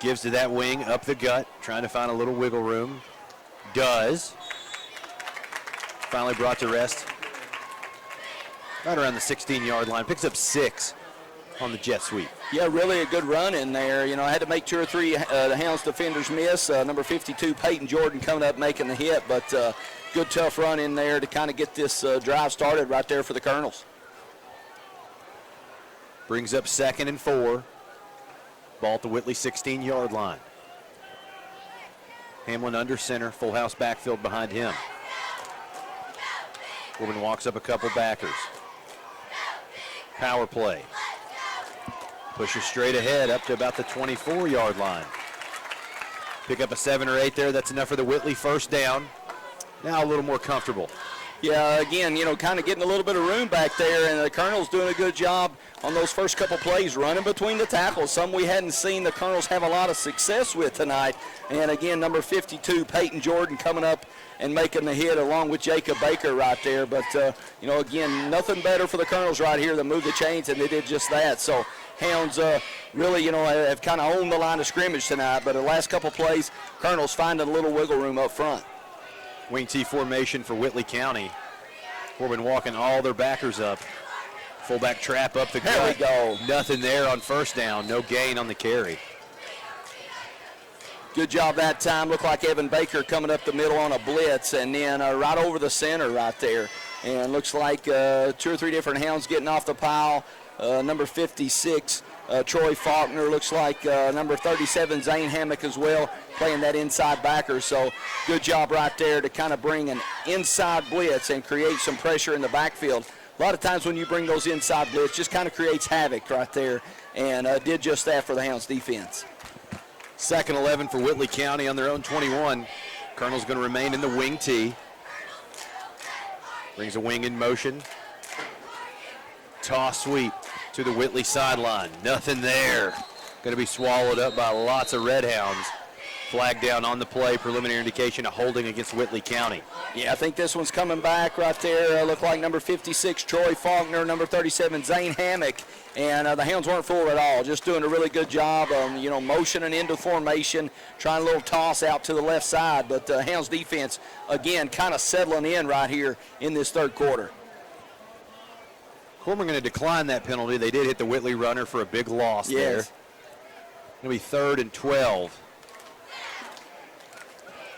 Gives to that wing up the gut, trying to find a little wiggle room. Does. Finally brought to rest. Right around the 16-yard line. Picks up 6 on the jet sweep. Yeah, really a good run in there. I had to make 2 or 3 the Hounds defenders miss. Number 52, Peyton Jordan, coming up making the hit, but good tough run in there to kind of get this drive started right there for the Colonels. Brings up 2nd and 4. Ball at the Whitley 16-yard line. Hamlin under center, full house backfield behind him. Corbin walks up a couple backers. Power play. Pushes straight ahead up to about the 24-yard line. Pick up a 7 or 8 there. That's enough for the Whitley first down. Now a little more comfortable. Yeah, again, kind of getting a little bit of room back there, and the Colonels doing a good job on those first couple plays, running between the tackles, some we hadn't seen the Colonels have a lot of success with tonight. And again, number 52, Peyton Jordan, coming up and making the hit along with Jacob Baker right there. But, again, nothing better for the Colonels right here than move the chains, and they did just that. So Hounds really, have kind of owned the line of scrimmage tonight, but the last couple plays, Colonels finding a little wiggle room up front. Wing T formation for Whitley County. Corbin walking all their backers up. Fullback trap up the gut. There we go. Nothing there on first down. No gain on the carry. Good job that time. Looked like Evan Baker coming up the middle on a blitz, and then right over the center right there. And looks like 2 or 3 different Hounds getting off the pile. Number 56, Troy Faulkner. Looks like number 37, Zane Hammock as well, playing that inside backer. So good job right there to kind of bring an inside blitz and create some pressure in the backfield. A lot of times when you bring those inside blitz, just kind of creates havoc right there, and did just that for the Hounds defense. Second 11 for Whitley County on their own 21. Colonel's going to remain in the wing tee. Brings a wing in motion. Toss sweep to the Whitley sideline. Nothing there. Going to be swallowed up by lots of Red Hounds. Flag down on the play. Preliminary indication of holding against Whitley County. Yeah, I think this one's coming back right there. Look like number 56, Troy Faulkner, number 37, Zane Hammock. And the Hounds weren't fooled at all. Just doing a really good job, motioning into formation, trying a little toss out to the left side. But Hounds defense, again, kind of settling in right here in this third quarter. Corbin going to decline that penalty. They did hit the Whitley runner for a big loss there. Going to be 3rd and 12.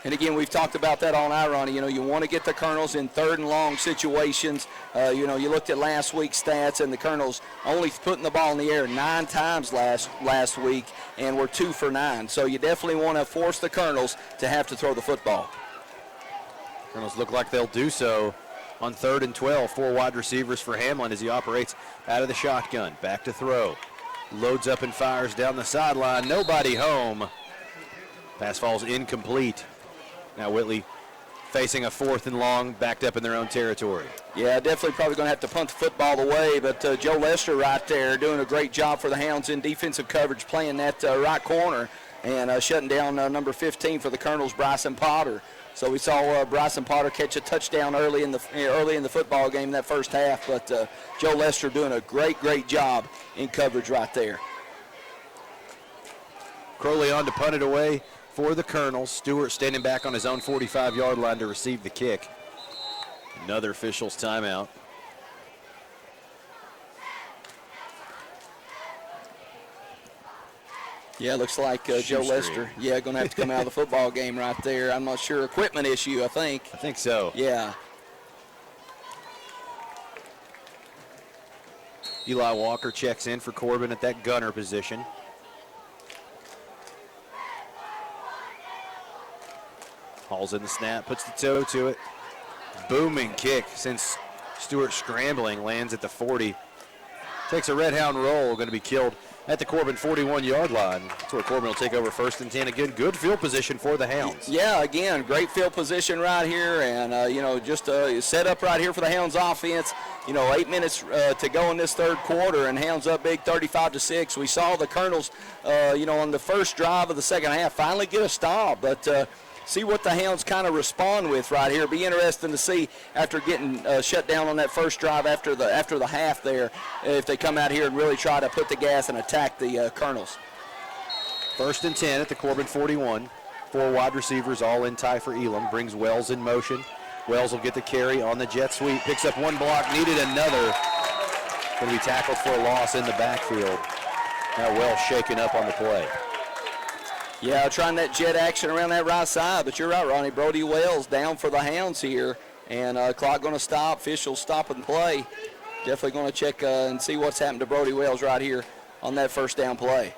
And again, we've talked about that all night, Ronnie. You want to get the Colonels in 3rd and long situations. You looked at last week's stats, and the Colonels only putting the ball in the air 9 times last week, and we're 2 for 9. So you definitely want to force the Colonels to have to throw the football. Colonels look like they'll do so on 3rd and 12. 4 wide receivers for Hamlin as he operates out of the shotgun. Back to throw. Loads up and fires down the sideline. Nobody home. Pass falls incomplete. Now Whitley facing a 4th and long, backed up in their own territory. Yeah, definitely probably going to have to punt the football away, but Joe Lester right there doing a great job for the Hounds in defensive coverage, playing that right corner and shutting down number 15 for the Colonels, Bryson Potter. So we saw Bryson Potter catch a touchdown early in the football game in that first half, but Joe Lester doing a great job in coverage right there. Crowley on to punt it away for the Colonels. Stewart standing back on his own 45-yard line to receive the kick. Another official's timeout. Yeah, looks like Joe Lester, going to have to come out of the football game right there. I'm not sure. Equipment issue, I think. I think so. Yeah. Eli Walker checks in for Corbin at that gunner position. Hauls in the snap, puts the toe to it. Booming kick since Stewart scrambling, lands at the 40. Takes a Red Hound roll, going to be killed at the Corbin 41-yard line. That's where Corbin will take over 1st and 10. Again, good field position for the Hounds. Yeah, again, great field position right here, and just set up right here for the Hounds offense. 8 minutes to go in this third quarter, and Hounds up big 35-6. We saw the Colonels, on the first drive of the second half finally get a stop, but see what the Hounds kind of respond with right here. Be interesting to see after getting shut down on that first drive after the half there, if they come out here and really try to put the gas and attack the Colonels. 1st and 10 at the Corbin 41. 4 wide receivers all in tie for Elam. Brings Wells in motion. Wells will get the carry on the jet sweep. Picks up 1 block, needed another. Going to be tackled for a loss in the backfield. Now Wells shaken up on the play. Yeah, trying that jet action around that right side, but you're right, Ronnie. Brody Wells down for the Hounds here, and clock going to stop. Officials stopping play. Definitely going to check and see what's happened to Brody Wells right here on that first down play.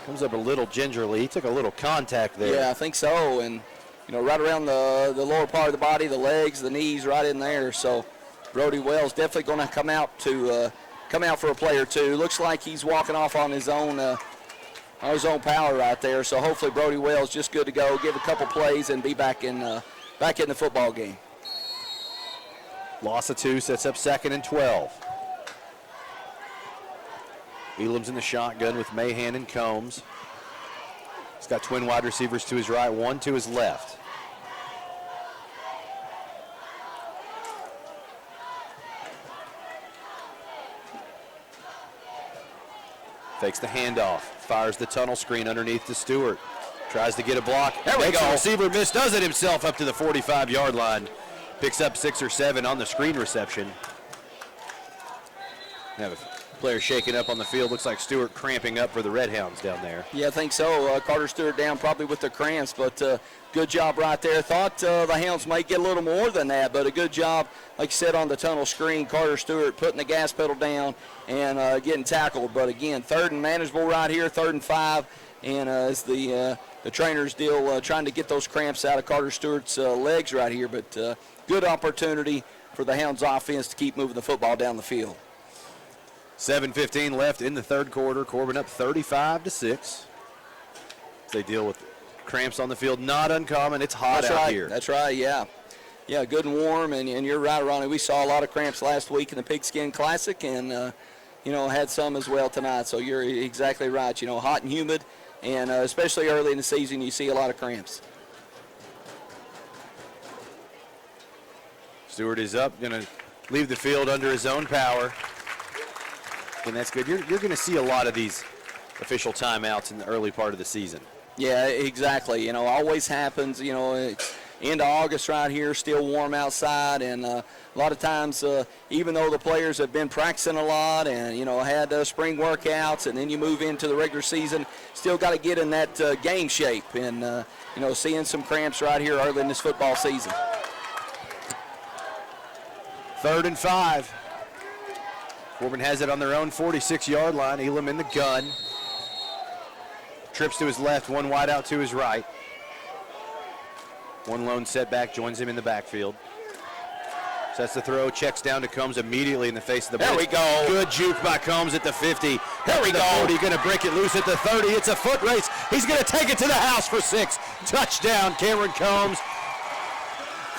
Comes up a little gingerly. He took a little contact there. Yeah, I think so, and right around the lower part of the body, the legs, the knees, right in there. So Brody Wells definitely going to come out for a play or two. Looks like he's walking off on his own power right there. So hopefully Brody Wells just good to go, give a couple plays, and be back in the football game. Loss of 2 sets up 2nd and 12. Elam's in the shotgun with Mahan and Combs. He's got twin wide receivers to his right, 1 to his left. Fakes the handoff, fires the tunnel screen underneath to Stewart. Tries to get a block. There we go. Receiver miss, does it himself up to the 45-yard line. Picks up 6 or 7 on the screen reception. Have a player shaking up on the field. Looks like Stewart cramping up for the Red Hounds down there. Yeah, I think so. Carter Stewart down probably with the cramps, but good job right there. Thought the Hounds might get a little more than that, but a good job, like you said, on the tunnel screen. Carter Stewart putting the gas pedal down and getting tackled. But again, 3rd and manageable right here, 3rd and 5, and as the trainers deal trying to get those cramps out of Carter Stewart's legs right here. But good opportunity for the Hounds offense to keep moving the football down the field. 7:15 left in the third quarter. Corbin up 35-6. They deal with cramps on the field. Not uncommon. It's hot out here. That's right, yeah. Yeah, good and warm, and you're right, Ronnie. We saw a lot of cramps last week in the Pigskin Classic, and, had some as well tonight. So you're exactly right. Hot and humid, and especially early in the season, you see a lot of cramps. Stewart is up, going to leave the field under his own power. And that's good. You're going to see a lot of these official timeouts in the early part of the season. Yeah, exactly. Always happens. It's end of August right here, still warm outside, and a lot of times, even though the players have been practicing a lot and, had spring workouts, and then you move into the regular season, still got to get in that game shape, and, seeing some cramps right here early in this football season. 3rd and 5. Corbin has it on their own 46-yard line. Elam in the gun. Trips to his left, one wide out to his right. One lone setback joins him in the backfield. Sets the throw, checks down to Combs immediately in the face of the blitz. There we go. Good juke by Combs at the 50. There we go. 40, going to break it loose at the 30. It's a foot race. He's going to take it to the house for 6. Touchdown, Cameron Combs.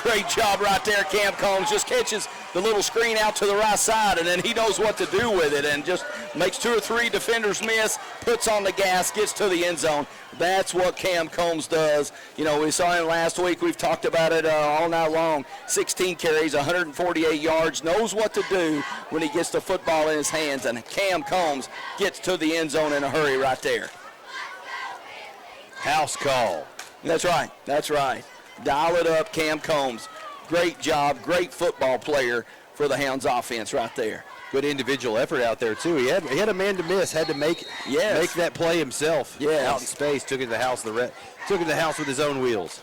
Great job right there, Cam Combs. Just catches the little screen out to the right side, and then he knows what to do with it and just makes 2 or 3 defenders miss, puts on the gas, gets to the end zone. That's what Cam Combs does. We saw him last week. We've talked about it all night long. 16 carries, 148 yards, knows what to do when he gets the football in his hands, and Cam Combs gets to the end zone in a hurry right there. House call. That's right. That's right. Dial it up, Cam Combs. Great job, great football player for the Hounds offense right there. Good individual effort out there, too. He had a man to miss, had to make that play himself. Yes. Out in space, took it to the house. Took it to the house with his own wheels.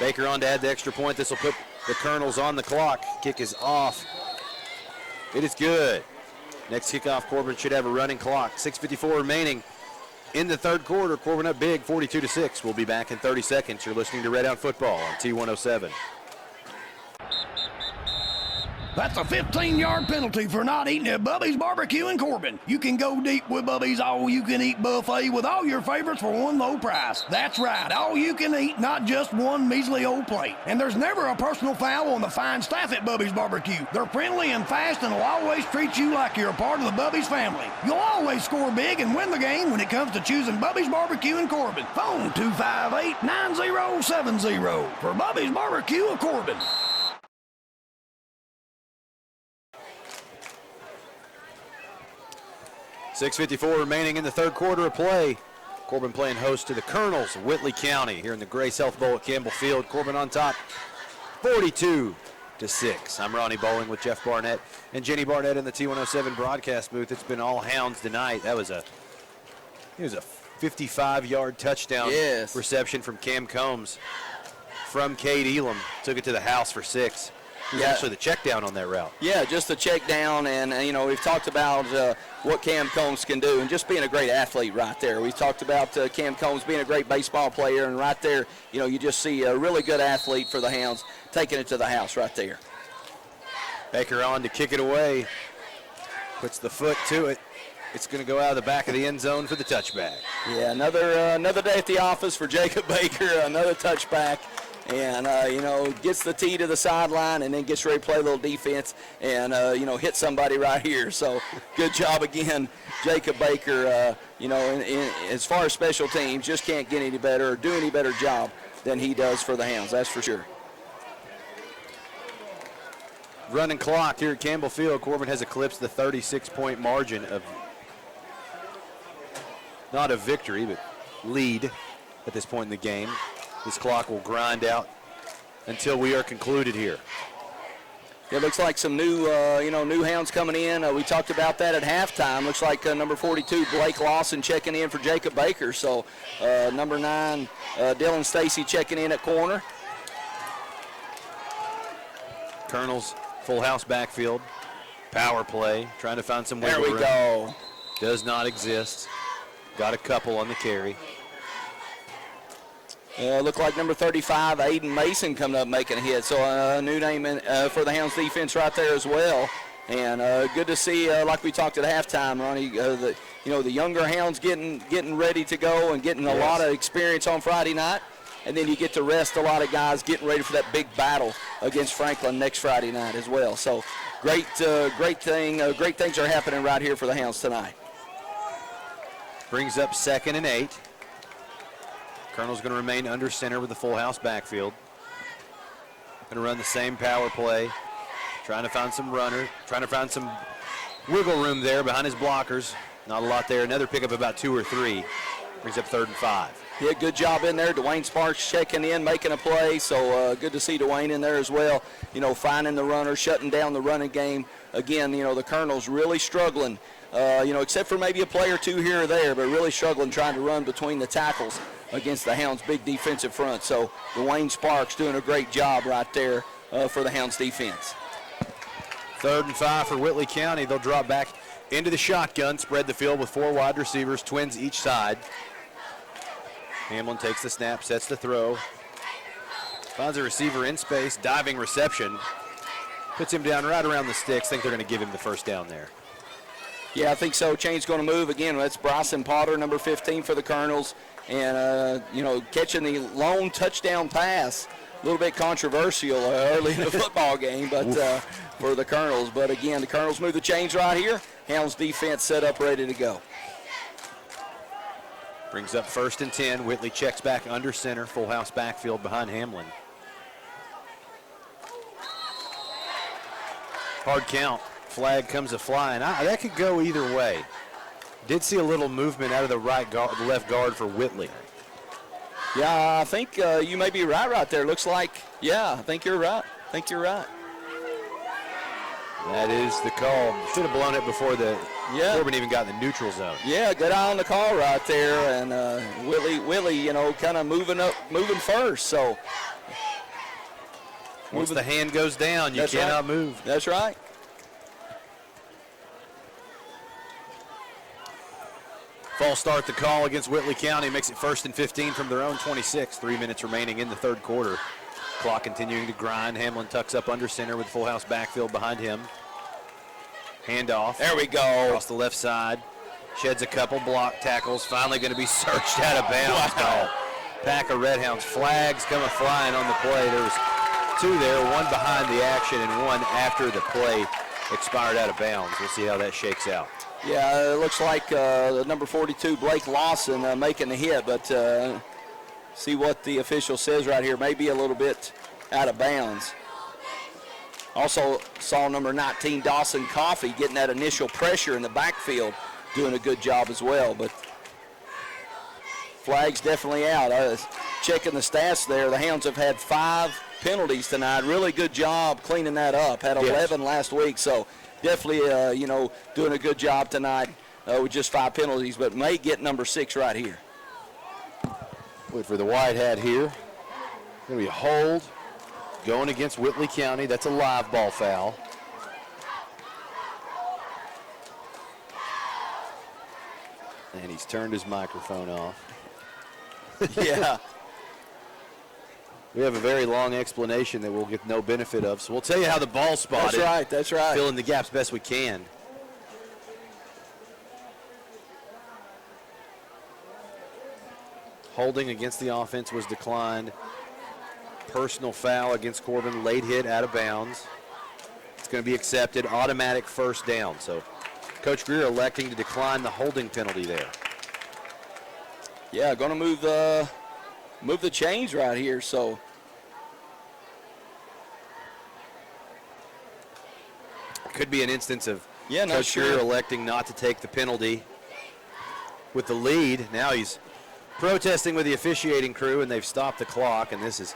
Baker on to add the extra point. This will put the Colonels on the clock. Kick is off. It is good. Next kickoff, Corbin should have a running clock. 6:54 remaining in the third quarter. Corbin up big, 42-6. We'll be back in 30 seconds. You're listening to Red Out Football on T107. That's a 15-yard penalty for not eating at Bubby's Barbecue in Corbin. You can go deep with Bubby's all-you-can-eat buffet with all your favorites for one low price. That's right, all you can eat, not just one measly old plate. And there's never a personal foul on the fine staff at Bubby's Barbecue. They're friendly and fast and will always treat you like you're a part of the Bubby's family. You'll always score big and win the game when it comes to choosing Bubby's Barbecue in Corbin. Phone 258-9070 for Bubby's Barbecue of Corbin. .654 remaining in the third quarter of play. Corbin playing host to the Colonels of Whitley County here in the Grace Health Bowl at Campbell Field. Corbin on top, 42-6. I'm Ronnie Bowling with Jeff Barnett and Jenny Barnett in the T107 broadcast booth. It's been all Hounds tonight. It was a 55-yard touchdown reception from Cam Combs from Cade Elam. Took it to the house for 6. Actually the check down on that route. Yeah, just the check down, and we've talked about what Cam Combs can do and just being a great athlete right there. We've talked about Cam Combs being a great baseball player, and right there, you just see a really good athlete for the Hounds taking it to the house right there. Baker on to kick it away. Puts the foot to it. It's going to go out of the back of the end zone for the touchback. Yeah, another day at the office for Jacob Baker, another touchback. And, gets the tee to the sideline and then gets ready to play a little defense and, hit somebody right here. So good job again, Jacob Baker. As far as special teams, just can't get any better or do any better job than he does for the Hounds, that's for sure. Running clock here at Campbell Field. Corbin has eclipsed the 36-point margin of not a victory, but lead at this point in the game. This clock will grind out until we are concluded here. It looks like some new Hounds coming in. We talked about that at halftime. Looks like number 42, Blake Lawson, checking in for Jacob Baker. So number 9, Dylan Stacy checking in at corner. Colonel's full house backfield. Power play, trying to find some wiggle room. There we go. Does not exist. Got a couple on the carry. Look like number 35, Aiden Mason, coming up making a hit. So a new name for the Hounds defense right there as well. And good to see, like we talked at halftime, Ronnie, the younger Hounds getting ready to go and getting a lot of experience on Friday night. And then you get to rest a lot of guys getting ready for that big battle against Franklin next Friday night as well. So great things are happening right here for the Hounds tonight. Brings up 2nd and 8. Colonel's going to remain under center with the full house backfield. Going to run the same power play. Trying to find some runner. Trying to find some wiggle room there behind his blockers. Not a lot there. Another pickup about 2 or 3. Brings up 3rd and 5. Yeah, good job in there. Dwayne Sparks checking in, making a play. So good to see Dwayne in there as well. Finding the runner, shutting down the running game. Again, the Colonel's really struggling, except for maybe a play or two here or there, but really struggling trying to run between the tackles against the Hounds' big defensive front. So Dwayne Sparks doing a great job right there for the Hounds defense. 3rd and 5 for Whitley County. They'll drop back into the shotgun, spread the field with 4 wide receivers, twins each side. Hamlin takes the snap, sets the throw. Finds a receiver in space, diving reception. Puts him down right around the sticks. Think they're going to give him the first down there. Yeah, I think so. Chain's going to move again. That's Bryson Potter, number 15 for the Colonels. And, catching the lone touchdown pass. A little bit controversial early in the football game, but for the Colonels. But, again, the Colonels move the chains right here. Hounds defense set up, ready to go. Brings up 1st and 10. Whitley checks back under center. Full house backfield behind Hamlin. Hard count. Flag comes a-flying. That could go either way. Did see a little movement out of the left guard for Whitley. Yeah, I think you may be right there. Looks like, I think you're right. That is the call. Should have blown it before Corbin even got in the neutral zone. Yeah, good eye on the call right there. And Willie, kind of moving first. So once the hand goes down, you cannot move. That's right. False start the call against Whitley County. Makes it 1st and 15 from their own 26. 3 minutes remaining in the 3rd quarter. Clock continuing to grind. Hamlin tucks up under center with full house backfield behind him. Handoff. There we go. Across the left side. Sheds a couple block tackles. Finally going to be searched out of bounds. Wow. Pack of Red Hounds. Flags coming flying on the play. There was 2 there, one behind the action and one after the play expired out of bounds. We'll see how that shakes out. Yeah, it looks like the number 42, Blake Lawson, making the hit, but see what the official says right here. Maybe a little bit out of bounds. Also saw number 19, Dawson Coffey, getting that initial pressure in the backfield, doing a good job as well. But flag's definitely out. I was checking the stats there. The Hounds have had 5 penalties tonight. Really good job cleaning that up. Had 11 last week, so definitely, doing a good job tonight with just 5 penalties, but may get number 6 right here. Wait for the wide hat here. Going to be a hold going against Whitley County. That's a live ball foul. And he's turned his microphone off. Yeah. We have a very long explanation that we'll get no benefit of, so we'll tell you how the ball's spotted. That's right. Fill in the gaps best we can. Holding against the offense was declined. Personal foul against Corbin, late hit out of bounds. It's going to be accepted, automatic first down. So Coach Greer electing to decline the holding penalty there. Yeah, going to move the chains right here. So could be an instance of Coach Greer electing not to take the penalty with the lead. Now he's protesting with the officiating crew, and they've stopped the clock. And this is,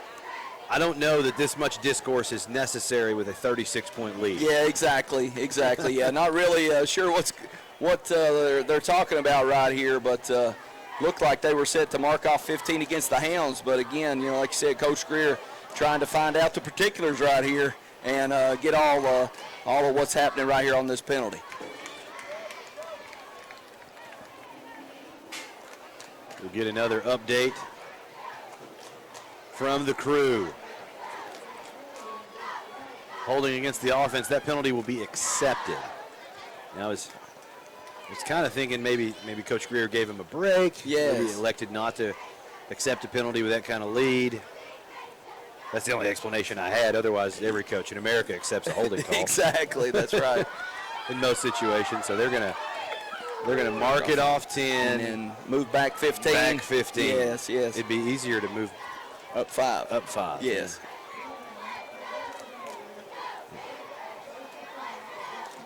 I don't know that this much discourse is necessary with a 36-point lead. Yeah, exactly. Yeah, not really sure what they're talking about right here, but looked like they were set to mark off 15 against the Hounds. But again, like you said, Coach Greer trying to find out the particulars right here and get all of what's happening right here on this penalty. We'll get another update from the crew. holding against the offense. That penalty will be accepted. Now, I was kind of thinking maybe Coach Greer gave him a break. Yes. Maybe elected not to accept a penalty with that kind of lead. That's the only explanation I had. Otherwise, every coach in America accepts a holding call. Exactly, that's right. In most situations, so they're gonna mark it off 10 and move back 15. Back 15. Yes. It'd be easier to move up 5. Up 5. Yes.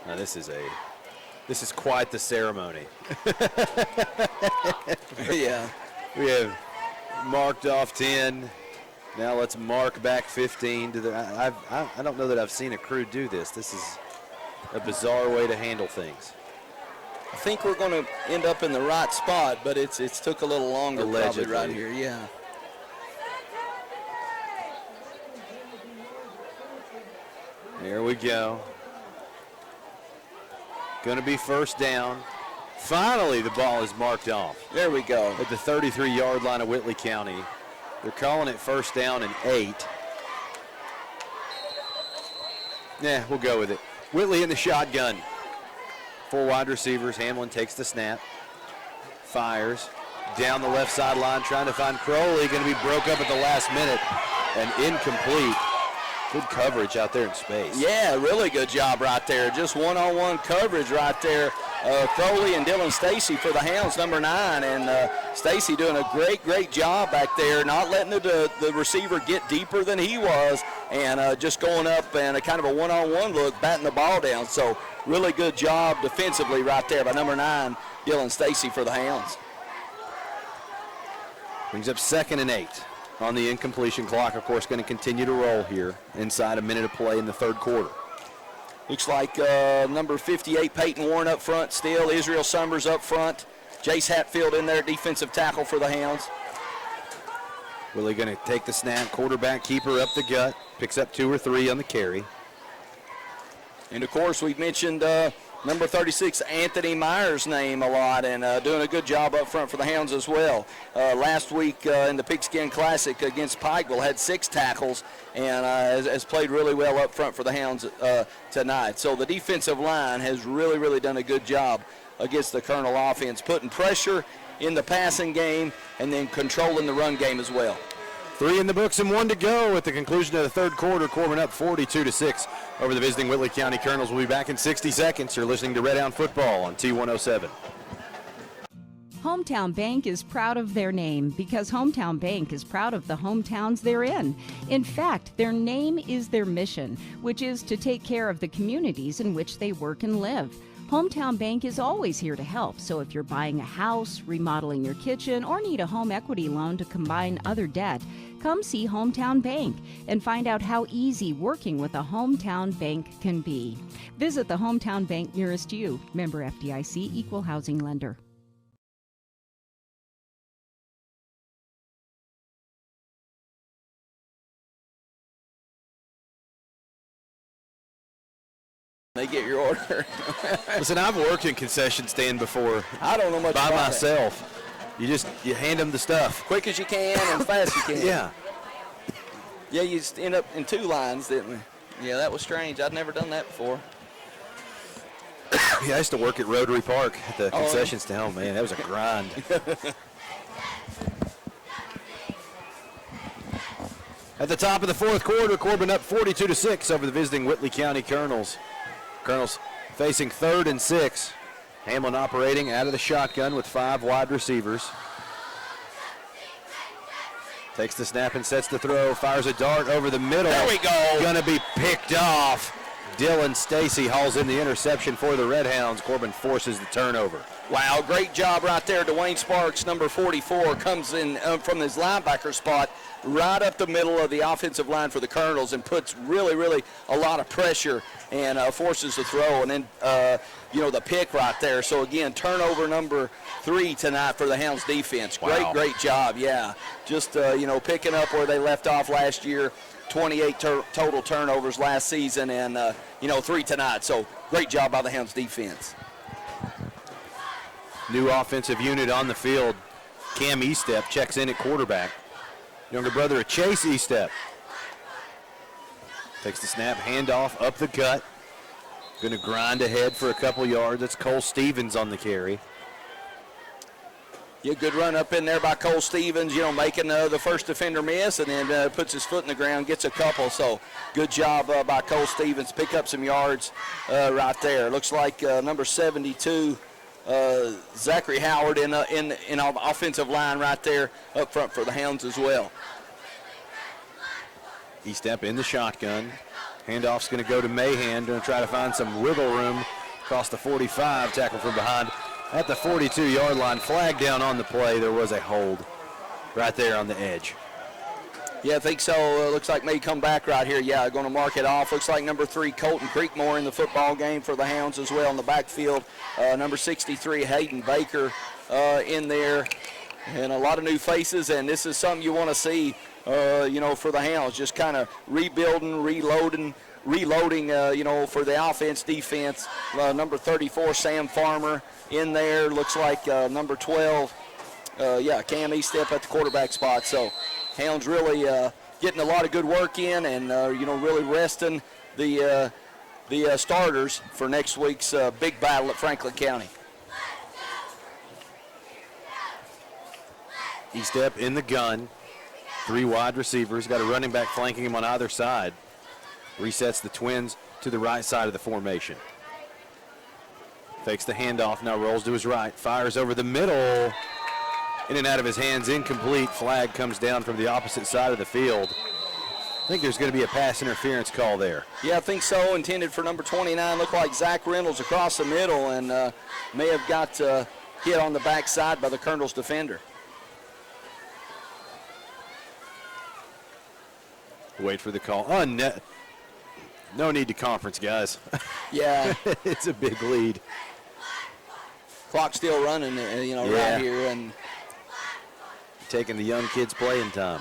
Now this is quite the ceremony. Yeah. We have marked off 10. Now let's mark back 15 to the. I don't know that I've seen a crew do this. This is a bizarre way to handle things. I think we're going to end up in the right spot, but it's took a little longer. Allegedly. Probably right here. Yeah. There we go. Going to be first down. Finally, the ball is marked off. There we go. At the 33-yard line of Whitley County. They're calling it first down and 8. Yeah, we'll go with it. Whitley in the shotgun. 4 wide receivers. Hamlin takes the snap. Fires. Down the left sideline trying to find Crowley. Going to be broke up at the last minute and incomplete. Good coverage out there in space. Yeah, really good job right there. Just one-on-one coverage right there. Crowley and Dylan Stacy for the Hounds, number 9. And Stacy doing a great job back there, not letting the receiver get deeper than he was, and just going up and a kind of a one-on-one look, batting the ball down. So really good job defensively right there by number 9, Dylan Stacy for the Hounds. Brings up 2nd and 8 on the incompletion clock. Of course, going to continue to roll here inside a minute of play in the 3rd quarter. Looks like number 58, Peyton Warren up front still. Israel Summers up front. Jace Hatfield in there, defensive tackle for the Hounds. Willie going to take the snap. Quarterback keeper up the gut. Picks up 2 or 3 on the carry. And, of course, we've mentioned number 36, Anthony Myers' name a lot, and doing a good job up front for the Hounds as well. Last week in the Pigskin Classic against Pikeville had 6 tackles and has played really well up front for the Hounds tonight. So the defensive line has really done a good job against the Colonel offense, putting pressure in the passing game and then controlling the run game as well. 3 in the books and 1 to go at the conclusion of the 3rd quarter. Corbin up 42-6 over the visiting Whitley County Colonels. We'll be back in 60 seconds. You're listening to Red Hound Football on T107. Hometown Bank is proud of their name because Hometown Bank is proud of the hometowns they're in. In fact, their name is their mission, which is to take care of the communities in which they work and live. Hometown Bank is always here to help, so if you're buying a house, remodeling your kitchen, or need a home equity loan to combine other debt, come see Hometown Bank and find out how easy working with a Hometown Bank can be. Visit the Hometown Bank nearest you. Member FDIC, Equal Housing Lender. They get your order. Listen, I've worked in concession stand before. I don't know much by about myself. You hand them the stuff. Quick as you can and fast you can. Yeah. Yeah, you just end up in 2 lines, didn't we? Yeah, that was strange. I'd never done that before. Yeah, I used to work at Rotary Park at the concession stand. Oh, man, that was a grind. At the top of the 4th quarter, Corbin up 42-6 over the visiting Whitley County Colonels. Colonels facing 3rd and 6. Hamlin operating out of the shotgun with 5 wide receivers. Takes the snap and sets the throw. Fires a dart over the middle. There we go. Going to be picked off. Dylan Stacy hauls in the interception for the Red Hounds. Corbin forces the turnover. Wow, great job right there. Dwayne Sparks, number 44, comes in from his linebacker spot right up the middle of the offensive line for the Colonels and puts really a lot of pressure and forces the throw. And then, the pick right there. So, again, turnover number 3 tonight for the Hounds defense. Wow. Great job, yeah. Just, picking up where they left off last year. 28 total turnovers last season and, 3 tonight. So, great job by the Hounds defense. New offensive unit on the field. Cam Estep checks in at quarterback. Younger brother of Chase Estep. Takes the snap, handoff up the gut. Going to grind ahead for a couple yards. That's Cole Stevens on the carry. Yeah, good run up in there by Cole Stevens, making the first defender miss, and then puts his foot in the ground, gets a couple. So good job by Cole Stevens, pick up some yards right there. Looks like number 72, Zachary Howard in our offensive line right there up front for the Hounds as well. E-step in the shotgun. Handoff's going to go to Mahan, going to try to find some wiggle room across the 45, tackle from behind. At the 42-yard line, flag down on the play. There was a hold right there on the edge. Yeah, I think so. Looks like may come back right here. Yeah, going to mark it off. Looks like number 3, Colton Creekmore in the football game for the Hounds as well in the backfield. Number 63, Hayden Baker in there. And a lot of new faces, and this is something you want to see, for the Hounds. Just kind of rebuilding, reloading, for the offense, defense. Number 34, Sam Farmer in there. Looks like number 12, Cam E-step at the quarterback spot. So Hounds really getting a lot of good work in and, really resting the starters for next week's big battle at Franklin County. E-step in the gun. 3 wide receivers. Got a running back flanking him on either side. Resets the Twins to the right side of the formation. Fakes the handoff, now rolls to his right. Fires over the middle. In and out of his hands, incomplete. Flag comes down from the opposite side of the field. I think there's going to be a pass interference call there. Yeah, I think so. Intended for number 29. Looked like Zach Reynolds across the middle and may have got hit on the backside by the Colonel's defender. Wait for the call. No need to conference, guys. Yeah. It's a big lead. Clock still running, right here. And taking the young kids playing time.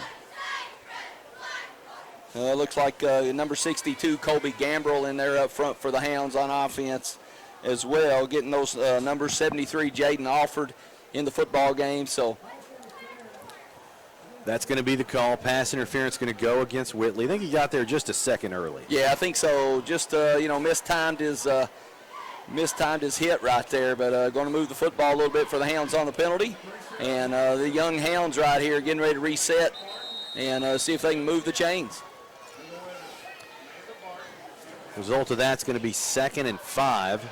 Looks like number 62, Colby Gambrell in there up front for the Hounds on offense as well. Getting those numbers, 73, Jaden Alford in the football game. So that's going to be the call. Pass interference going to go against Whitley. I think he got there just a second early. Yeah, I think so. Just, mistimed his hit right there, but going to move the football a little bit for the Hounds on the penalty. And the young Hounds right here getting ready to reset and see if they can move the chains. Result of that's going to be 2nd and 5.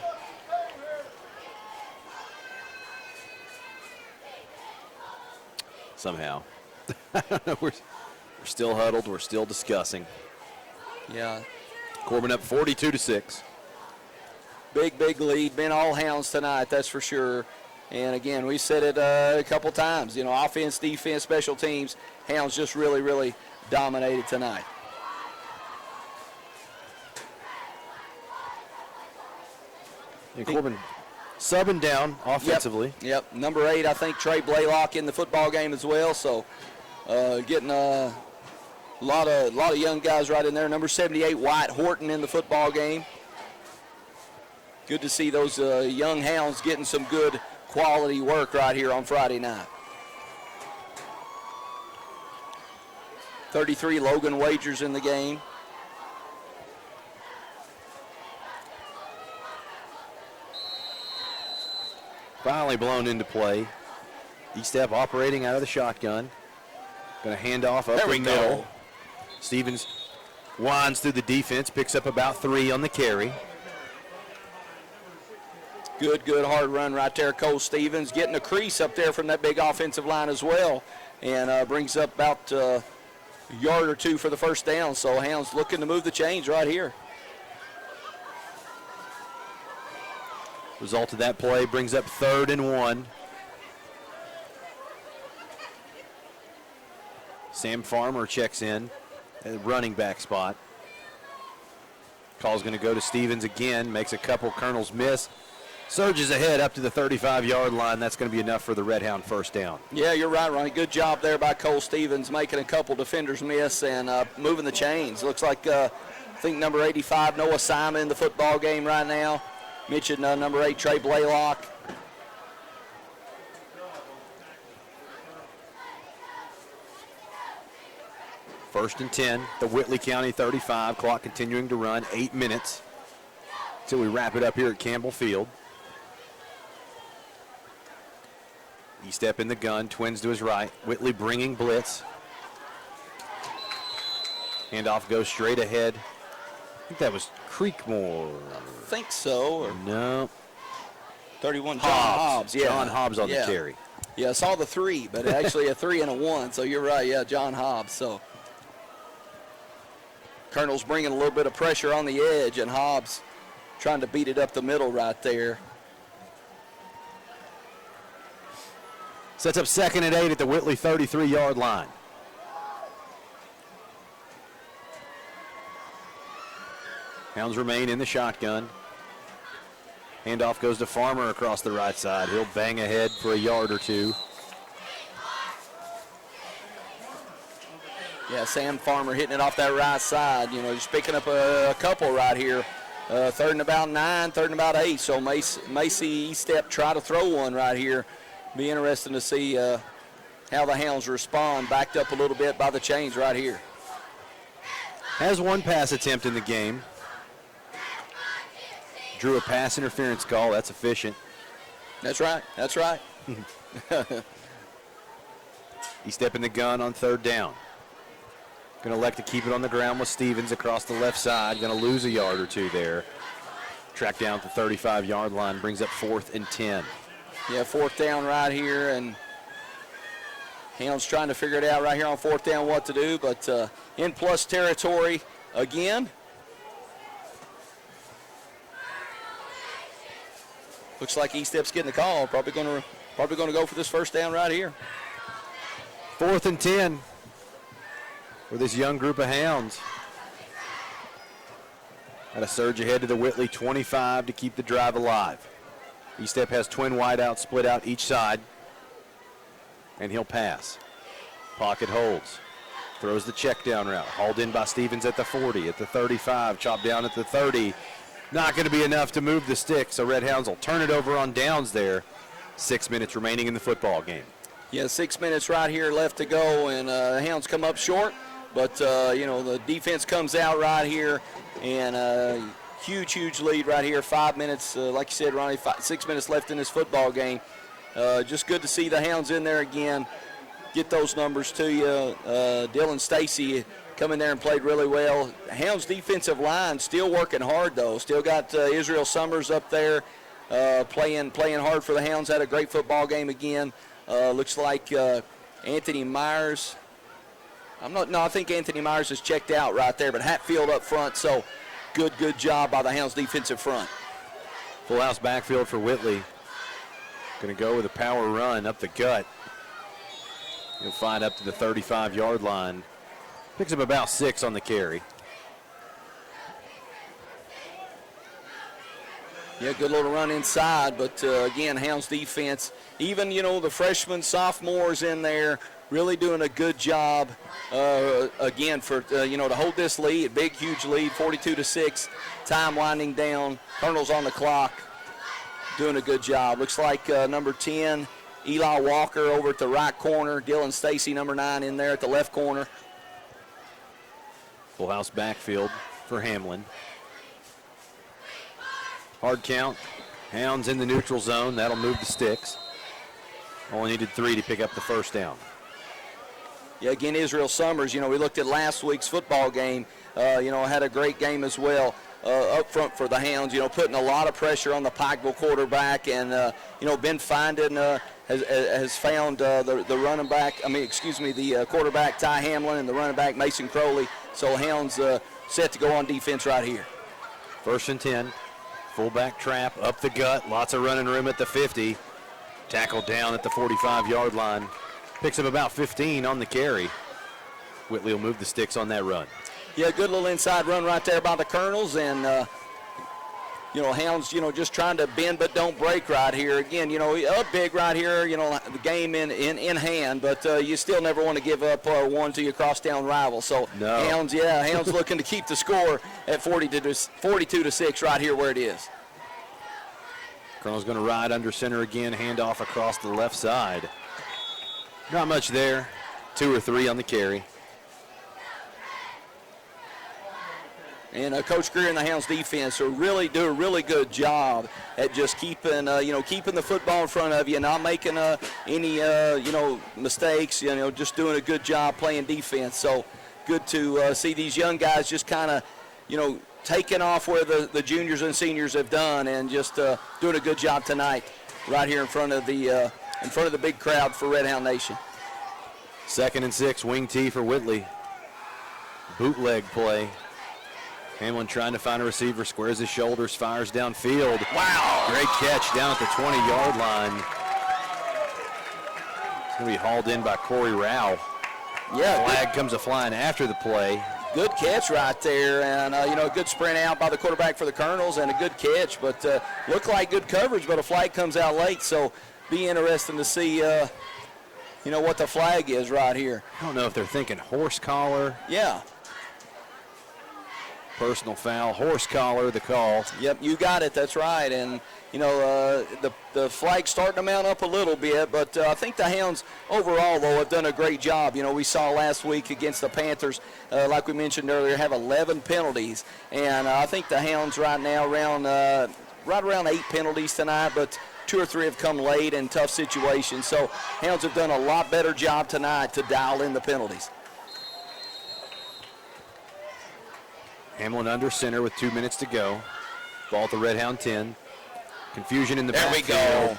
Somehow. I don't know. We're still huddled. We're still discussing. Yeah. Corbin up 42-6. Big lead. Been all Hounds tonight, that's for sure. And again, we said it a couple times. Offense, defense, special teams. Hounds just really dominated tonight. And Corbin subbing down offensively. Yep. Number 8, I think Trey Blaylock in the football game as well. So getting a lot of young guys right in there. Number 78, Wyatt Horton in the football game. Good to see those young Hounds getting some good quality work right here on Friday night. 33, Logan Wagers in the game. Finally blown into play. E-step operating out of the shotgun. Going to hand off up the middle. Stevens winds through the defense, picks up about 3 on the carry. Good hard run right there. Cole Stevens getting a crease up there from that big offensive line as well, and brings up about a yard or 2 for the first down. So Hounds looking to move the chains right here. Result of that play brings up 3rd and 1. Sam Farmer checks in at the running back spot. Call's going to go to Stevens again, makes a couple. Colonels miss. Surges ahead up to the 35-yard line. That's going to be enough for the Red Hound first down. Yeah, you're right, Ronnie. Good job there by Cole Stevens, making a couple defenders miss and moving the chains. Looks like, I think, number 85, Noah Simon in the football game right now. Mentioned number 8, Trey Blaylock. First and 10, the Whitley County 35. Clock continuing to run, 8 minutes until we wrap it up here at Campbell Field. E-step in the gun, twins to his right. Whitley bringing blitz. Handoff goes straight ahead. I think that was Creekmore. I think so. Or no. 31, John Hobbs. Yeah. John Hobbs on the carry. Yeah, I saw the 3, but actually a 3 and a 1. So you're right. Yeah, John Hobbs. So Colonel's bringing a little bit of pressure on the edge, and Hobbs trying to beat it up the middle right there. Sets up second and 8 at the Whitley 33-yard line. Hounds remain in the shotgun. Handoff goes to Farmer across the right side. He'll bang ahead for a yard or two. Yeah, Sam Farmer hitting it off that right side. You know, just picking up a couple right here. Third and about 9, third and about 8. So Macy E-step try to throw one right here. Be interesting to see how the Hounds respond. Backed up a little bit by the chains right here. Has one pass attempt in the game. Drew a pass interference call. That's efficient. That's right. That's right. E-step in the gun on third down. Going to elect to keep it on the ground with Stevens across the left side. Going to lose a yard or two there. Track down at the 35-yard line. Brings up 4th and 10. Yeah, 4th down right here. And Hounds trying to figure it out right here on 4th down what to do. But in plus territory again. Looks like E-step's getting the call. Probably going to go for this first down right here. 4th and 10 for this young group of Hounds. Got a surge ahead to the Whitley 25 to keep the drive alive. E-step has twin wideouts split out each side, and he'll pass. Pocket holds. Throws the check down route. Hauled in by Stevens at the 40, at the 35, chopped down at the 30. Not going to be enough to move the stick, so Red Hounds will turn it over on downs there. 6 minutes remaining in the football game. Yeah, 6 minutes right here left to go, and the Hounds come up short. But, you know, the defense comes out right here, and huge lead right here. 5 minutes, like you said, Ronnie, 6 minutes left in this football game. Just good to see the Hounds in there again. Get those numbers to you. Dylan Stacy come in there and played really well. Hounds defensive line still working hard, though. Still got Israel Summers up there playing hard for the Hounds. Had a great football game again. Looks like Anthony Myers. I think Anthony Myers is checked out right there, but Hatfield up front, so good job by the Hounds defensive front. Full house backfield for Whitley. Going to go with a power run up the gut. He'll find up to the 35-yard line. Picks up about 6 on the carry. Yeah, good little run inside, but again, Hounds defense, even, you know, the freshmen, sophomores in there, really doing a good job, again, for, you know, to hold this lead, big, huge lead, 42-6, time winding down, Colonel's on the clock, doing a good job. Looks like number 10, Eli Walker over at the right corner, Dylan Stacy, number 9, in there at the left corner. Full house backfield for Hamlin. Hard count. Hounds in the neutral zone. That'll move the sticks. Only needed 3 to pick up the first down. Yeah, again, Israel Summers, you know, we looked at last week's football game, you know, had a great game as well up front for the Hounds, you know, putting a lot of pressure on the Pikeville quarterback. And, you know, Ben Finden has found the running back, the quarterback Ty Hamlin and the running back Mason Crowley. So Hounds set to go on defense right here. 1st and 10. Fullback trap, up the gut, lots of running room at the 50. Tackled down at the 45-yard line. Picks up about 15 on the carry. Whitley will move the sticks on that run. Yeah, good little inside run right there by the Colonels. And, you know, Hounds, you know, just trying to bend but don't break right here. Again, you know, up big right here, you know, the game in hand. But you still never want to give up one to your crosstown rival. So, no. Hounds looking to keep the score at 42-6 right here where it is. Colonel's going to ride under center again, handoff across the left side. Not much there. 2 or 3 on the carry. And Coach Greer and the Hounds defense really do a really good job at just keeping the football in front of you, not making any mistakes. Just doing a good job playing defense. So good to see these young guys just kind of taking off where the juniors and seniors have done, and just doing a good job tonight, right here in front of the big crowd for Red Hound Nation. 2nd and 6, wing T for Whitley. Bootleg play. Hamlin trying to find a receiver, squares his shoulders, fires downfield. Wow! Great catch down at the 20-yard line. It's going to be hauled in by Corey Rao. Yeah. Flag comes a-flying after the play. Good catch right there, and a good sprint out by the quarterback for the Colonels, and a good catch, but looked like good coverage, but a flag comes out late, so be interesting to see what the flag is right here. I don't know if they're thinking horse collar. Yeah. Personal foul, horse collar, the call. Yep, you got it. That's right. And the flag's starting to mount up a little bit, but I think the Hounds overall, though, have done a great job. We saw last week against the Panthers, like we mentioned earlier, have 11 penalties, and I think the Hounds right now right around 8 penalties tonight, but 2 or 3 have come late in tough situations. So Hounds have done a lot better job tonight to dial in the penalties. Hamlin under center with 2 minutes to go. Ball at the Red Hound 10. Confusion in the backfield. There we go.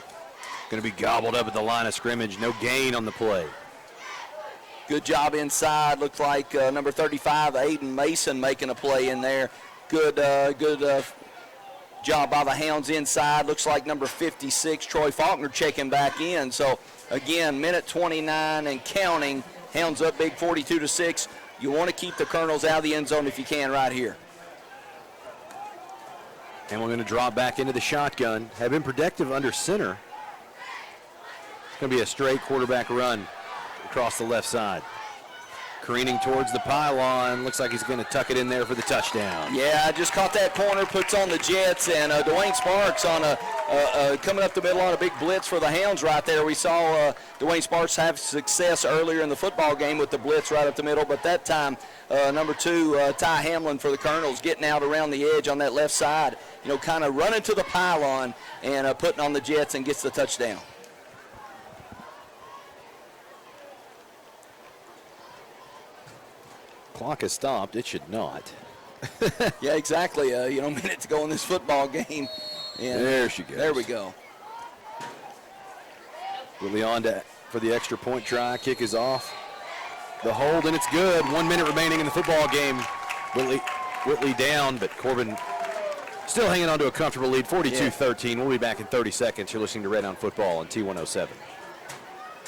Going to be gobbled up at the line of scrimmage. No gain on the play. Good job inside. Looks like number 35, Aiden Mason, making a play in there. Good job by the Hounds inside. Looks like number 56, Troy Faulkner, checking back in. So, again, minute 29 and counting. Hounds up big 42-6. You want to keep the Colonels out of the end zone if you can right here. And we're going to drop back into the shotgun. Have been protective under center. It's going to be a straight quarterback run across the left side. Careening towards the pylon. Looks like he's going to tuck it in there for the touchdown. Yeah, I just caught that corner, puts on the Jets, and Dwayne Sparks on coming up the middle on a big blitz for the Hounds right there. We saw Dwayne Sparks have success earlier in the football game with the blitz right up the middle, but that time number 2, Ty Hamlin for the Colonels, getting out around the edge on that left side, kind of running to the pylon and putting on the Jets and gets the touchdown. Clock has stopped. It should not. Yeah, exactly. Minute to go in this football game. And there she goes. There we go. Whitley on for the extra point try. Kick is off. The hold, and it's good. 1 minute remaining in the football game. Whitley down, but Corbin still hanging on to a comfortable lead, 42-13. We'll be back in 30 seconds. You're listening to Red Hound Football on T107.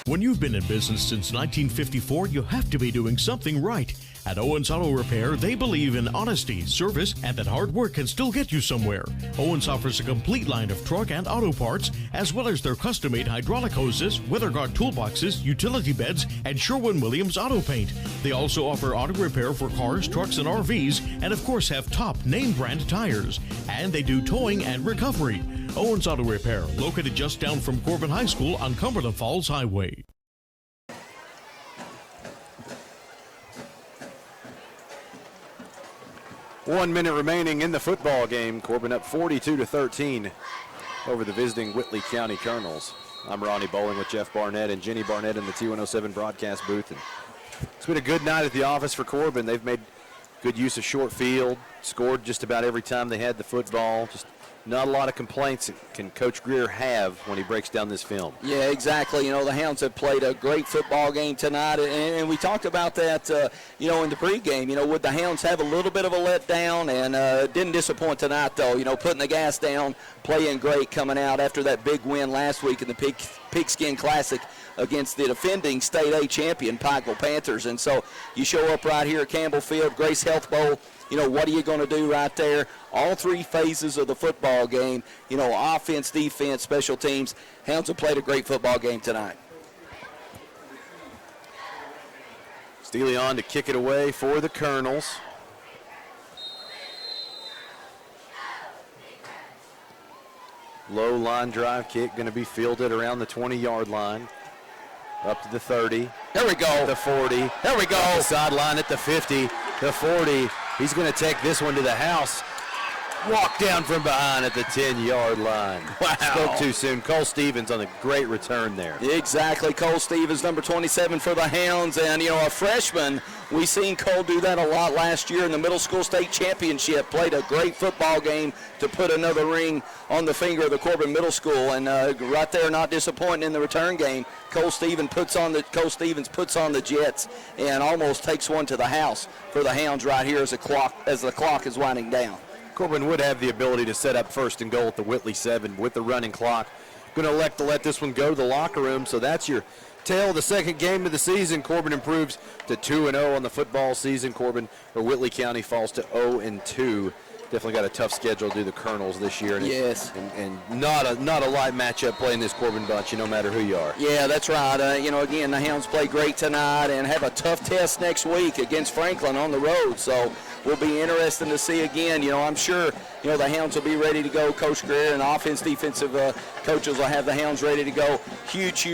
When you've been in business since 1954, you have to be doing something right. At Owens Auto Repair, they believe in honesty, service, and that hard work can still get you somewhere. Owens offers a complete line of truck and auto parts, as well as their custom-made hydraulic hoses, weather guard toolboxes, utility beds, and Sherwin-Williams auto paint. They also offer auto repair for cars, trucks, and RVs, and of course have top name-brand tires. And they do towing and recovery. Owens Auto Repair, located just down from Corbin High School on Cumberland Falls Highway. One minute remaining in the football game. Corbin up 42-13 over the visiting Whitley County Colonels. I'm Ronnie Bowling with Jeff Barnett and Jenny Barnett in the T107 broadcast booth. And it's been a good night at the office for Corbin. They've made good use of short field, scored just about every time they had the football. Just not a lot of complaints can Coach Greer have when he breaks down this film. Yeah, exactly. The Hounds have played a great football game tonight, and we talked about that, in the pregame. Would the Hounds have a little bit of a letdown, and didn't disappoint tonight, though. Putting the gas down, playing great, coming out after that big win last week in the Pigskin Classic against the defending State A champion Pikeville Panthers. And so you show up right here at Campbell Field, Grace Health Bowl. What are you going to do right there? All 3 phases of the football game, offense, defense, special teams. Hounds have played a great football game tonight. Steely on to kick it away for the Colonels. Low line drive kick going to be fielded around the 20-yard line. Up to the 30. There we go. The 40. There we go. Up the sideline at the 50. The 40. He's going to take this one to the house. Walk down from behind at the 10-yard line. Wow. Spoke too soon. Cole Stevens on a great return there. Exactly. Cole Stevens, number 27 for the Hounds. And, a freshman, we seen Cole do that a lot last year in the middle school state championship. Played a great football game to put another ring on the finger of the Corbin Middle School. And right there, not disappointing in the return game. Cole Stevens puts on the Jets and almost takes one to the house for the Hounds right here as the clock is winding down. Corbin would have the ability to set up first and goal at the Whitley 7 with the running clock. Going to elect to let this one go to the locker room, so that's your tale of the second game of the season. Corbin improves to 2-0 on the football season. Whitley County falls to 0-2. Definitely got a tough schedule to do the Colonels this year. Yes. And not a light matchup playing this Corbin bunch, no matter who you are. Yeah, that's right. Again, the Hounds play great tonight and have a tough test next week against Franklin on the road. So will be interesting to see again. I'm sure, the Hounds will be ready to go. Coach Greer and offense, defensive coaches will have the Hounds ready to go. Huge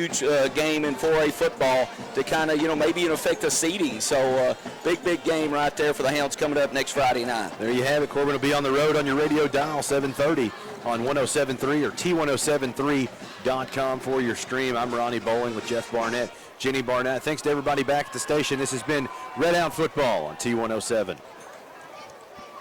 game in 4A football to kind of, maybe affect the seeding. So big game right there for the Hounds coming up next Friday night. There you have it. Corbin will be on the road on your radio dial, 7:30 on 107.3 or T1073.com for your stream. I'm Ronnie Bowling with Jeff Barnett, Jenny Barnett. Thanks to everybody back at the station. This has been Red Hound Football on T107.